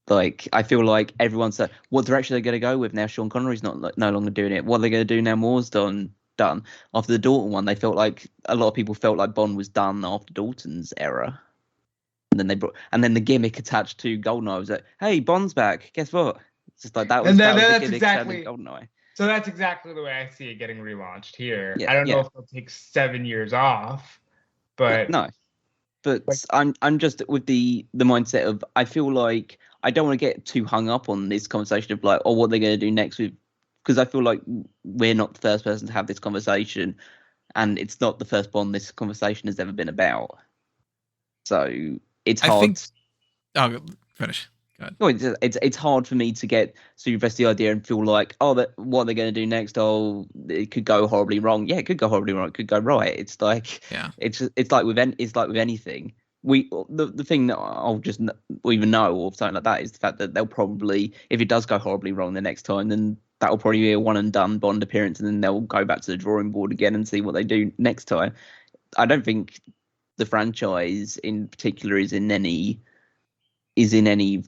I feel like everyone's said, what direction are they going to go with now? Sean Connery's no longer doing it. What are they going to do now? Moore's done. After the Dalton one, they felt like a lot of people felt like Bond was done after Dalton's era, and then the gimmick attached to Goldeneye was like, hey, Bond's back. Guess what? It's just that was that's exactly Goldeneye. So that's exactly the way I see it getting relaunched here. Yeah, I don't know if it'll take 7 years off, but no. But I'm just with the mindset of, I feel like I don't want to get too hung up on this conversation of what they're going to do next with. Because I feel like we're not the first person to have this conversation, and it's not the first Bond this conversation has ever been about. So it's hard. Finish. Go ahead. No, it's hard for me to get so invest the idea and feel like, what are they going to do next? Oh, it could go horribly wrong. Yeah, it could go horribly wrong. It could go right. It's it's like with anything. The thing that I'll just even know or something like that is the fact that they'll probably, if it does go horribly wrong the next time, then that'll probably be a one and done Bond appearance, and then they'll go back to the drawing board again and see what they do next time. I don't think the franchise in particular is in any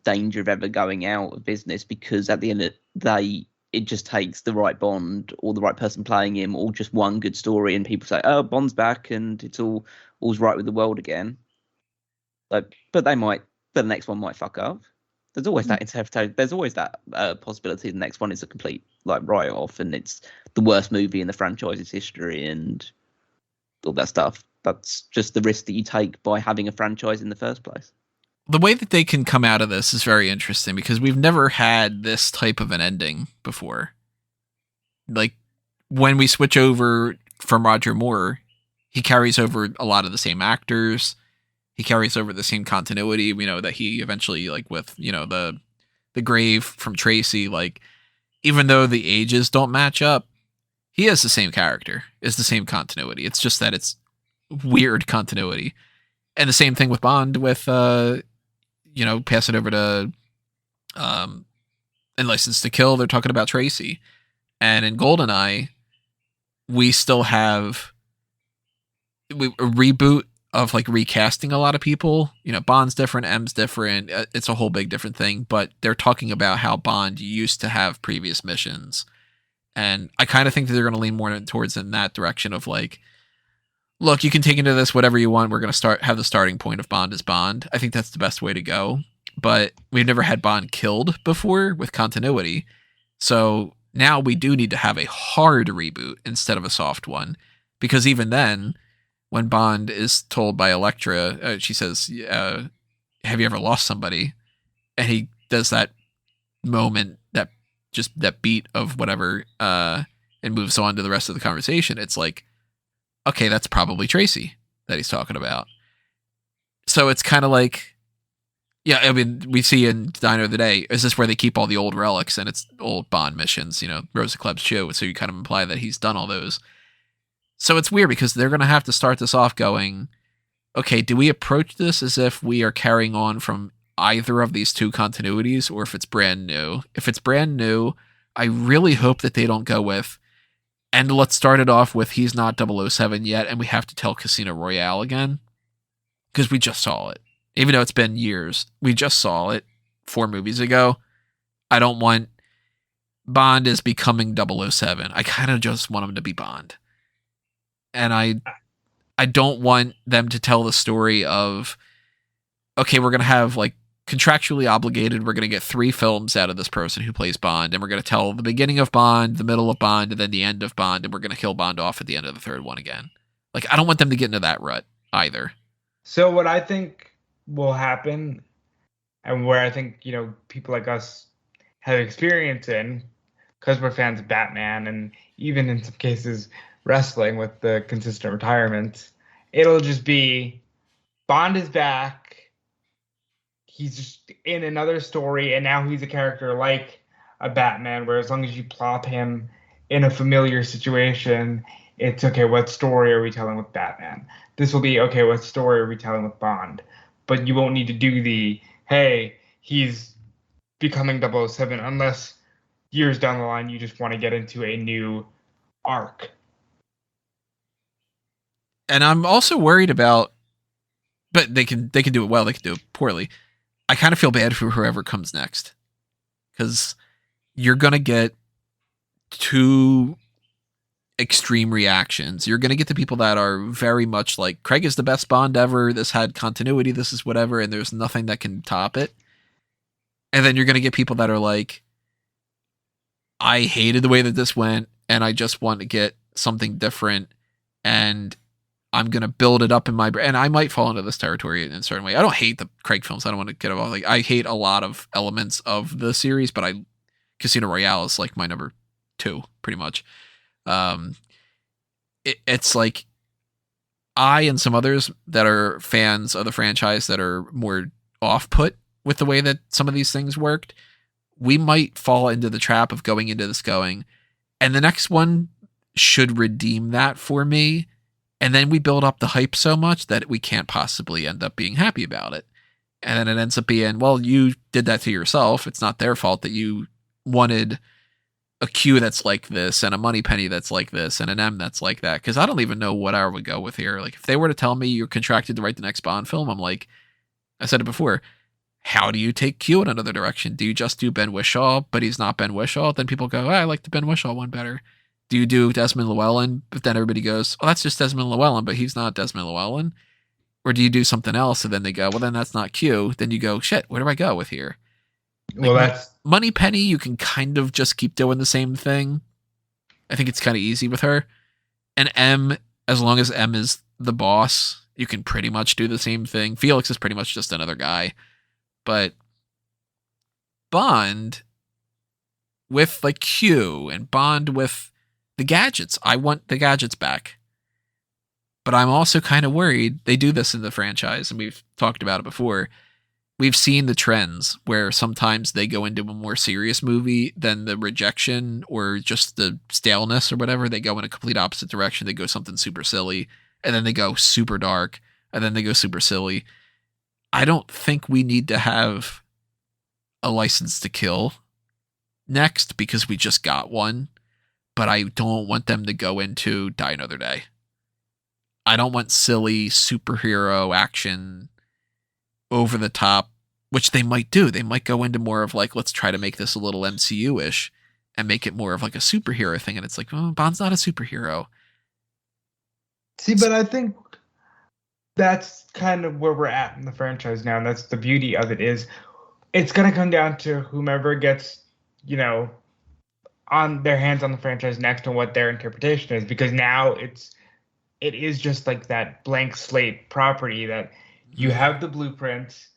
danger of ever going out of business, because at the end of the day, it just takes the right Bond or the right person playing him, or just one good story, and people say, oh, Bond's back and it's all's right with the world again. But the next one might fuck up. There's always that interpretation. There's always that possibility the next one is a complete write-off, and it's the worst movie in the franchise's history and all that stuff. That's just the risk that you take by having a franchise in the first place. The way that they can come out of this is very interesting, because we've never had this type of an ending before. When we switch over from Roger Moore, he carries over a lot of the same actors. He carries over the same continuity. We know that he eventually, with, the grave from Tracy, even though the ages don't match up, he is the same character. It's the same continuity. It's just that it's weird continuity. And the same thing with Bond with, pass it over to in License to Kill, they're talking about Tracy. And in GoldenEye, we still have a reboot of like recasting a lot of people. Bond's different, M's different. It's a whole big different thing. But they're talking about how Bond used to have previous missions. And I kind of think that they're going to lean more towards in that direction of like, look, you can take into this whatever you want. We're going to have the starting point of Bond as Bond. I think that's the best way to go. But we've never had Bond killed before with continuity. So now we do need to have a hard reboot instead of a soft one. Because even then, when Bond is told by Elektra, she says, have you ever lost somebody? And he does that moment, that beat of whatever, and moves on to the rest of the conversation. It's like, okay, that's probably Tracy that he's talking about. So it's kind of like, yeah, I mean, we see in Diner of the Day, is this where they keep all the old relics and it's old Bond missions, Rosa Kleb's show. So you kind of imply that he's done all those. So it's weird because they're going to have to start this off going, okay, do we approach this as if we are carrying on from either of these two continuities or if it's brand new? If it's brand new, I really hope that they don't go with, and let's start it off with he's not 007 yet and we have to tell Casino Royale again. Because we just saw it. Even though it's been years, we just saw it 4 movies ago. I don't want Bond is becoming 007. I kind of just want him to be Bond. And I don't want them to tell the story of, okay, we're going to have like contractually obligated, we're going to get 3 films out of this person who plays Bond, and we're going to tell the beginning of Bond, the middle of Bond, and then the end of Bond, and we're going to kill Bond off at the end of the 3rd one again. Like, I don't want them to get into that rut either. So what I think will happen, and where I think, people like us have experience in, because we're fans of Batman, and even in some cases wrestling with the consistent retirement, it'll just be Bond is back. He's just in another story, and now he's a character like a Batman, where as long as you plop him in a familiar situation, it's okay, what story are we telling with Batman? This will be, okay, what story are we telling with Bond? But you won't need to do the, hey, he's becoming 007, unless years down the line you just want to get into a new arc. And I'm also worried about, but they can do it well, they can do it poorly. I kind of feel bad for whoever comes next. Because you're going to get 2 extreme reactions. You're going to get the people that are very much like, Craig is the best Bond ever, this had continuity, this is whatever, and there's nothing that can top it. And then you're going to get people that are like, I hated the way that this went, and I just want to get something different, and I'm going to build it up in my brain. And I might fall into this territory in a certain way. I don't hate the Craig films. I don't want to get involved. Like, I hate a lot of elements of the series, but Casino Royale is like my number 2, pretty much. It's like I and some others that are fans of the franchise that are more off-put with the way that some of these things worked, we might fall into the trap of going into this going, and the next one should redeem that for me, and then we build up the hype so much that we can't possibly end up being happy about it. And then it ends up being, well, you did that to yourself. It's not their fault that you wanted a Q that's like this and a Moneypenny that's like this and an M that's like that. Because I don't even know what I would go with here. Like, if they were to tell me you're contracted to write the next Bond film, I'm like, I said it before, how do you take Q in another direction? Do you just do Ben Whishaw, but he's not Ben Whishaw? Then people go, I like the Ben Whishaw one better. Do you do Desmond Llewellyn, but then everybody goes, oh, that's just Desmond Llewellyn, but he's not Desmond Llewellyn? Or do you do something else, and then they go, well, then that's not Q. Then you go, shit, where do I go with here? Like, Well, that's Moneypenny, you can kind of just keep doing the same thing. I think it's kind of easy with her. And M, as long as M is the boss, you can pretty much do the same thing. Felix is pretty much just another guy. But Bond with like Q and Bond with the gadgets. I want the gadgets back. But I'm also kind of worried they do this in the franchise, and we've talked about it before. we've seen the trends where sometimes they go into a more serious movie than the rejection or just the staleness or whatever. They go in a complete opposite direction. They go something super silly, and then they go super dark, and then they go super silly. I don't think we need to have a License to Kill next because we just got one, but I don't want them to go into Die Another Day. I don't want silly superhero action over the top, which they might do. They might go into more of like, let's try to make this a little MCU-ish and make it more of like a superhero thing. And it's like, oh, Bond's not a superhero. See, but I think that's kind of where we're at in the franchise now. And that's the beauty of it, is it's going to come down to whomever gets, on their hands on the franchise next and what their interpretation is, because now it is just like that blank slate property that you have the blueprints.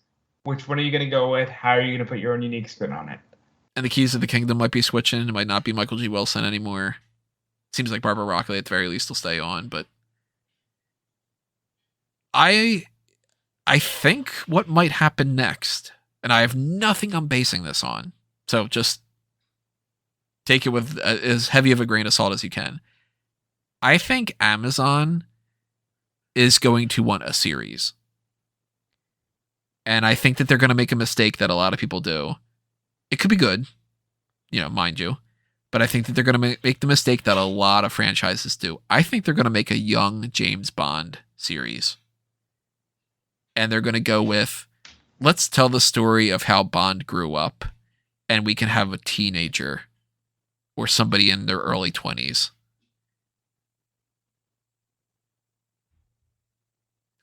Which one are you going to go with? How are you going to put your own unique spin on it? And the Keys of the Kingdom might be switching. It might not be Michael G. Wilson anymore. Seems like Barbara Broccoli at the very least will stay on, but I think what might happen next, and I have nothing I'm basing this on, so just take it with as heavy of a grain of salt as you can. I think Amazon is going to want a series. And I think that they're going to make a mistake that a lot of people do. It could be good, mind you. But I think that they're going to make the mistake that a lot of franchises do. I think they're going to make a young James Bond series. And they're going to go with, let's tell the story of how Bond grew up. And we can have a teenager or somebody in their early 20s.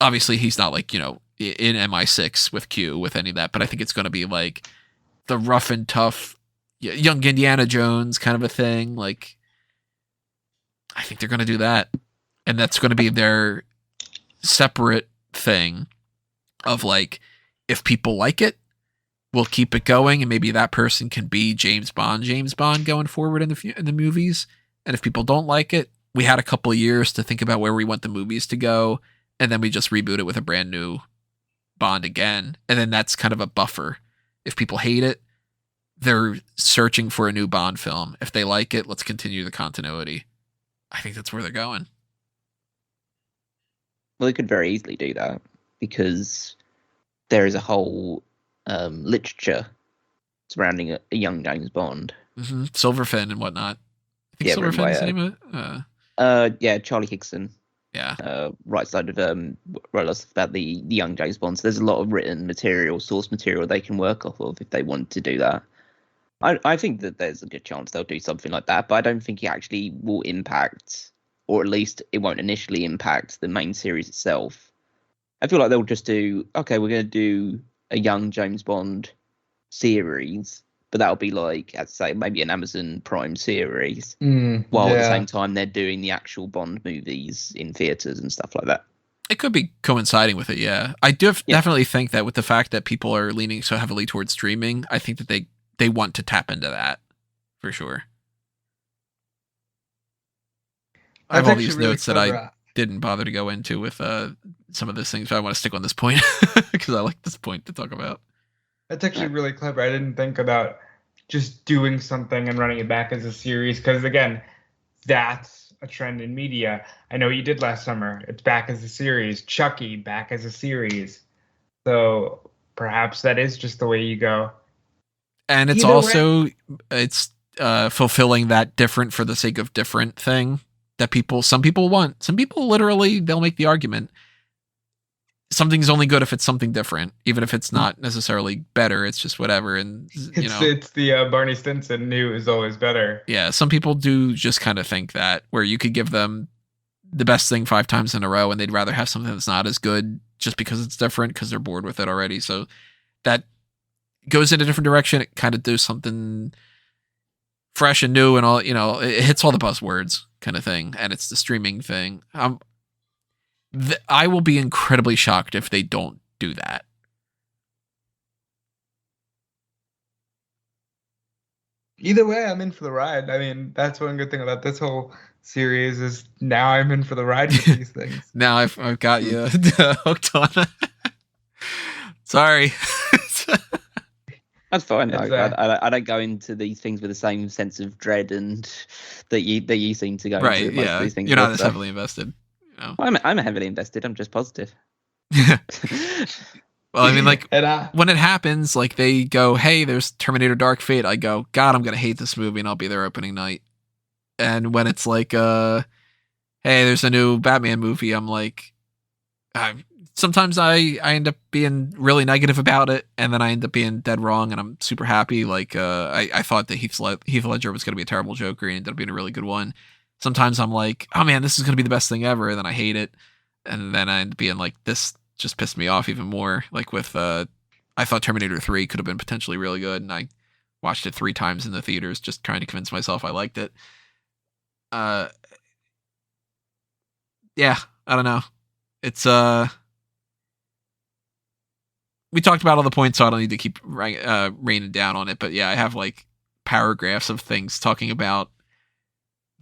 Obviously, he's not like, in MI6 with Q with any of that, but I think it's going to be like the rough and tough young Indiana Jones kind of a thing. Like, I think they're going to do that. And that's going to be their separate thing of like, if people like it, we'll keep it going. And maybe that person can be James Bond going forward in the movies. And if people don't like it, we had a couple of years to think about where we want the movies to go. And then we just reboot it with a brand new Bond again. And then that's kind of a buffer. If people hate it, they're searching for a new Bond film. If they like it, let's continue the continuity. I think that's where they're going. Well, they could very easily do that because there is a whole literature surrounding a young James Bond. Mm-hmm. Silverfin and whatnot. I think Silverfin's the name of it. Yeah, Charlie Hickson. Yeah. Right side of wrote lots about the young James Bond. So there's a lot of written material, source material they can work off of if they want to do that. I think that there's a good chance they'll do something like that, but I don't think it actually will impact, or at least it won't initially impact the main series itself. I feel like they'll just do, okay, we're going to do a young James Bond series, but that'll be like, I'd say, maybe an Amazon Prime series, while at the same time they're doing the actual Bond movies in theaters and stuff like that. It could be coinciding with it, yeah. I definitely think that with the fact that people are leaning so heavily towards streaming, I think that they want to tap into that, for sure. I have all these really notes that I didn't bother to go into with some of those things, but I want to stick on this point because I like this point to talk about. That's actually really clever. I didn't think about just doing something and running it back as a series because, again, that's a trend in media. I know you did last summer. It's back as a series. Chucky, back as a series. So perhaps that is just the way you go. And it's it's fulfilling that different for the sake of different thing that some people want. Some people literally, they'll make the argument. Something's only good if it's something different, even if it's not necessarily better. It's just whatever. And it's the Barney Stinson new is always better. Yeah. Some people do just kind of think that where you could give them the best thing 5 times in a row and they'd rather have something that's not as good just because it's different because they're bored with it already. So that goes in a different direction. It kind of does something fresh and new and all, it hits all the buzzwords kind of thing. And it's the streaming thing. I will be incredibly shocked if they don't do that. Either way, I'm in for the ride. I mean, that's one good thing about this whole series is now I'm in for the ride with these things. Now I've got you hooked on. Sorry. That's fine. It's, I don't go into these things with the same sense of dread and that you seem to go Right? into most of Yeah, these things. you're not with, as so. heavily invested. You know? I'm heavily invested. I'm just positive. Well, I mean, like and when it happens, like they go, "Hey, there's Terminator: Dark Fate." I go, "God, I'm gonna hate this movie," and I'll be there opening night. And when it's like, "Hey, there's a new Batman movie," I'm like, sometimes I end up being really negative about it, and then I end up being dead wrong, and I'm super happy. Like I thought that Heath Ledger was gonna be a terrible Joker, and he ended up being a really good one. Sometimes I'm like, "Oh man, this is gonna be the best thing ever," and then I hate it, and then I end up being like, "This just pissed me off even more." Like with I thought Terminator 3 could have been potentially really good, and I watched it 3 times in the theaters just trying to convince myself I liked it. Yeah, I don't know. It's we talked about all the points, so I don't need to keep raining down on it. But yeah, I have like paragraphs of things talking about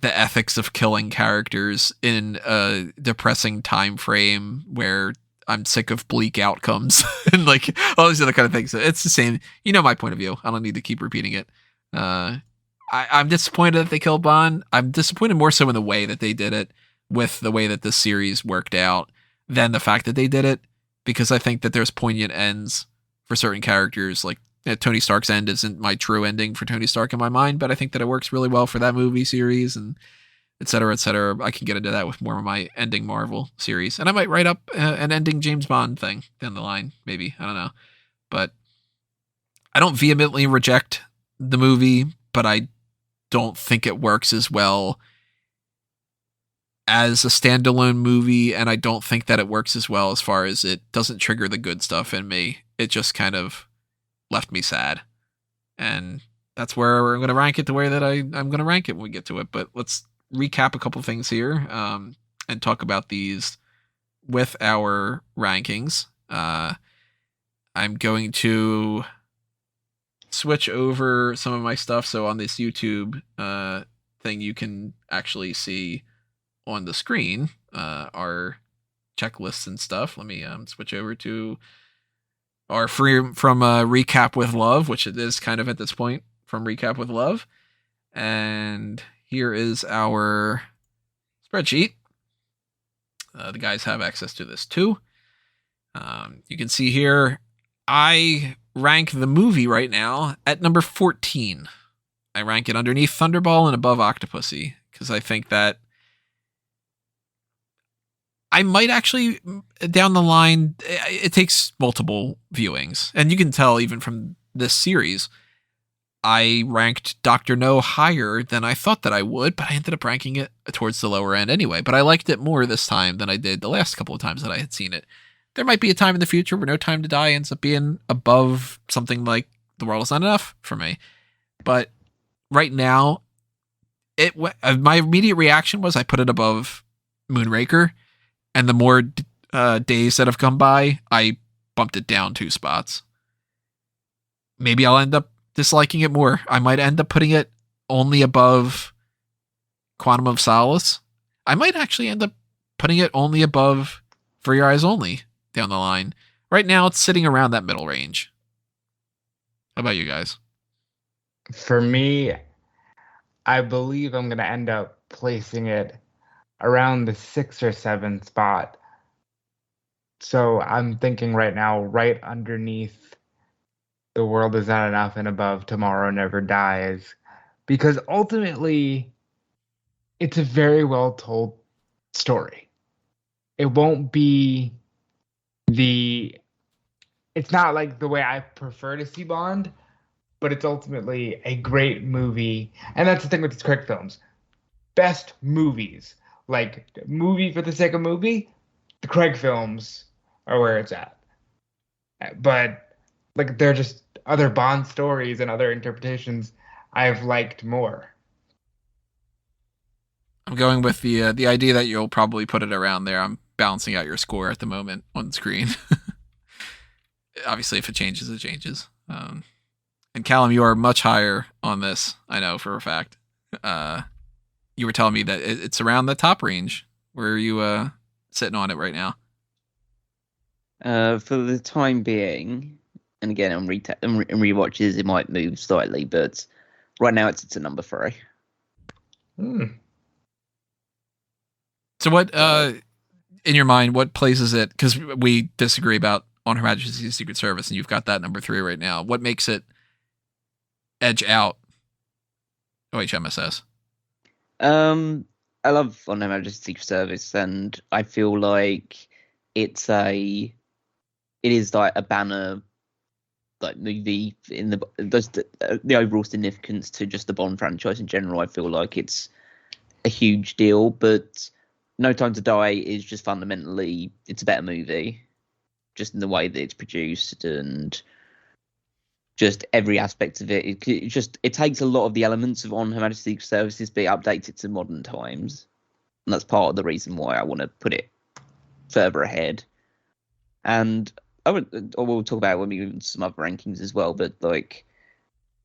the ethics of killing characters in a depressing time frame where I'm sick of bleak outcomes and like all these other kind of things. It's the same. You know my point of view. I don't need to keep repeating it. I'm disappointed that they killed Bond. I'm disappointed more so in the way that they did it, with the way that this series worked out, than the fact that they did it, because I think that there's poignant ends for certain characters. Like Tony Stark's end isn't my true ending for Tony Stark in my mind, but I think that it works really well for that movie series, and et cetera, et cetera. I can get into that with more of my ending Marvel series, and I might write up an ending James Bond thing down the line, maybe. I don't know, but I don't vehemently reject the movie, but I don't think it works as well as a standalone movie, and I don't think that it works as well as far as it doesn't trigger the good stuff in me. It just kind of left me sad, and that's where I'm going to rank it the way that I'm going to rank it when we get to it. But let's recap a couple things here and talk about these with our rankings. I'm going to switch over some of my stuff, so on this YouTube thing you can actually see on the screen our checklists and stuff. Let me switch over to our from Recap with Love, which it is kind of at this point, from Recap with Love. And here is our spreadsheet. The guys have access to this too. You can see here, I rank the movie right now at number 14. I rank it underneath Thunderball and above Octopussy, because I think that I might actually, down the line, it takes multiple viewings. And you can tell even from this series, I ranked Dr. No higher than I thought that I would, but I ended up ranking it towards the lower end anyway. But I liked it more this time than I did the last couple of times that I had seen it. There might be a time in the future where No Time to Die ends up being above something like The World Is Not Enough for me. But right now, my immediate reaction was I put it above Moonraker. And the more days that have come by, I bumped it down 2 spots. Maybe I'll end up disliking it more. I might end up putting it only above Quantum of Solace. I might actually end up putting it only above For Your Eyes Only down the line. Right now, it's sitting around that middle range. How about you guys? For me, I believe I'm going to end up placing it around the 6 or 7 spot. So I'm thinking right now, right underneath The World Is Not Enough and above Tomorrow Never Dies. Because ultimately, it's a very well told story. It won't be it's not like the way I prefer to see Bond, but it's ultimately a great movie. And that's the thing with these Craig films. Best movies. Like, movie for the sake of movie, the Craig films are where it's at. But, like, they're just other Bond stories and other interpretations I've liked more. I'm going with the idea that you'll probably put it around there. I'm balancing out your score at the moment on screen. Obviously, if it changes, it changes. And Callum, you are much higher on this, I know for a fact. You were telling me that it's around the top range. Where are you sitting on it right now? For the time being, And again, on rewatches, it might move slightly, but right now it's a number 3. So what, in your mind, what places it? Because we disagree about On Her Majesty's Secret Service, and you've got that number 3 right now. What makes it edge out OHMSS? I love On Her Majesty's Secret Service, and I feel like it is like a banner like movie in the overall significance to just the Bond franchise in general. I feel like it's a huge deal, but No Time to Die is just fundamentally, it's a better movie, just in the way that it's produced and just every aspect of it. It takes a lot of the elements of On Her Majesty's Secret Services, but it updates it to modern times, and that's part of the reason why I want to put it further ahead. And we'll talk about it when we move into some other rankings as well, but like,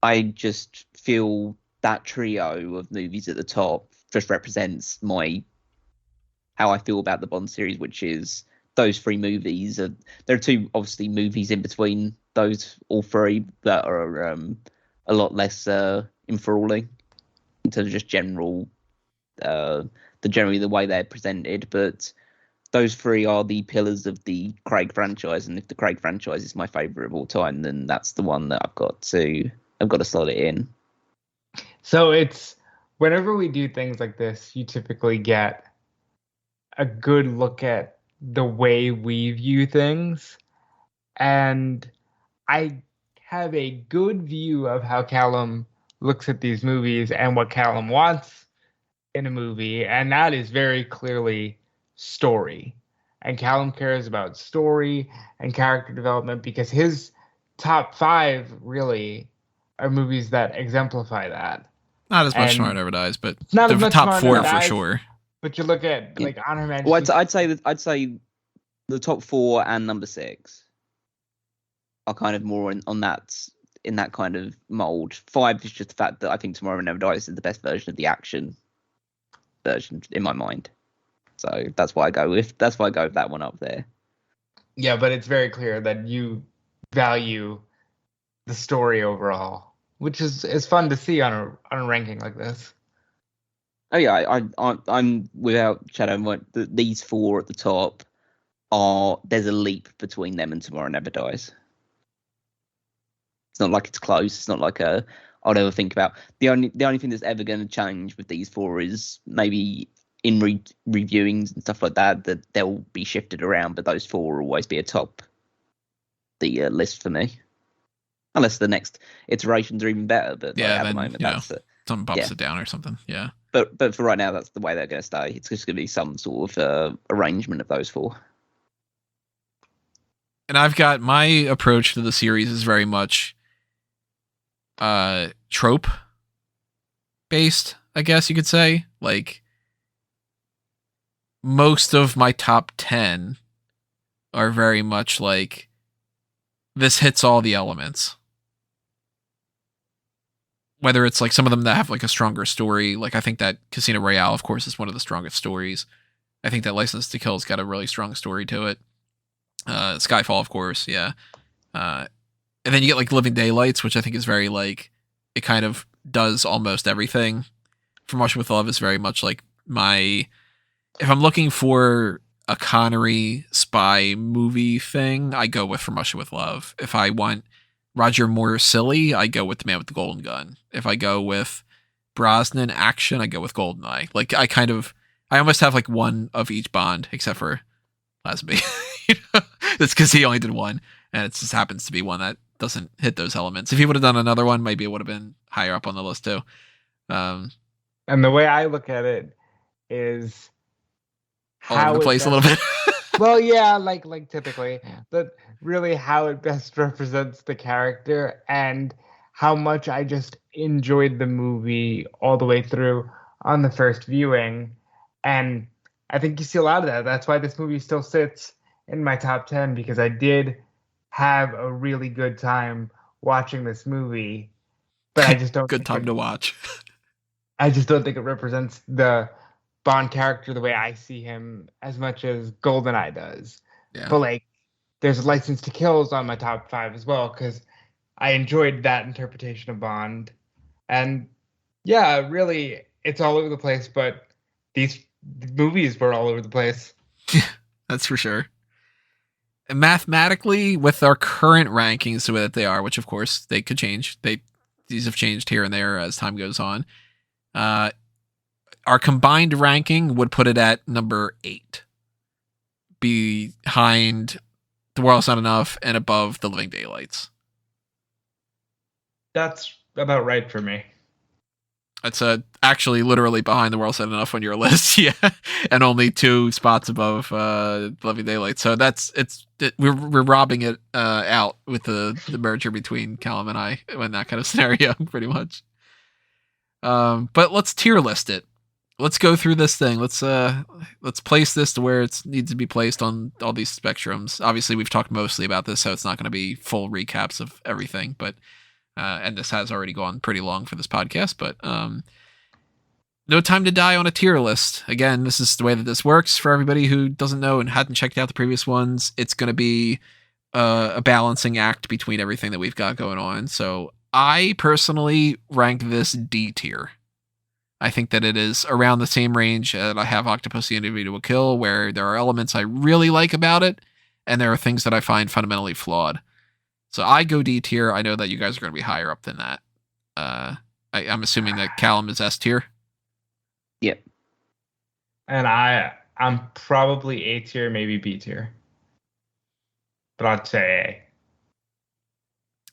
I just feel that trio of movies at the top just represents how I feel about the Bond series, which is those 3 movies. There are 2 obviously movies in between those all 3 that are a lot less enthralling in terms of just generally the way they're presented, but those 3 are the pillars of the Craig franchise, and if the Craig franchise is my favorite of all time, then that's the one that I've got to slot it in. So it's whenever we do things like this, you typically get a good look at the way we view things, and I have a good view of how Callum looks at these movies and what Callum wants in a movie, and that is very clearly story. And Callum cares about story and character development because his top 5 really are movies that exemplify that. Not as much Tomorrow Never Dies, but not the top 4 for sure. But you look at like On Her Majesty. Well, I'd say the top 4 and number 6 are kind of more on that, in that kind of mold. 5 is just the fact that I think Tomorrow Never Dies is the best version of the action version in my mind. So that's why I go with that one up there. Yeah, but it's very clear that you value the story overall, which is fun to see on a ranking like this. Oh yeah, I'm without shadow. These 4 at the top there's a leap between them and Tomorrow Never Dies. It's not like it's close. It's not like I'd ever think about. The only thing that's ever going to change with these 4 is maybe in reviewings and stuff like that they'll be shifted around, but those 4 will always be atop the list for me, unless the next iterations are even better. But yeah, at the moment, that's someone bumps it down or something. Yeah, but for right now, that's the way they're going to stay. It's just going to be some sort of arrangement of those 4. And I've got my approach to the series is very much trope based, I guess you could say. Like, most of my top 10 are very much like, this hits all the elements. Whether it's like some of them that have like a stronger story, like I think that Casino Royale, of course, is one of the strongest stories. I think that License to Kill's got a really strong story to it. Skyfall, of course, yeah. And then you get like Living Daylights, which I think is very like, it kind of does almost everything. From Russia with Love is very much like if I'm looking for a Connery spy movie thing, I go with From Russia with Love. If I want Roger Moore silly, I go with The Man with the Golden Gun. If I go with Brosnan action, I go with Goldeneye. Like I almost have like one of each Bond, except for Lazenby. That's because he only did one, and it just happens to be one that doesn't hit those elements. If he would have done another one, maybe it would have been higher up on the list too. And the way I look at it is all over the place a little bit. Well, yeah, like typically, but really how it best represents the character and how much I just enjoyed the movie all the way through on the first viewing. And I think you see a lot of that. That's why this movie still sits in my top 10, because I did have a really good time watching this movie. But I just don't good time to watch. I just don't think it represents the Bond character the way I see him as much as GoldenEye does. Yeah. But like, there's License to Kill is on my top 5 as well because I enjoyed that interpretation of Bond. And yeah, really, it's all over the place, but these movies were all over the place. That's for sure. And mathematically, with our current rankings the way that they are, which of course they could change, these have changed here and there as time goes on. Our combined ranking would put it at number 8, behind The World's Not Enough and above The Living Daylights. That's about right for me. That's actually literally behind The World's Not Enough on your list, yeah, and only 2 spots above Living Daylights. So we're robbing it out with the merger between Callum and I in that kind of scenario, pretty much. But let's tier list it. Let's go through this thing. Let's place this to where it needs to be placed on all these spectrums. Obviously, we've talked mostly about this, so it's not going to be full recaps of everything, but. And this has already gone pretty long for this podcast, but No Time to Die on a tier list. Again, this is the way that this works for everybody who doesn't know and hadn't checked out the previous ones. It's going to be a balancing act between everything that we've got going on. So I personally rank this D tier. I think that it is around the same range that I have Octopussy Individual Kill, where there are elements I really like about it, and there are things that I find fundamentally flawed. So I go D tier. I know that you guys are going to be higher up than that. I'm assuming that Callum is S tier. Yep. And I'm probably A tier, maybe B tier. But I'd say A.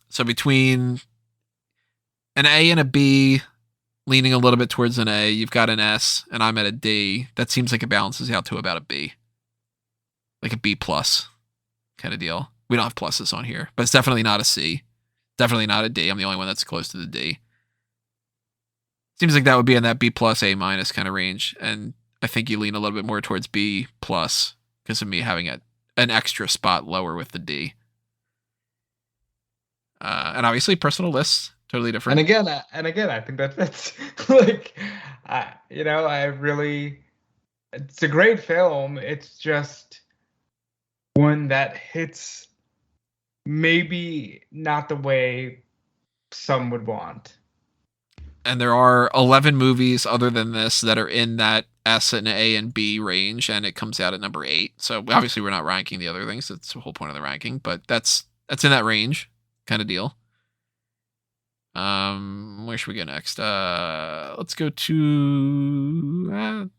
So between an A and a B, leaning a little bit towards an A, you've got an S, and I'm at a D. That seems like it balances out to about a B. Like a B plus kind of deal. We don't have pluses on here, but it's definitely not a C. Definitely not a D. I'm the only one that's close to the D. Seems like that would be in that B plus, A minus kind of range. And I think you lean a little bit more towards B plus because of me having an extra spot lower with the D. And obviously personal lists, totally different. And again, I think that fits. It's a great film. It's just one that hits maybe not the way some would want. And there are 11 movies other than this that are in that S and A and B range, and it comes out at number 8. So obviously we're not ranking the other things. That's the whole point of the ranking, but that's in that range kind of deal. Where should we go next? Let's go to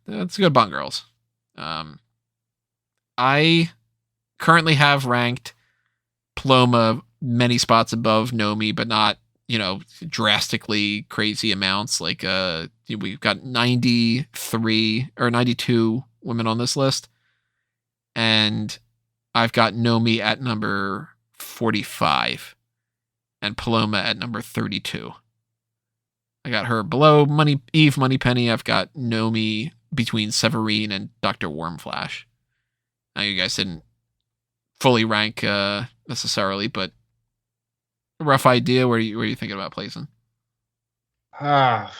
Bond Girls. I currently have ranked Paloma many spots above Nomi, but not, drastically crazy amounts. Like we've got 93 or 92 women on this list, and I've got Nomi at number 45 and Paloma at number 32. I got her below Eve Moneypenny. I've got Nomi between Severine and Dr. Wormflash. Now, you guys didn't fully rank necessarily, but a rough idea. Where are you thinking about placing? I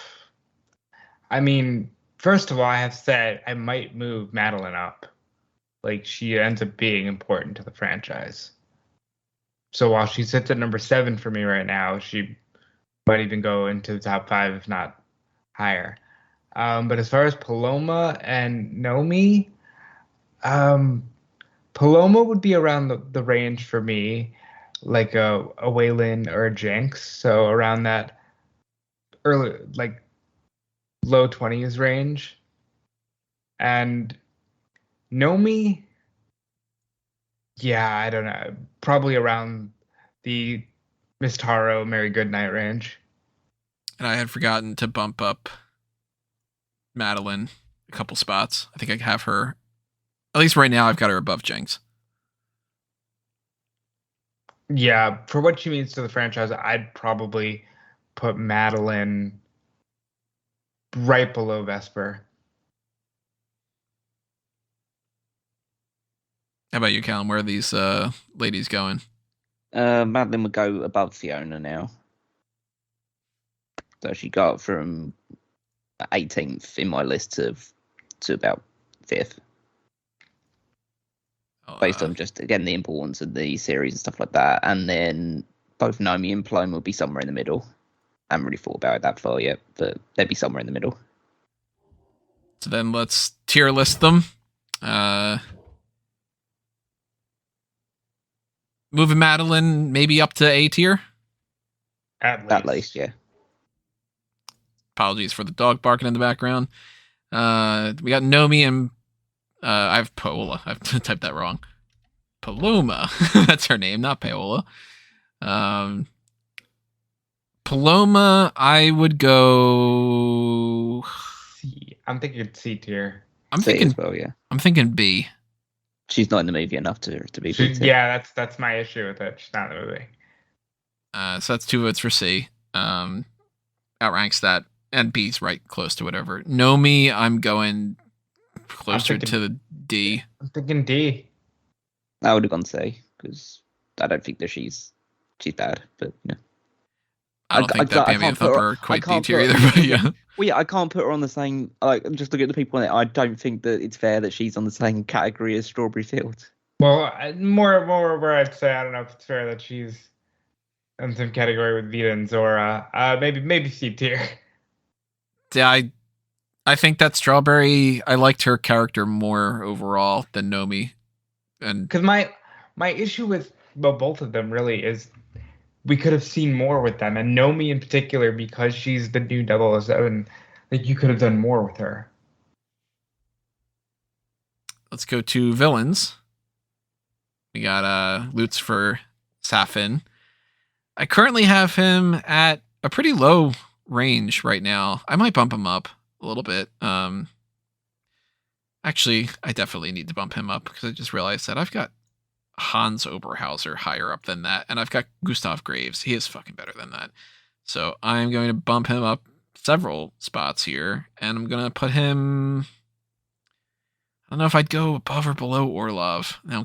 mean, first of all, I have said I might move Madeline up. Like, she ends up being important to the franchise. So while she sits at number 7 for me right now, she might even go into the top 5, if not higher. But as far as Paloma and Nomi, Paloma would be around the range for me, like a Waylon or a Jinx. So around that early, like low 20s range. And Nomi, yeah, I don't know, probably around the Miss Taro, Mary Goodnight range. And I had forgotten to bump up Madeline a couple spots. I think I have her, at least right now, I've got her above Jinx. Yeah, for what she means to the franchise, I'd probably put Madeline right below Vesper. How about you, Callum? Where are these ladies going? Madeline would go above Fiona now. So she got from 18th in my list to about 5th. based on just, again, the importance of the series and stuff like that. And then both Nomi and Paloma will be somewhere in the middle. I haven't really thought about it that far yet, but they'd be somewhere in the middle. So then let's tier list them. Moving Madeline maybe up to A tier. At least, yeah. Apologies for the dog barking in the background. We got Nomi and I have Paola. I've typed that wrong. Paloma. That's her name, not Paola. Paloma, I would go C. I'm thinking C tier. I'm C thinking as well, yeah. I'm thinking B. She's not in the movie enough to be B tier. Yeah, that's my issue with it. She's not in the movie. So that's 2 votes for C. Outranks that, and B's right close to whatever. Nomi, I'm going closer to the D. I'm thinking D. I would have gone C because I don't think that she's bad, but you know. I don't think that Bambi and Thumper are quite D tier either, but yeah. Well, yeah, I can't put her on the same. Like, just look at the people in it. I don't think that it's fair that she's on the same category as Strawberry Fields. Well, more where I'd say I don't know if it's fair that she's in some category with Vita and Zora. Maybe C tier. Yeah, I think that Strawberry, I liked her character more overall than Nomi. And because my issue with both of them really is we could have seen more with them, and Nomi in particular, because she's the new 007, like you could have done more with her. Let's go to villains. We got Lutz for Safin. I currently have him at a pretty low range right now. I might bump him up a little bit. Actually, I definitely need to bump him up because I just realized that I've got Hans Oberhauser higher up than that, and I've got Gustav Graves. He is fucking better than that. So I'm going to bump him up several spots here, and I'm going to put him... I don't know if I'd go above or below Orlov. Now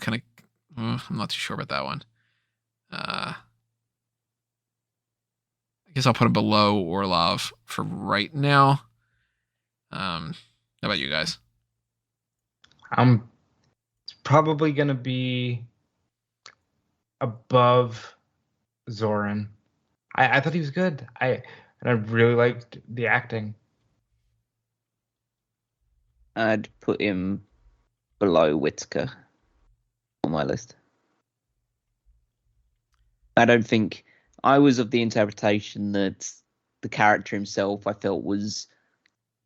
I'm not too sure about that one. I guess I'll put him below Orlov for right now. How about you guys? It's probably gonna be above Zoran. I thought he was good. I really liked the acting. I'd put him below Whitaker on my list. I don't think I was of the interpretation that the character himself I felt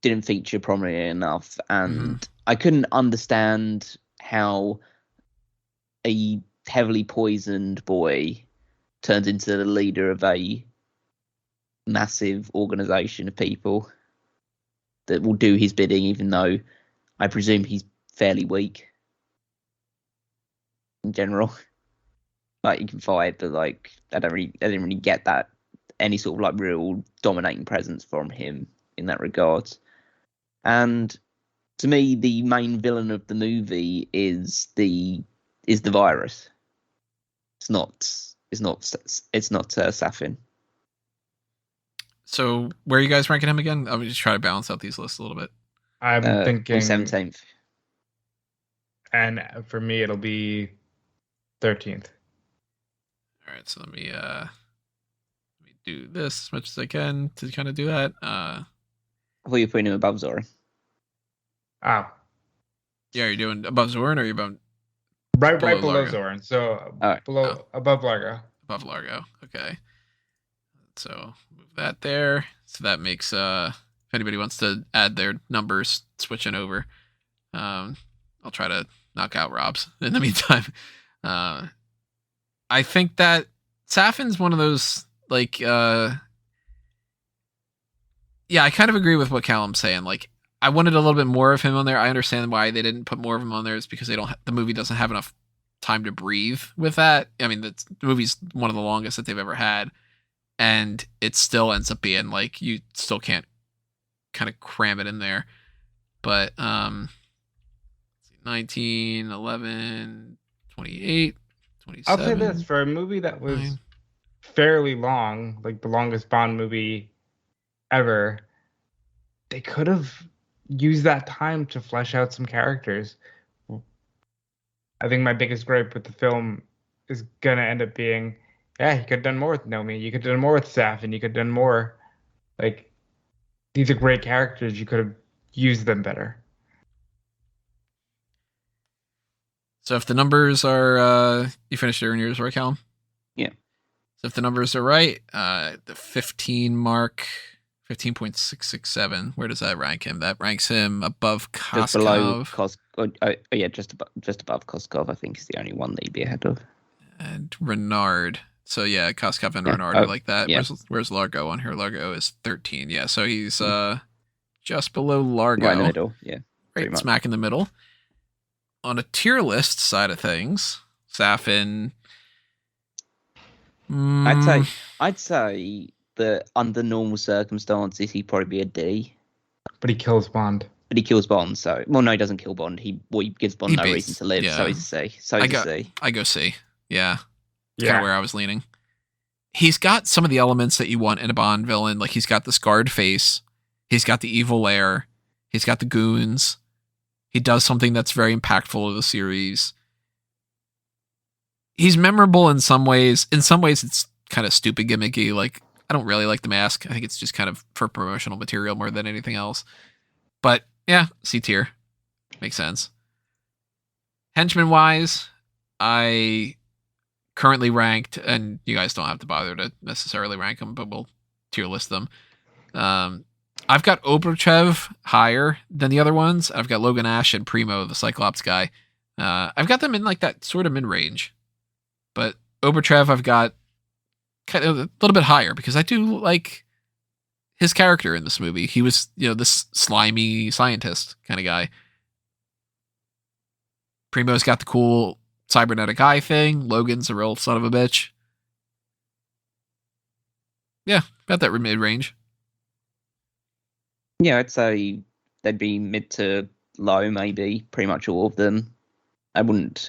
didn't feature prominently enough, and I couldn't understand how a heavily poisoned boy turns into the leader of a massive organization of people that will do his bidding, even though I presume he's fairly weak in general. Like, he can fight, but like I didn't really get that any sort of like real dominating presence from him in that regard. And to me, the main villain of the movie is the virus. It's not Safin. So where are you guys ranking him again? I'm just trying to balance out these lists a little bit. I'm thinking 17th. And for me, it'll be 13th. All right, so let me do this as much as I can to kind of do that. I thought you were putting him above Zora. Oh. Yeah, are you doing above Zoran or are you above right below Zoran? So above Largo. Above Largo. Okay. So move that there. So that makes if anybody wants to add their numbers, switching over. I'll try to knock out Rob's in the meantime. I think that Safin's one of those like yeah, I kind of agree with what Callum's saying. Like, I wanted a little bit more of him on there. I understand why they didn't put more of him on there. It's because the movie doesn't have enough time to breathe with that. I mean, the movie's one of the longest that they've ever had, and it still ends up being like you still can't kind of cram it in there. But 19, 11, 28, 27. I'll say this, for a movie that was fairly long, like the longest Bond movie ever, they could have used that time to flesh out some characters. I think my biggest gripe with the film is gonna end up being, yeah, you could have done more with Nomi. You could have done more with Saf, and you could have done more. Like, these are great characters. You could have used them better. So if the numbers are, you finished your yours, right, Callum? Yeah. So if the numbers are right, the 15 mark, 15.667, where does that rank him? That ranks him above Koskov. Just below Koskov. Yeah, just above Koskov, I think, is the only one that he'd be ahead of. And Renard. So yeah, Koskov and Yeah. Renard are like that. Yeah. Where's Largo on here? Largo is 13. Yeah, so he's just below Largo. Right in the middle, yeah. pretty Right much. smack in the middle. On a tier list side of things, Safin. I'd say that under normal circumstances he'd probably be a D. But he kills Bond. But he kills Bond, so no, he doesn't kill Bond. He gives Bond He no baits, reason to live, yeah. so he's a C. So he's a C. I go C. Yeah. That's kind Yeah. of where I was leaning. He's got some of the elements that you want in a Bond villain. Like he's got the scarred face. He's got the evil air. He's got the goons. He does something that's very impactful to the series. He's memorable in some ways. In some ways, it's kind of stupid gimmicky. Like, I don't really like the mask. I think it's just kind of for promotional material more than anything else. But yeah, C tier. Makes sense. Henchman-wise, I currently ranked, and you guys don't have to bother to necessarily rank them, but we'll tier list them. I've got Obruchev higher than the other ones. I've got Logan Ash and Primo, the Cyclops guy. I've got them in like that sort of mid-range. But Obruchev I've got kind of a little bit higher because I do like his character in this movie. He was, this slimy scientist kind of guy. Primo's got the cool cybernetic eye thing. Logan's a real son of a bitch. Yeah, about that mid-range. Yeah, I'd say they'd be mid to low, maybe, pretty much all of them. I wouldn't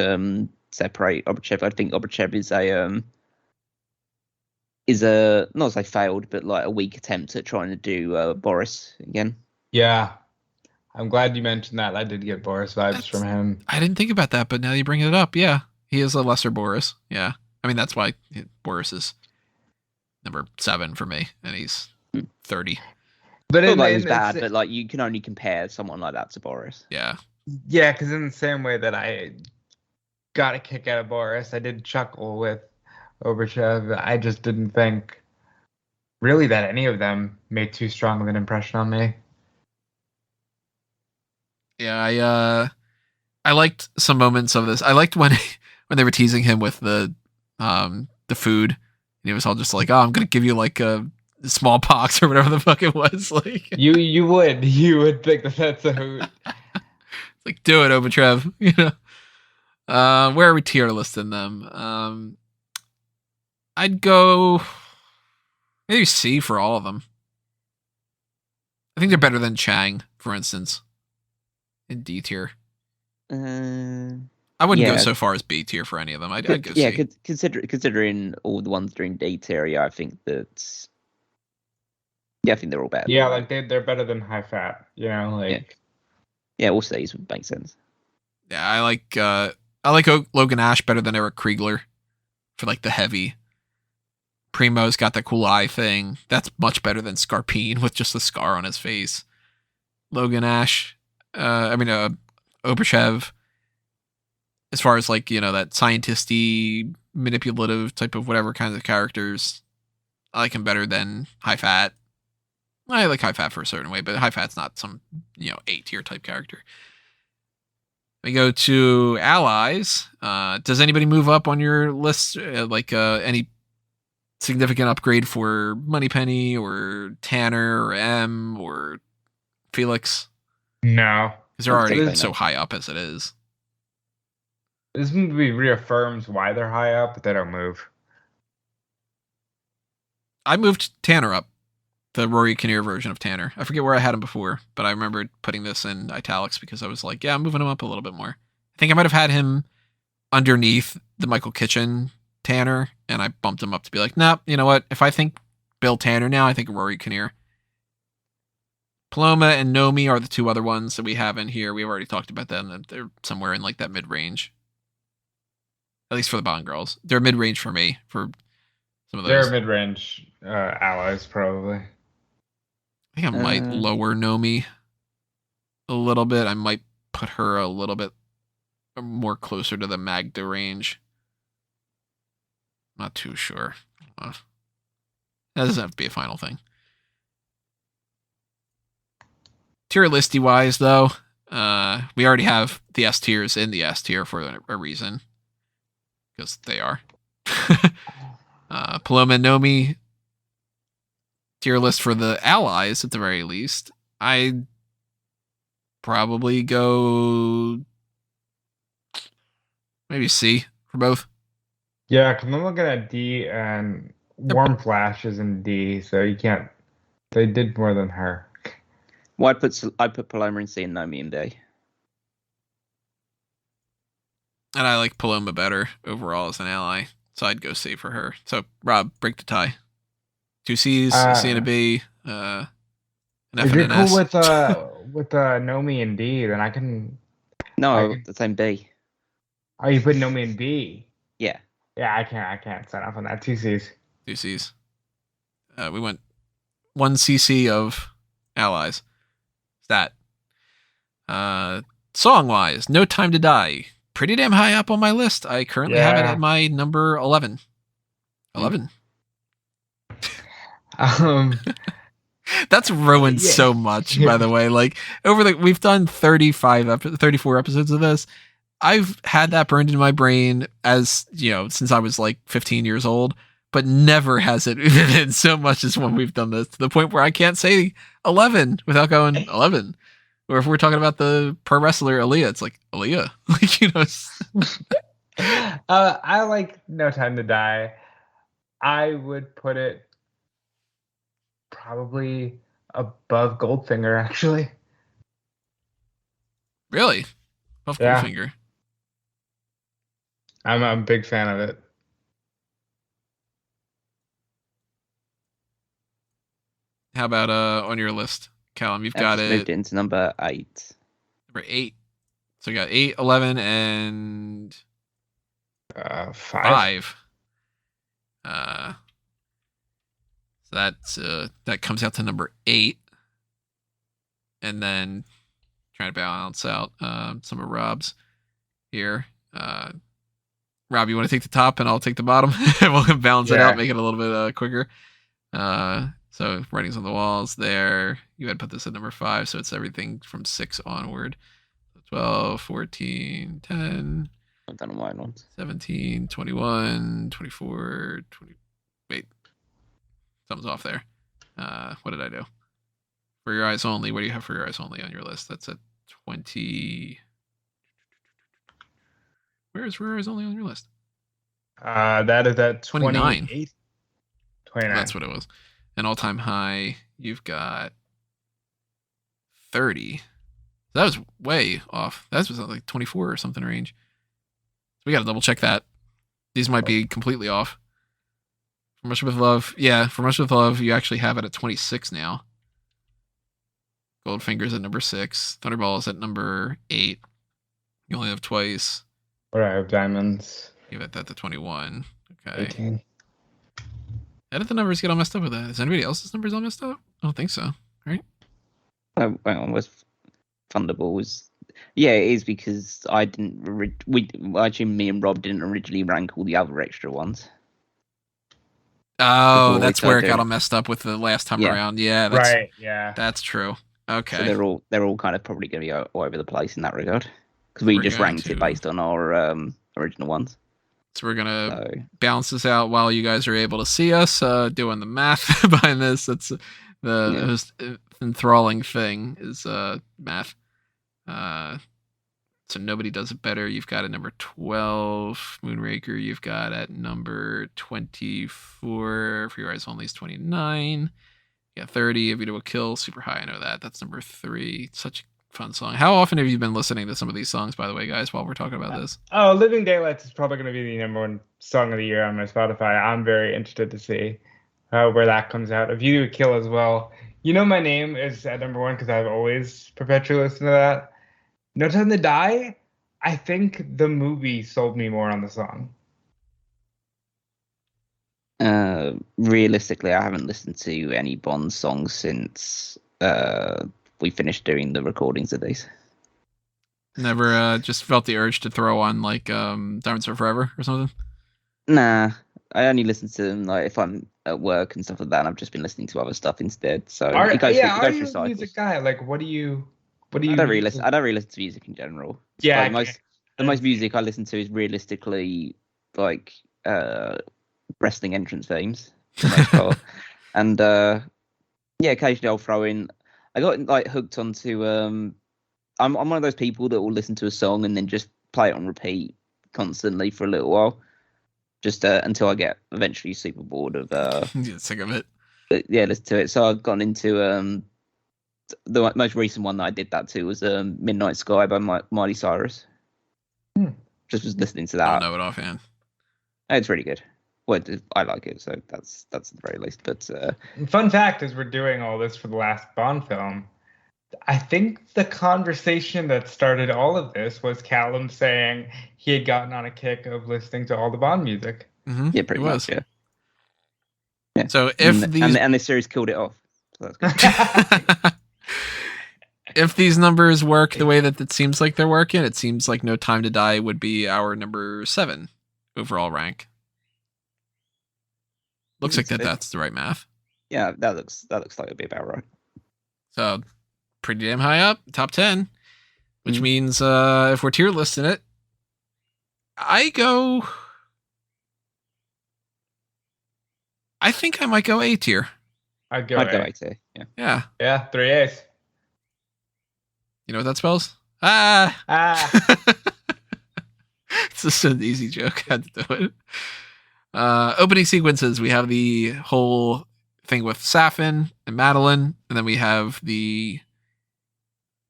separate Obruchev. I think Obruchev is a not to say failed, but like a weak attempt at trying to do Boris again. Yeah. I'm glad you mentioned that. I did get Boris vibes from him. I didn't think about that, but now you bring it up. Yeah, he is a lesser Boris. Yeah. I mean, that's why Boris is number 7 for me, and he's 30. But Not like it was bad, but like you can only compare someone like that to Boris. Yeah. Yeah, because in the same way that I got a kick out of Boris, I did chuckle with Obruchev. I just didn't think really that any of them made too strong of an impression on me. Yeah, I liked some moments of this. I liked when they were teasing him with the food, and he was all just like, "Oh, I'm gonna give you like a smallpox or whatever the fuck it was." Like you would think that that's a hoot. Like, do it, Obruchev. Where are we tier listing them? I'd go maybe C for all of them. I think they're better than Chang, for instance, in D tier. I wouldn't go so far as B tier for any of them. I'd go C. Yeah, considering all the ones during D tier, yeah, I think that. Yeah, I think they're all better. Yeah, like they're better than high fat. Yeah, all C's would make sense. Yeah, I like Logan Ash better than Eric Kriegler for like the heavy. Primo's got that cool eye thing. That's much better than Scarpine with just the scar on his face. Logan Ash, Obruchev, as far as like, that scientisty, manipulative type of whatever kinds of characters, I like him better than High Fat. I like High Fat for a certain way, but High Fat's not some, A tier type character. We go to allies. Does anybody move up on your list? Any significant upgrade for Moneypenny or Tanner or M or Felix? No. Because they're already so high up as it is. This movie reaffirms why they're high up, but they don't move. I moved Tanner up. The Rory Kinnear version of Tanner. I forget where I had him before, but I remember putting this in italics because I was like, yeah, I'm moving him up a little bit more. I think I might have had him underneath the Michael Kitchen Tanner, and I bumped him up to be like, nah, you know what? If I think Bill Tanner now, I think Rory Kinnear. Paloma and Nomi are the two other ones that we have in here. We've already talked about them. They're somewhere in like that mid-range. At least for the Bond girls. They're mid-range for me for some of They're those. mid-range allies, probably. I think I might lower Nomi a little bit. I might put her a little bit more closer to the Magda range. Not too sure. That doesn't have to be a final thing. Tier listy wise, though, we already have the S tiers in the S tier for a reason. Because they are. Paloma and Nomi tier list for the allies at the very least. I'd probably go maybe C for both. Yeah, because I'm looking at D and Warm Flash is in D, so you can't. They did more than her. Well, I put Paloma in C and Nomi in D. And I like Paloma better overall as an ally, so I'd go C for her. So Rob, break the tie. 2 C's, a C and a B, an F If and you're an cool S. with Nomi and D, then I can. No, the same B. Oh, you put Nomi in B. Yeah. Yeah, I can't sign off on that. 2 C's. 2 C's. We went 1 CC of allies. Stat. Song wise, No Time to Die. Pretty damn high up on my list. I currently have it at my number 11. 11. That's ruined so much, by the way. Like we've done 34 episodes of this. I've had that burned in my brain as, since I was like 15 years old, but never has it been so much as when we've done this, to the point where I can't say 11 without going 11. Or if we're talking about the pro wrestler Aaliyah, it's like Aaliyah. I like No Time to Die. I would put it probably above Goldfinger, actually. Really? Above Goldfinger? I'm a big fan of it. How about on your list, Callum? You've got it. Moved into number 8. Number 8. So we got 8, 11, and 5. So that comes out to number 8. And then trying to balance out some of Rob's here. Rob, you want to take the top and I'll take the bottom? We'll balance it out, make it a little bit quicker. So Writings on the Walls there. You had put this at number 5, so it's everything from 6 onward. 12, 14, 10. I've done mine ones. 17, 21, 24, 20. Wait. Something's off there. What did I do? For Your Eyes Only. What do you have For Your Eyes Only on your list? That's at 20. Where is For Your Eyes Only on your list? That is at 29. 29. That's what it was. An all-time high, you've got 30. That was way off. That was like 24 or something range. So we got to double check that. These might be completely off. For Russia with Love, For Russia with Love, you actually have it at 26 now. Goldfinger's at number 6. Thunderball is at number 8. You only have twice. What do I have? Diamonds. Give it that to 21. Okay. 18. How did the numbers get all messed up with that? Is anybody else's numbers all messed up? I don't think so. Right? Well, with Thunderball was... Yeah, it is because I didn't... me and Rob didn't originally rank all the other extra ones. Oh, that's where it got all messed up with the last time around. Yeah, that's, right. Yeah, that's true. Okay, so they're all kind of probably going to be all over the place in that regard because we just ranked it based on our original ones. So we're gonna balance this out while you guys are able to see us doing the math behind this. That's the most enthralling thing is math. So Nobody Does It Better. You've got at number 12. Moonraker, you've got at number 24. For Your Eyes Only is 29. You got 30. A Vita Will Kill, super high. I know that. That's number 3. Such a fun song. How often have you been listening to some of these songs, by the way, guys, while we're talking about this? Oh, Living Daylights is probably going to be the number 1 song of the year on my Spotify. I'm very interested to see where that comes out. A Vita Will Kill as well. You Know My Name is at number 1 because I've always perpetually listened to that. No Time to Die, I think the movie sold me more on the song. Realistically, I haven't listened to any Bond songs since we finished doing the recordings of these. Never just felt the urge to throw on like Diamonds Are Forever or something? Nah, I only listen to them like if I'm at work and stuff like that. And I've just been listening to other stuff instead. So Are it goes you through a cycles. music guy? Like, what do you? I don't really listen. I don't really listen to music in general. Yeah, Like, the most music I listen to is realistically like wrestling entrance themes for the most part. And yeah, occasionally I'll throw in. I got like hooked onto. I'm one of those people that will listen to a song and then just play it on repeat constantly for a little while, just until I get eventually super bored of. Get sick of it. Yeah, listen to it. So I've gone into the most recent one that I did that to was Midnight Sky by Miley Cyrus. Just was listening to that. I don't know it offhand. It's really good. Well, I like it, so that's at the very least. But fun fact, as we're doing all this for the last Bond film, I think the conversation that started all of this was Callum saying he had gotten on a kick of listening to all the Bond music. Mm-hmm. yeah, pretty much. Yeah. So if and this series killed it off. So that's good. if these numbers work the way that it seems like they're working, it seems like No Time to Die would be our number 7 overall rank. Looks like that's the right math. Yeah, that looks like it'd be about right. So pretty damn high up, top 10, which means if we're tier listing it, I think I might go A tier. I'd go A tier. Yeah. Yeah. Yeah, 3 A's. You know what that spells? It's just an easy joke. I had to do it. Opening sequences, we have the whole thing with Safin and Madeline, and then we have the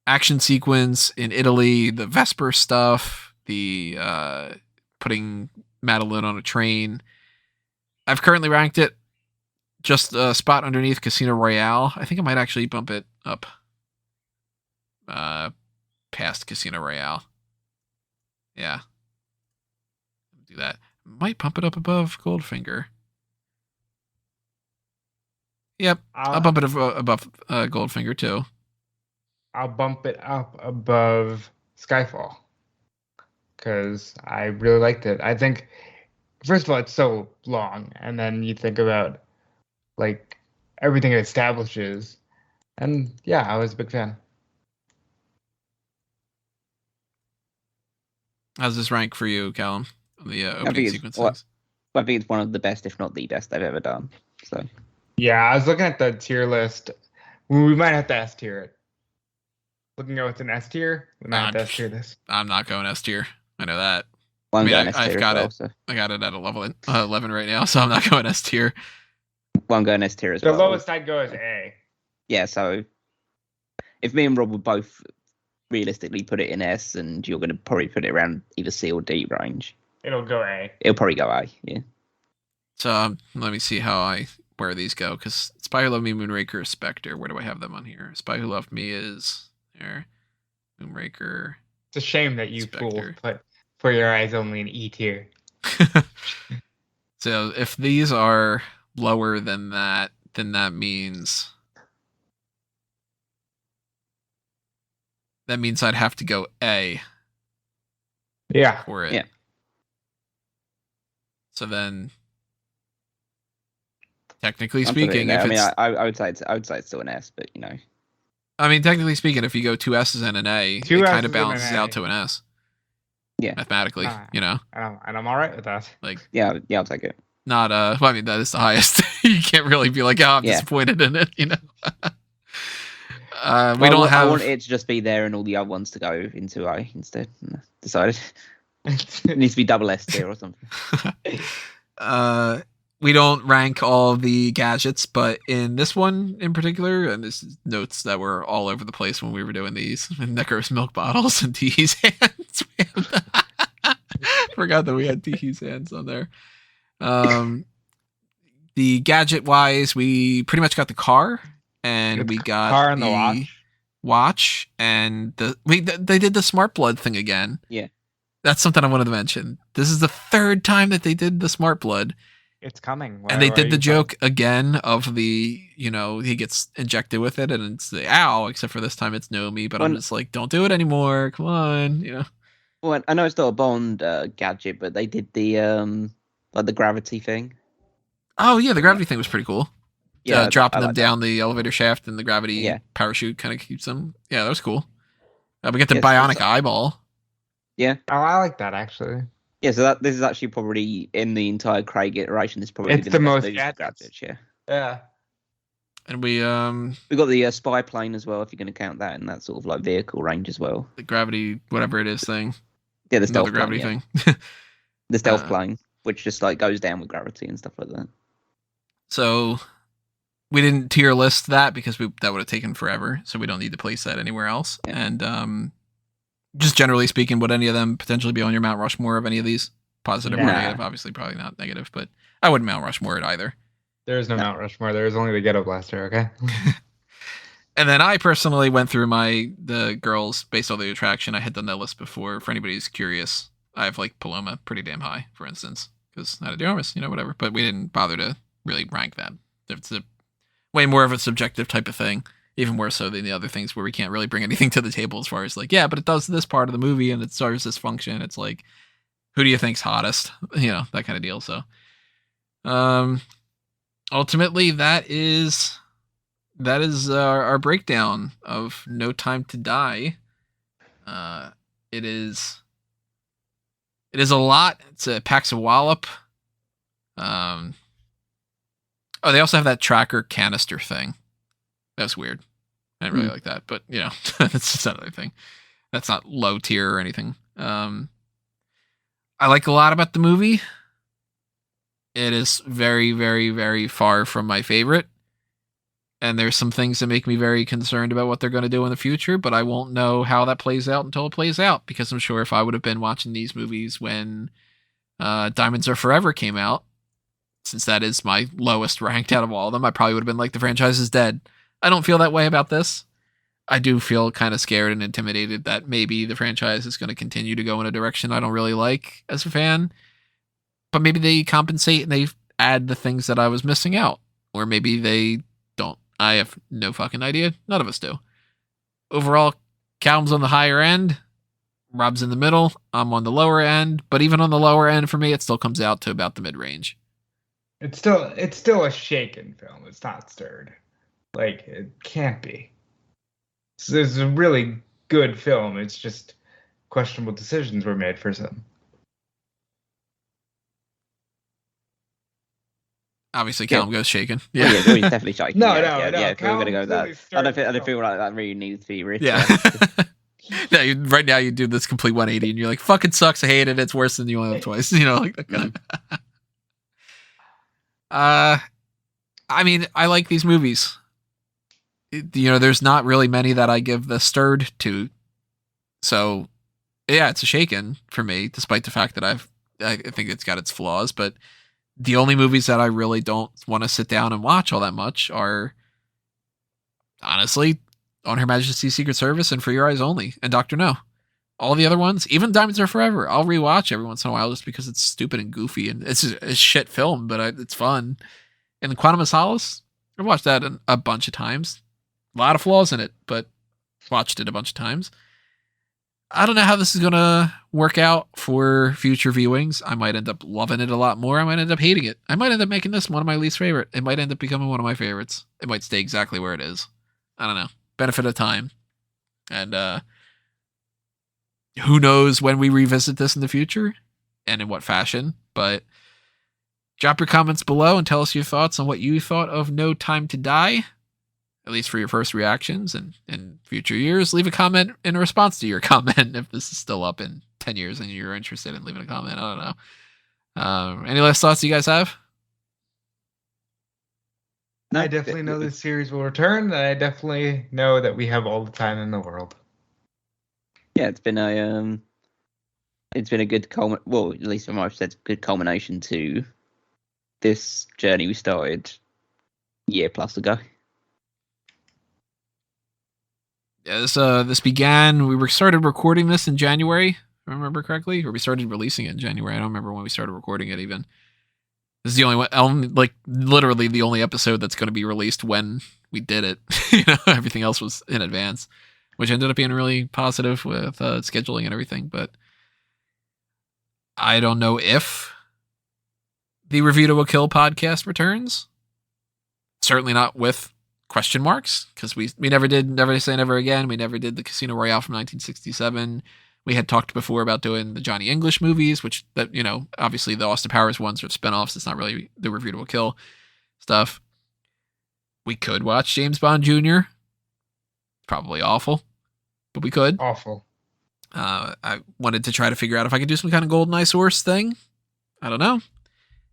action sequence in Italy, the Vesper stuff, the putting Madeline on a train. I've currently ranked it just a spot underneath Casino Royale. I think I might actually bump it up past Casino Royale. Yeah. Do that. Might pump it up above Goldfinger. Yep. I'll bump it above Goldfinger too. I'll bump it up above Skyfall because I really liked it. I think, first of all, it's so long, and then you think about like everything it establishes, and yeah, I was a big fan. How's this rank for you, Callum? The opening sequences. I think it's one of the best, if not the best, they've ever done. So. Yeah, I was looking at the tier list. We might have to S tier it. Looking at what's an S tier, we might have to S tier this. I'm not going S tier. I know that. Well, I've got it. So. I got it at 11 right now, so I'm not going S tier. Well, I'm going S tier as well. The lowest I'd go is A. Yeah, so if me and Rob would both realistically put it in S, and you're going to probably put it around either C or D range. It'll go A. It'll probably go A, yeah. So let me see where these go, because Spy Who Loved Me, Moonraker, Spectre. Where do I have them on here? Spy Who Loved Me is there. Moonraker. It's a shame that you fools put For Your Eyes Only in E tier. So if these are lower than that, then that means I'd have to go A. Yeah. For it. Yeah. So then, technically speaking, if it's, I would say it's still an S, but you know. I mean, technically speaking, if you go 2 S's and an A, it kind of balances out to an S. Yeah. Mathematically, you know. And I'm all right with that. Like. Yeah, I'll take it. Not well, I mean, that is the highest. You can't really be like, I'm disappointed in it, you know. We don't have. I want it to just be there and all the other ones to go into A instead. Decided. It needs to be double S tier or something. We don't rank all the gadgets, but in this one in particular, and this is notes that were all over the place when we were doing these, Necros milk bottles and Teehee's hands. Forgot that we had Teehee's hands on there. The gadget wise, we pretty much got the car, and we got car and the watch, and they did the smart blood thing again. Yeah. That's something I wanted to mention. This is the 3rd time that they did the smart blood, It's coming. And they Why did are the you joke again of the, he gets injected with it and it's the ow, except for this time it's Nomi, but I'm Well, just like, don't do it anymore. Come on, well, I know it's not a Bond gadget, but they did the like the gravity thing. Oh yeah, the gravity thing was pretty cool. Yeah, Dropping I them like down the elevator shaft and the gravity Yeah. parachute kind of keeps them. Yeah, that was cool. We get the Yes, bionic eyeball. Yeah. Oh, I like that actually. Yeah, so this is actually probably in the entire Craig iteration. This is probably It's been the best most movie for gadgets. gadgets. Yeah, Yeah. And we got the spy plane as well, if you're going to count that in that sort of like vehicle range as well. the gravity whatever it is thing. Yeah, the stealth Another gravity plane, thing. the stealth plane, which just like goes down with gravity and stuff like that. So we didn't tier list that because that would have taken forever. So we don't need to place that anywhere else. Yeah. And just generally speaking, would any of them potentially be on your Mount Rushmore of any of these? Positive or Nah. negative? Obviously, probably not negative, but I wouldn't Mount Rushmore it either. There is no Mount Rushmore. There is only the Ghetto Blaster. Okay. And then I personally went through the girls based on the attraction. I had done that list before. For anybody who's curious, I have like Paloma pretty damn high, for instance, because Ana de Armas, whatever. But we didn't bother to really rank that. It's a way more of a subjective type of thing, even more so than the other things where we can't really bring anything to the table as far as like, yeah, but it does this part of the movie and it serves this function. It's like, who do you think's hottest? That kind of deal. So, ultimately, that is our breakdown of No Time to Die. It is a lot. It packs a wallop. Oh, they also have that tracker canister thing. That was weird. I didn't really like that, but that's just another thing. That's not low tier or anything. I like a lot about the movie. It is very, very, very far from my favorite. And there's some things that make me very concerned about what they're going to do in the future, but I won't know how that plays out until it plays out, because I'm sure if I would have been watching these movies when Diamonds Are Forever came out, since that is my lowest ranked out of all of them, I probably would have been like, the franchise is dead. I don't feel that way about this. I do feel kind of scared and intimidated that maybe the franchise is going to continue to go in a direction I don't really like as a fan. But maybe they compensate and they add the things that I was missing out. Or maybe they don't. I have no fucking idea. None of us do. Overall, Callum's on the higher end. Rob's in the middle. I'm on the lower end. But even on the lower end, for me, it still comes out to about the mid-range. It's still a shaken film. It's not stirred. Like, it can't be. So it's a really good film. It's just questionable decisions were made for some. Obviously, Callum goes shaken. Yeah, Yeah, he's definitely shaking. No, if we were going to go with that. Callum's I don't really feel like that really needs to be written. yeah. No, right now you do this complete 180 and you're like, fucking sucks, I hate it, it's worse than You Only Live Twice. Like that kind of. I mean, I like these movies. There's not really many that I give the stirred to. So, yeah, it's a shaken for me, despite the fact that I think it's got its flaws. But the only movies that I really don't want to sit down and watch all that much are, honestly, On Her Majesty's Secret Service and For Your Eyes Only and Dr. No. All the other ones, even Diamonds Are Forever, I'll rewatch every once in a while just because it's stupid and goofy and it's a shit film, but it's fun. And Quantum of Solace, I've watched that a bunch of times. A lot of flaws in it, but watched it a bunch of times. I don't know how this is going to work out for future viewings. I might end up loving it a lot more. I might end up hating it. I might end up making this one of my least favorite. It might end up becoming one of my favorites. It might stay exactly where it is. I don't know. Benefit of time. And who knows when we revisit this in the future and in what fashion. But drop your comments below and tell us your thoughts on what you thought of No Time to Die. At least for your first reactions, and in future years, leave a comment in response to your comment if this is still up in 10 years and you're interested in leaving a comment. I don't know. Any last thoughts you guys have? No, I definitely know this series will return, and I definitely know that we have all the time in the world. Yeah, it's been a good well, at least from my perspective, good culmination to this journey we started a year plus ago. Yeah, this began. We started recording this in January, if I remember correctly, or we started releasing it in January. I don't remember when we started recording it even. This is the only one, like literally the only episode that's going to be released when we did it. Everything else was in advance, which ended up being really positive with scheduling and everything. But I don't know if the Review to a Kill podcast returns. Certainly not with question marks, because we never did Never Say Never Again. We never did the Casino Royale from 1967. We had talked before about doing the Johnny English movies, which, that obviously the Austin Powers ones are spinoffs. It's not really the Review to a Kill stuff. We could watch James Bond Jr. Probably awful, but we could. Awful. I wanted to try to figure out if I could do some kind of GoldenEye source thing. I don't know.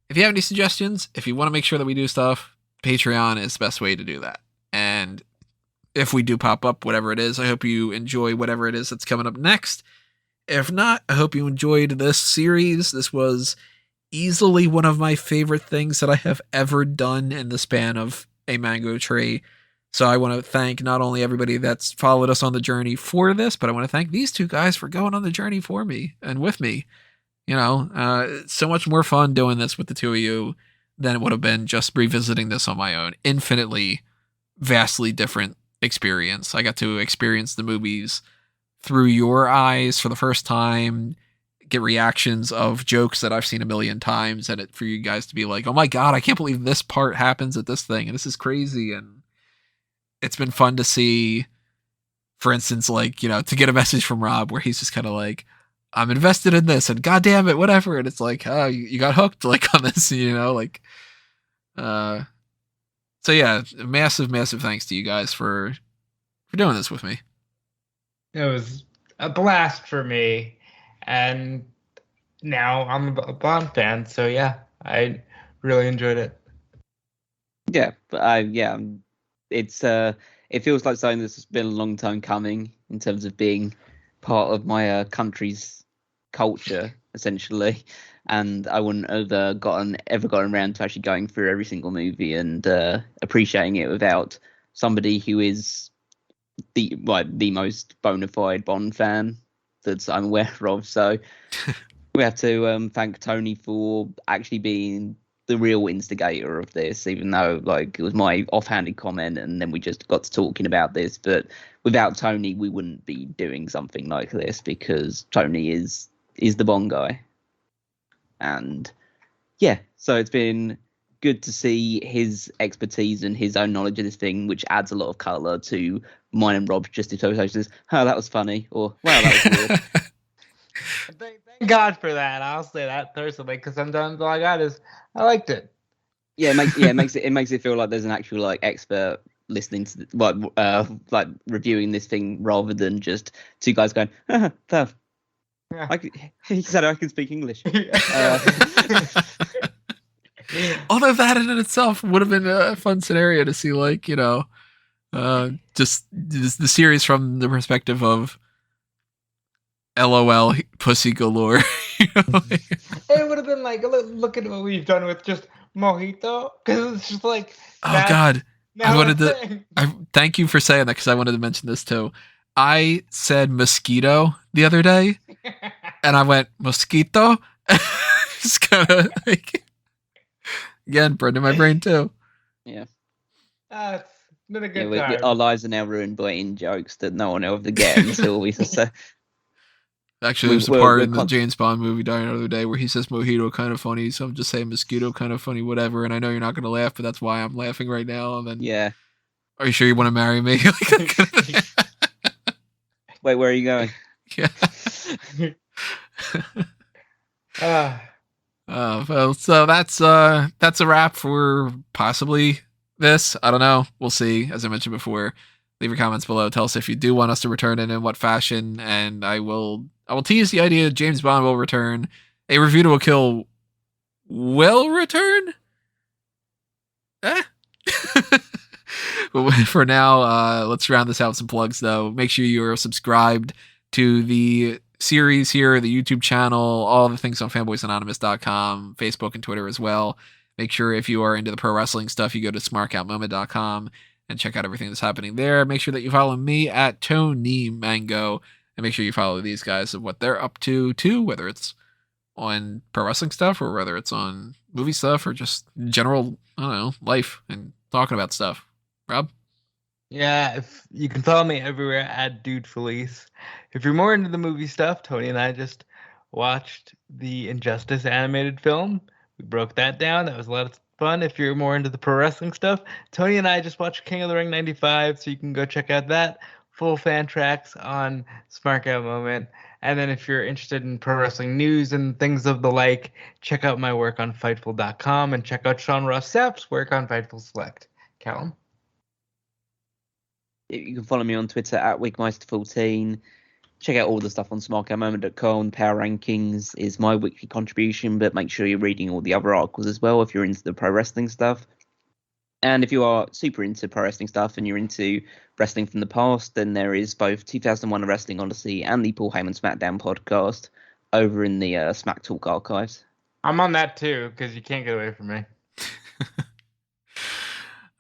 If you have any suggestions, if you want to make sure that we do stuff, Patreon is the best way to do that. And if we do pop up, whatever it is, I hope you enjoy whatever it is that's coming up next. If not, I hope you enjoyed this series. This was easily one of my favorite things that I have ever done in the span of a Mango Tree. So I want to thank not only everybody that's followed us on the journey for this, but I want to thank these two guys for going on the journey for me and with me. So much more fun doing this with the two of you than it would have been just revisiting this on my own. Infinitely, vastly different experience. I got to experience the movies through your eyes for the first time, get reactions of jokes that I've seen a million times, and for you guys to be like, oh my God, I can't believe this part happens at this thing, and this is crazy. And it's been fun to see, for instance, like, to get a message from Rob where he's just kind of like, I'm invested in this, and God damn it, whatever. And it's like, oh, you got hooked like on this, so yeah, massive, massive thanks to you guys for doing this with me. It was a blast for me, and now I'm a Bond fan, so yeah, I really enjoyed it. Yeah, but it's it feels like something that's been a long time coming in terms of being part of my country's culture, essentially. And I wouldn't have ever gotten around to actually going through every single movie and appreciating it without somebody who is the most bona fide Bond fan that I'm aware of. So we have to thank Tony for actually being the real instigator of this, even though it was my offhanded comment and then we just got to talking about this. But without Tony, we wouldn't be doing something like this, because Tony is the Bond guy. And yeah, so it's been good to see his expertise and his own knowledge of this thing, which adds a lot of colour to mine and Rob's just says, oh, that was funny, or wow, that was weird. Thank God for that. I'll say that personally, because sometimes all I got is I liked it. Yeah, it makes it feel like there's an actual expert listening to reviewing this thing, rather than just two guys going, tough. Yeah. He said I can speak English. Although that in itself would have been a fun scenario to see, just the series from the perspective of LOL pussy galore. It would have been like, look at what we've done with just Mojito, because it's just like, oh God, I thank you for saying that, because I wanted to mention this too. I said mosquito the other day, and I went mosquito. It's kind of like, again, burned in my brain too. Yeah. It's been a good time. Our lives are now ruined by in jokes that no one will ever get until we say. Actually, there's a part in the James Bond movie Die Another Day where he says mojito kind of funny, so I'm just saying mosquito kind of funny, whatever. And I know you're not going to laugh, but that's why I'm laughing right now. And then, yeah. Are you sure you want to marry me? Wait, where are you going? Yeah. Well, so that's a wrap for possibly this. I don't know. We'll see. As I mentioned before, leave your comments below. Tell us if you do want us to return and in what fashion, and I will tease the idea that James Bond will return. A Review to a Kill will return. But for now, let's round this out with some plugs, though. Make sure you are subscribed to the series here, the YouTube channel, all the things on fanboysanonymous.com, Facebook and Twitter as well. Make sure if you are into the pro wrestling stuff, you go to smarkoutmoment.com and check out everything that's happening there. Make sure that you follow me at Tony Mango, and make sure you follow these guys of what they're up to too, whether it's on pro wrestling stuff, or whether it's on movie stuff, or just general, I don't know, life and talking about stuff. Rob? Yeah, if you can follow me everywhere at Dude Felice. If you're more into the movie stuff, Tony and I just watched the Injustice animated film. We broke that down. That was a lot of fun. If you're more into the pro wrestling stuff, Tony and I just watched King of the Ring 95, so you can go check out that. Full fan tracks on Smart Out Moment. And then if you're interested in pro wrestling news and things of the like, check out my work on Fightful.com and check out Sean Ross Sapp's work on Fightful Select. Callum? You can follow me on Twitter at Wigmeister14. Check out all the stuff on smartcatmoment.com. Power Rankings is my weekly contribution, but make sure you're reading all the other articles as well if you're into the pro wrestling stuff. And if you are super into pro wrestling stuff and you're into wrestling from the past, then there is both 2001 Wrestling Odyssey and the Paul Heyman SmackDown podcast over in the Smack Talk archives. I'm on that too, because you can't get away from me.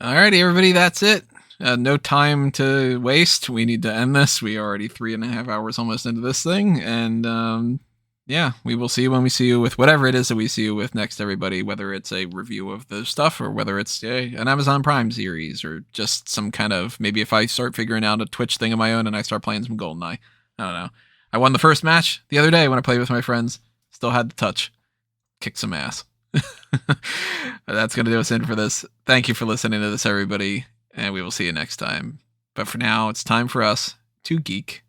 Alrighty, everybody, that's it. No time to waste. We need to end this. We are already 3.5 hours almost into this thing. And yeah, we will see you when we see you with whatever it is that we see you with next, everybody, whether it's a review of the stuff or whether it's an Amazon Prime series or just some kind of, maybe if I start figuring out a Twitch thing of my own and I start playing some GoldenEye. I don't know. I won the first match the other day when I played with my friends. Still had the touch. Kick some ass. That's going to do us in for this. Thank you for listening to this, everybody. And we will see you next time. But for now, it's time for us to geek